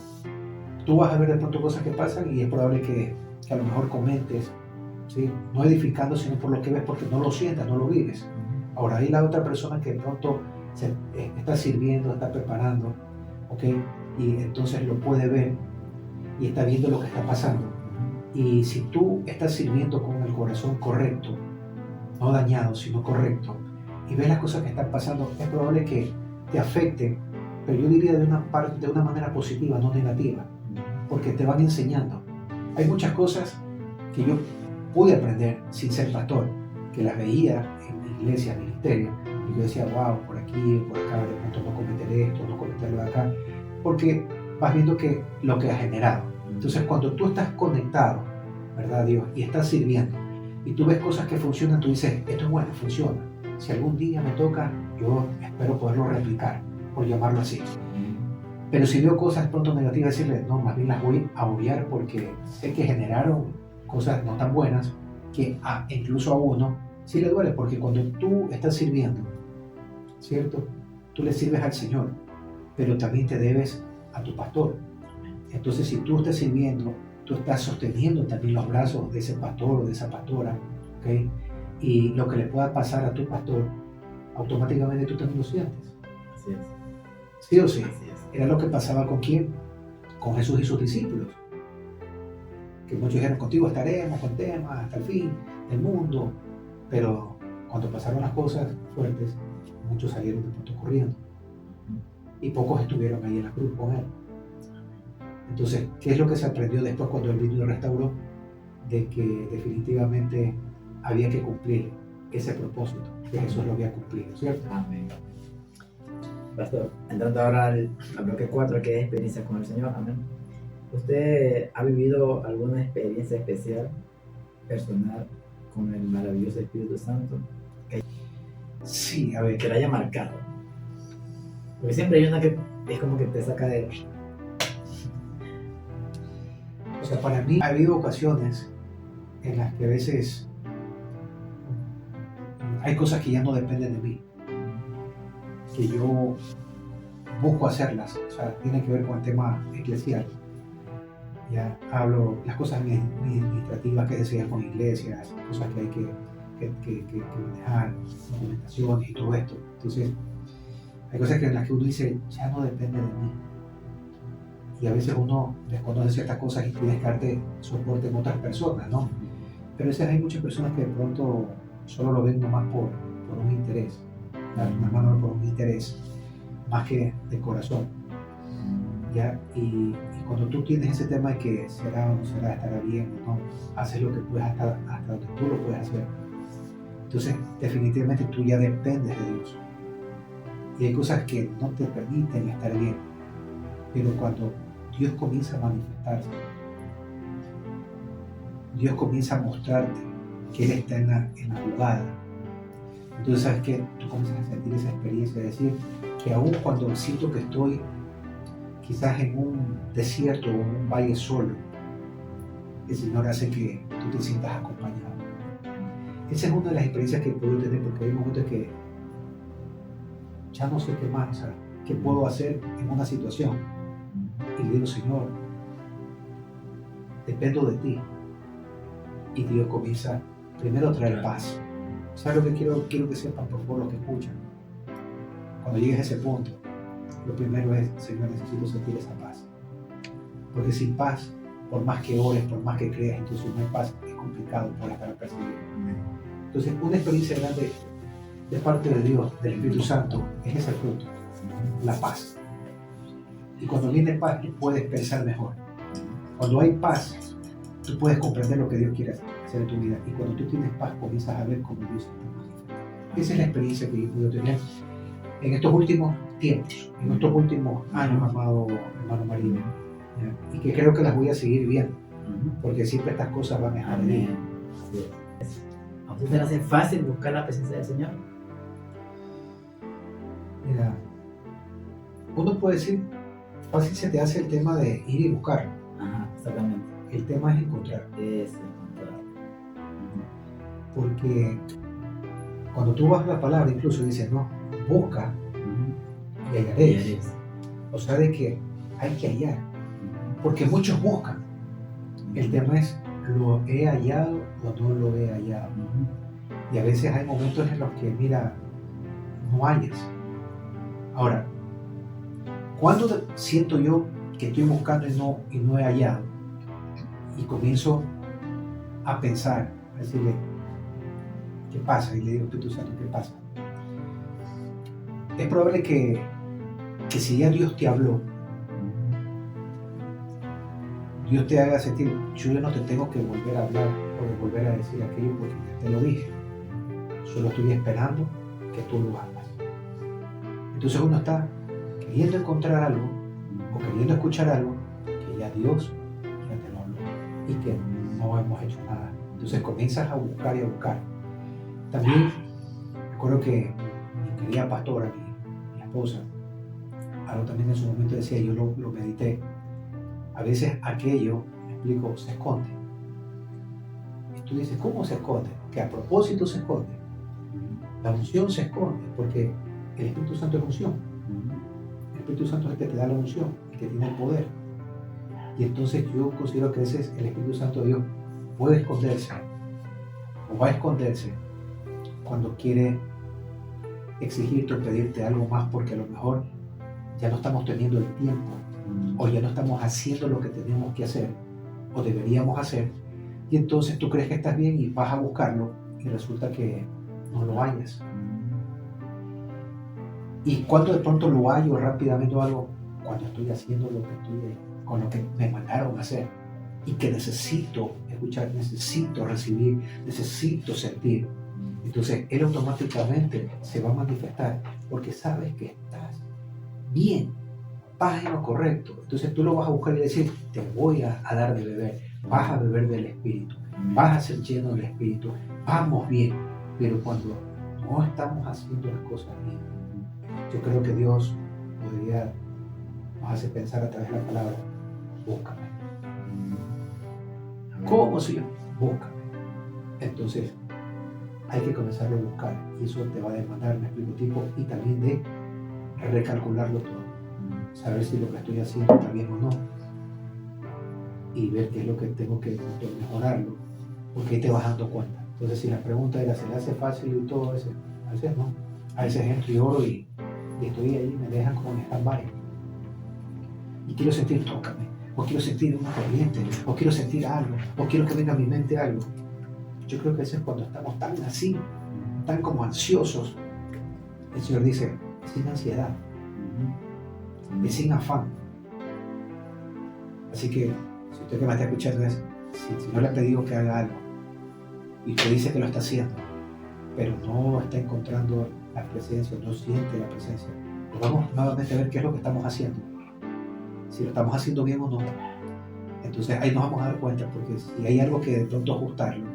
tú vas a ver de pronto cosas que pasan y es probable que a lo mejor comentes, ¿sí? No edificando, sino por lo que ves, porque no lo sientas, no lo vives. Ahora, hay la otra persona que de pronto está sirviendo, está preparando, ¿ok? Y entonces lo puede ver y está viendo lo que está pasando. Y si tú estás sirviendo con el corazón correcto, no dañado, sino correcto, y ves las cosas que están pasando, es probable que te afecten, pero yo diría de una manera positiva, no negativa, porque te van enseñando. Hay muchas cosas que yo pude aprender sin ser pastor, que las veía en mi iglesia, ministerio, y yo decía, wow, por aquí, por acá, de pronto no cometer esto, no cometerlo de acá, porque vas viendo que lo que ha generado. Entonces, cuando tú estás conectado, ¿verdad, Dios? Y estás sirviendo, y tú ves cosas que funcionan, tú dices, esto es bueno, funciona. Si algún día me toca, yo espero poderlo replicar, por llamarlo así. Pero si veo cosas pronto negativas, decirle, no, más bien las voy a obviar porque sé que generaron cosas no tan buenas, que incluso a uno sí le duele, porque cuando tú estás sirviendo, ¿cierto? Tú le sirves al Señor, pero también te debes a tu pastor. Entonces, si tú estás sirviendo, tú estás sosteniendo también los brazos de ese pastor o de esa pastora, ¿ok? Y lo que le pueda pasar a tu pastor, automáticamente tú también lo sientes. Así es. ¿Sí o sí? Así es. Era lo que pasaba con quién, con Jesús y sus discípulos. Que muchos dijeron, contigo estaremos, contemos hasta el fin del mundo. Pero cuando pasaron las cosas fuertes, muchos salieron de pronto corriendo. Y pocos estuvieron ahí en la cruz con él. Entonces, ¿qué es lo que se aprendió después cuando él vino y restauró? De que definitivamente había que cumplir ese propósito, que Jesús lo había cumplido, ¿cierto? Amén. Pastor, entrando ahora al bloque 4, que es experiencia con el Señor, amén. ¿Usted ha vivido alguna experiencia especial, personal, con el maravilloso Espíritu Santo? Sí, a ver. Que la haya marcado. Porque siempre hay una que es como que te saca de... O sea, para mí ha habido ocasiones en las que a veces hay cosas que ya no dependen de mí, que yo busco hacerlas, o sea, tiene que ver con el tema eclesial. Ya hablo las cosas administrativas que se con iglesias, cosas que hay que manejar, documentaciones y todo esto. Entonces, hay cosas en las que uno dice, ya no depende de mí. Y a veces uno desconoce ciertas cosas y tienes que darte soporte en otras personas, ¿no? Pero a veces hay muchas personas que de pronto solo lo ven nomás por un interés, más por un interés, más que de corazón. ¿Ya? Y cuando tú tienes ese tema de que será o no será, estará bien o no, haces lo que puedes hasta donde tú lo puedes hacer. Entonces, definitivamente tú ya dependes de Dios. Y hay cosas que no te permiten estar bien. Pero cuando Dios comienza a manifestarse, Dios comienza a mostrarte que Él está en la jugada. Entonces, ¿sabes qué? Tú comienzas a sentir esa experiencia de decir que aún cuando siento que estoy quizás en un desierto o en un valle solo, el Señor hace que tú te sientas acompañado. Esa es una de las experiencias que he podido tener, porque hay momentos que ya no sé qué más, o sea, qué puedo hacer en una situación. Y le digo, Señor, dependo de ti. Y Dios comienza primero a traer paz. ¿Sabes lo que quiero que sepan, por favor, los que escuchan? Cuando llegues a ese punto, lo primero es, Señor, necesito sentir esa paz. Porque sin paz, por más que ores, por más que creas, entonces no hay paz, es complicado por estar perseguido. Entonces, una experiencia grande de parte de Dios, del Espíritu Santo, es ese fruto. la paz. Y cuando viene paz, tú puedes pensar mejor. Cuando hay paz, tú puedes comprender lo que Dios quiere hacer en tu vida. Y cuando tú tienes paz, comienzas a ver cómo Dios está manifestando. Esa es la experiencia que yo pude tener en estos últimos tiempos, en estos últimos años, amado hermano María. Y que creo que las voy a seguir viendo, porque siempre estas cosas van a estar ahí. ¿A usted se le hace fácil buscar la presencia del Señor? Mira, uno puede decir, fácil se te hace el tema de ir y buscarlo. Ajá, exactamente. El tema es encontrar. Es encontrar. Porque cuando tú vas a la palabra, incluso dices, no, busca y hallaréis. O sea, de que hay que hallar. Porque muchos buscan. El tema es, ¿lo he hallado o no lo he hallado? Y a veces hay momentos en los que, mira, no hallas. Ahora, ¿cuándo siento yo que estoy buscando y no he hallado? Y comienzo a pensar, a decirle, ¿qué pasa? Y le digo, Espíritu Santo, ¿qué pasa? Es probable que si ya Dios te habló, Dios te haga sentir, yo ya no te tengo que volver a hablar o de volver a decir aquello porque ya te lo dije. Solo estoy esperando que tú lo hagas. Entonces uno está queriendo encontrar algo o queriendo escuchar algo que ya Dios ya te lo habló y que no hemos hecho nada. Entonces comienzas a buscar y a buscar. También recuerdo que mi querida pastora, mi esposa, algo también en su momento decía, yo lo medité. A veces aquello, me explico, se esconde. Y tú dices, ¿cómo se esconde? Que a propósito se esconde. La unción se esconde porque el Espíritu Santo es unción. El Espíritu Santo es el que te da la unción, el que tiene el poder. Y entonces yo considero que ese es el Espíritu Santo de Dios. Puede esconderse o va a esconderse cuando quiere exigirte o pedirte algo más porque a lo mejor ya no estamos teniendo el tiempo o ya no estamos haciendo lo que tenemos que hacer o deberíamos hacer y entonces tú crees que estás bien y vas a buscarlo y resulta que no lo hallas. Y cuando de pronto lo hallo rápidamente o algo, cuando estoy haciendo lo que estoy con lo que me mandaron a hacer y que necesito escuchar, necesito recibir, necesito sentir. Entonces él automáticamente se va a manifestar porque sabes que estás bien, vas en lo correcto. Entonces tú lo vas a buscar y decir, te voy a dar de beber, vas a beber del Espíritu, vas a ser lleno del Espíritu, vamos bien. Pero cuando no estamos haciendo las cosas bien, yo creo que Dios nos hace pensar a través de la palabra, búscame. ¿Cómo, Señor? Búscame. Entonces hay que comenzar a buscar y eso te va a demandar, me explico, tiempo y también de recalcularlo todo, saber si lo que estoy haciendo está bien o no y ver qué es lo que tengo que mejorarlo, porque ahí te vas dando cuenta. Entonces si la pregunta era, ¿se le hace fácil y todo eso? A veces no, a veces entro y oro y estoy ahí, me dejan como en stand-by y quiero sentir, tócame, o quiero sentir una corriente, o quiero sentir algo, o quiero que venga a mi mente algo. Yo creo que eso es cuando estamos tan así, tan como ansiosos. El Señor dice, sin ansiedad, es sin afán. Así que, si usted que me está escuchando es, si no le ha pedido que haga algo, y usted dice que lo está haciendo, pero no está encontrando la presencia, no siente la presencia, pues vamos nuevamente a ver qué es lo que estamos haciendo. Si lo estamos haciendo bien o no. Entonces ahí nos vamos a dar cuenta, porque si hay algo que de pronto ajustarlo,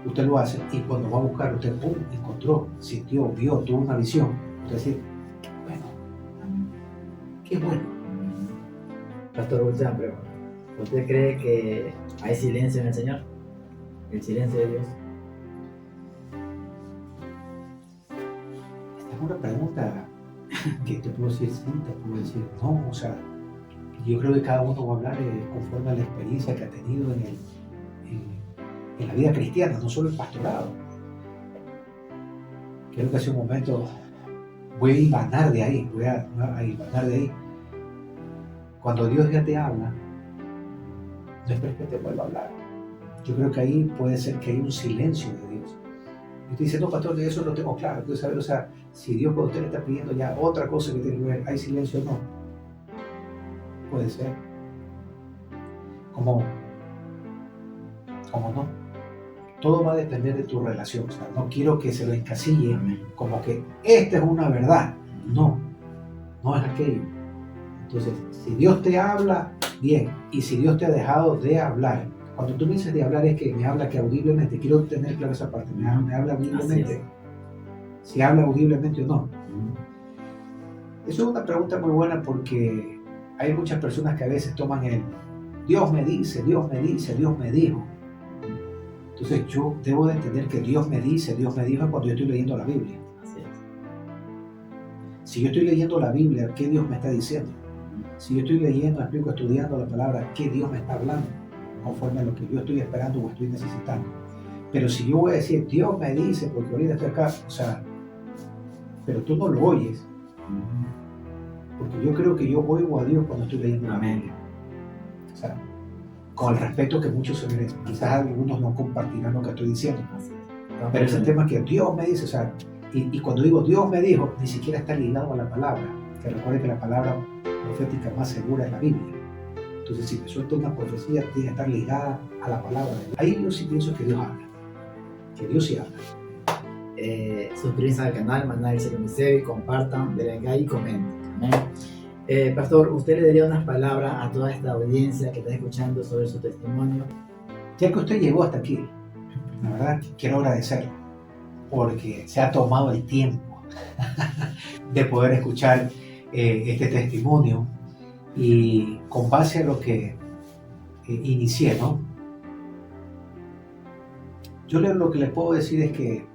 usted lo hace y cuando va a buscar, usted ¡pum! Encontró, sintió, vio, tuvo una visión. Usted dice, bueno, qué bueno. Pastor Guzmán, pero ¿usted cree que hay silencio en el Señor? ¿El silencio de Dios? Esta es una pregunta que te puedo decir sí, te puedo decir no. O sea, yo creo que cada uno va a hablar conforme a la experiencia que ha tenido en la vida cristiana, no solo el pastorado. Creo que hace un momento voy a ibanar de ahí, Cuando Dios ya te habla, no esperes que te vuelva a hablar. Yo creo que ahí puede ser que hay un silencio de Dios. Y usted dice, no, pastor, de eso lo tengo claro. Entonces, saber, o sea, si Dios por usted le está pidiendo ya otra cosa que tiene que ver, ¿hay silencio o no? Puede ser. ¿Cómo no? Todo va a depender de tu relación. O sea, no quiero que se lo encasille como que esta es una verdad. No es aquello. Entonces, si Dios te habla, bien. Y si Dios te ha dejado de hablar, cuando tú me dices de hablar es que me habla que audiblemente, quiero tener claro esa parte, me habla audiblemente. Si habla audiblemente o no. Eso es una pregunta muy buena porque hay muchas personas que a veces toman el Dios me dice, Dios me dice, Dios me dijo. Entonces yo debo de entender que Dios me dice, Dios me dijo cuando yo estoy leyendo la Biblia. Si yo estoy leyendo la Biblia, ¿qué Dios me está diciendo? Si yo estoy leyendo, explico, estudiando la palabra, ¿qué Dios me está hablando? Conforme a lo que yo estoy esperando o estoy necesitando. Pero si yo voy a decir, Dios me dice, porque ahorita estoy acá, o sea, pero tú no lo oyes. Porque yo creo que yo oigo a Dios cuando estoy leyendo la Biblia. O sea, con el respeto que muchos se merecen. Quizás algunos no compartirán lo que estoy diciendo. Pero ese tema que Dios me dice, o sea, y cuando digo Dios me dijo, ni siquiera está ligado a la palabra. Que recuerde que la palabra profética más segura es la Biblia. Entonces, si me suelta una profecía, tiene que estar ligada a la palabra. Ahí yo sí pienso que Dios habla. Que Dios sí habla. Suscríbanse al canal, manden el celular, compartan, denle like y comenten. Amén. Pastor, ¿usted le daría unas palabras a toda esta audiencia que está escuchando sobre su testimonio? Ya que usted llegó hasta aquí, la verdad quiero agradecerlo porque se ha tomado el tiempo de poder escuchar este testimonio y con base a lo que inicié, ¿no? Yo lo que les puedo decir es que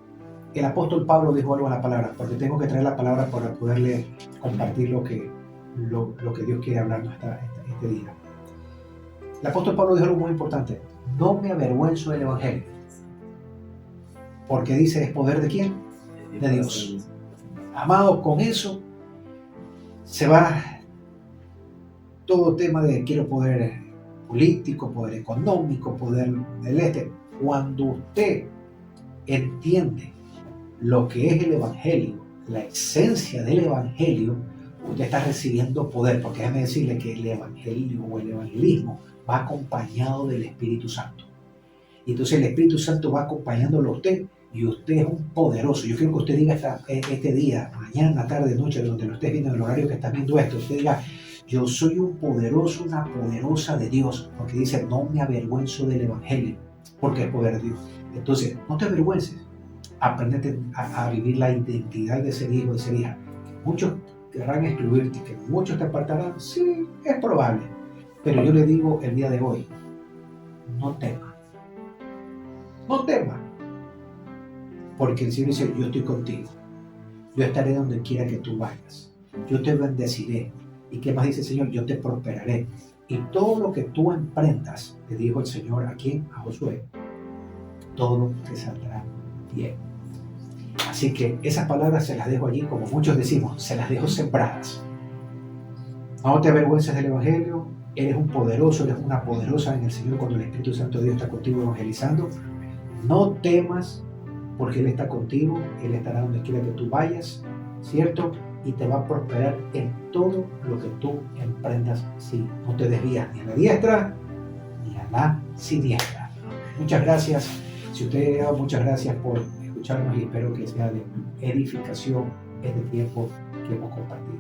el apóstol Pablo dijo algo en la palabra, porque tengo que traer la palabra para poderle compartir lo que Dios quiere hablarnos este día. El apóstol Pablo dijo algo muy importante: no me avergüenzo del evangelio, porque dice, ¿es poder de quién? De Dios. Amado, con eso se va todo tema de quiero poder político, poder económico, poder del este. Cuando usted entiende lo que es el evangelio, la esencia del evangelio, usted está recibiendo poder, porque déjeme decirle que el evangelio o el evangelismo va acompañado del Espíritu Santo. Y entonces el Espíritu Santo va acompañándolo a usted y usted es un poderoso. Yo quiero que usted diga este día, mañana, tarde, noche, donde lo estés viendo, en el horario que estás viendo esto, usted diga, yo soy un poderoso, una poderosa de Dios, porque dice, no me avergüenzo del evangelio, porque es poder de Dios. Entonces, no te avergüences, aprendete a vivir la identidad de ser hijo, de ser hija. Muchos querrán excluirte, que muchos te apartarán, sí, es probable, pero yo le digo el día de hoy, no temas, porque el Señor dice, yo estoy contigo, yo estaré donde quiera que tú vayas, yo te bendeciré, y qué más dice el Señor, yo te prosperaré, y todo lo que tú emprendas, le dijo el Señor a Josué, todo te saldrá bien. Así que esas palabras se las dejo allí, como muchos decimos, se las dejo sembradas. No te avergüences del evangelio, eres un poderoso, eres una poderosa en el Señor cuando el Espíritu Santo de Dios está contigo evangelizando. No temas, porque Él está contigo, Él estará donde quiera que tú vayas, ¿cierto? Y te va a prosperar en todo lo que tú emprendas, si no te desvías ni a la diestra ni a la siniestra. Muchas gracias. Si usted ha llegado, muchas gracias por escucharnos y espero que sea de edificación este tiempo que hemos compartido.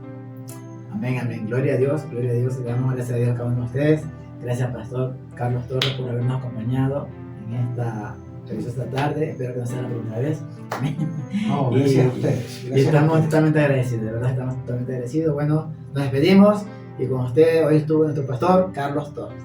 Amén, amén. Gloria a Dios, gloria a Dios. Le damos gracias a Dios a cada uno de ustedes. Gracias, Pastor Carlos Torres, por habernos acompañado en esta preciosa tarde. Espero que no sea la primera vez. Amén. No, gracias a ustedes. Y estamos totalmente agradecidos, de verdad estamos totalmente agradecidos. Bueno, nos despedimos y con ustedes hoy estuvo nuestro Pastor Carlos Torres.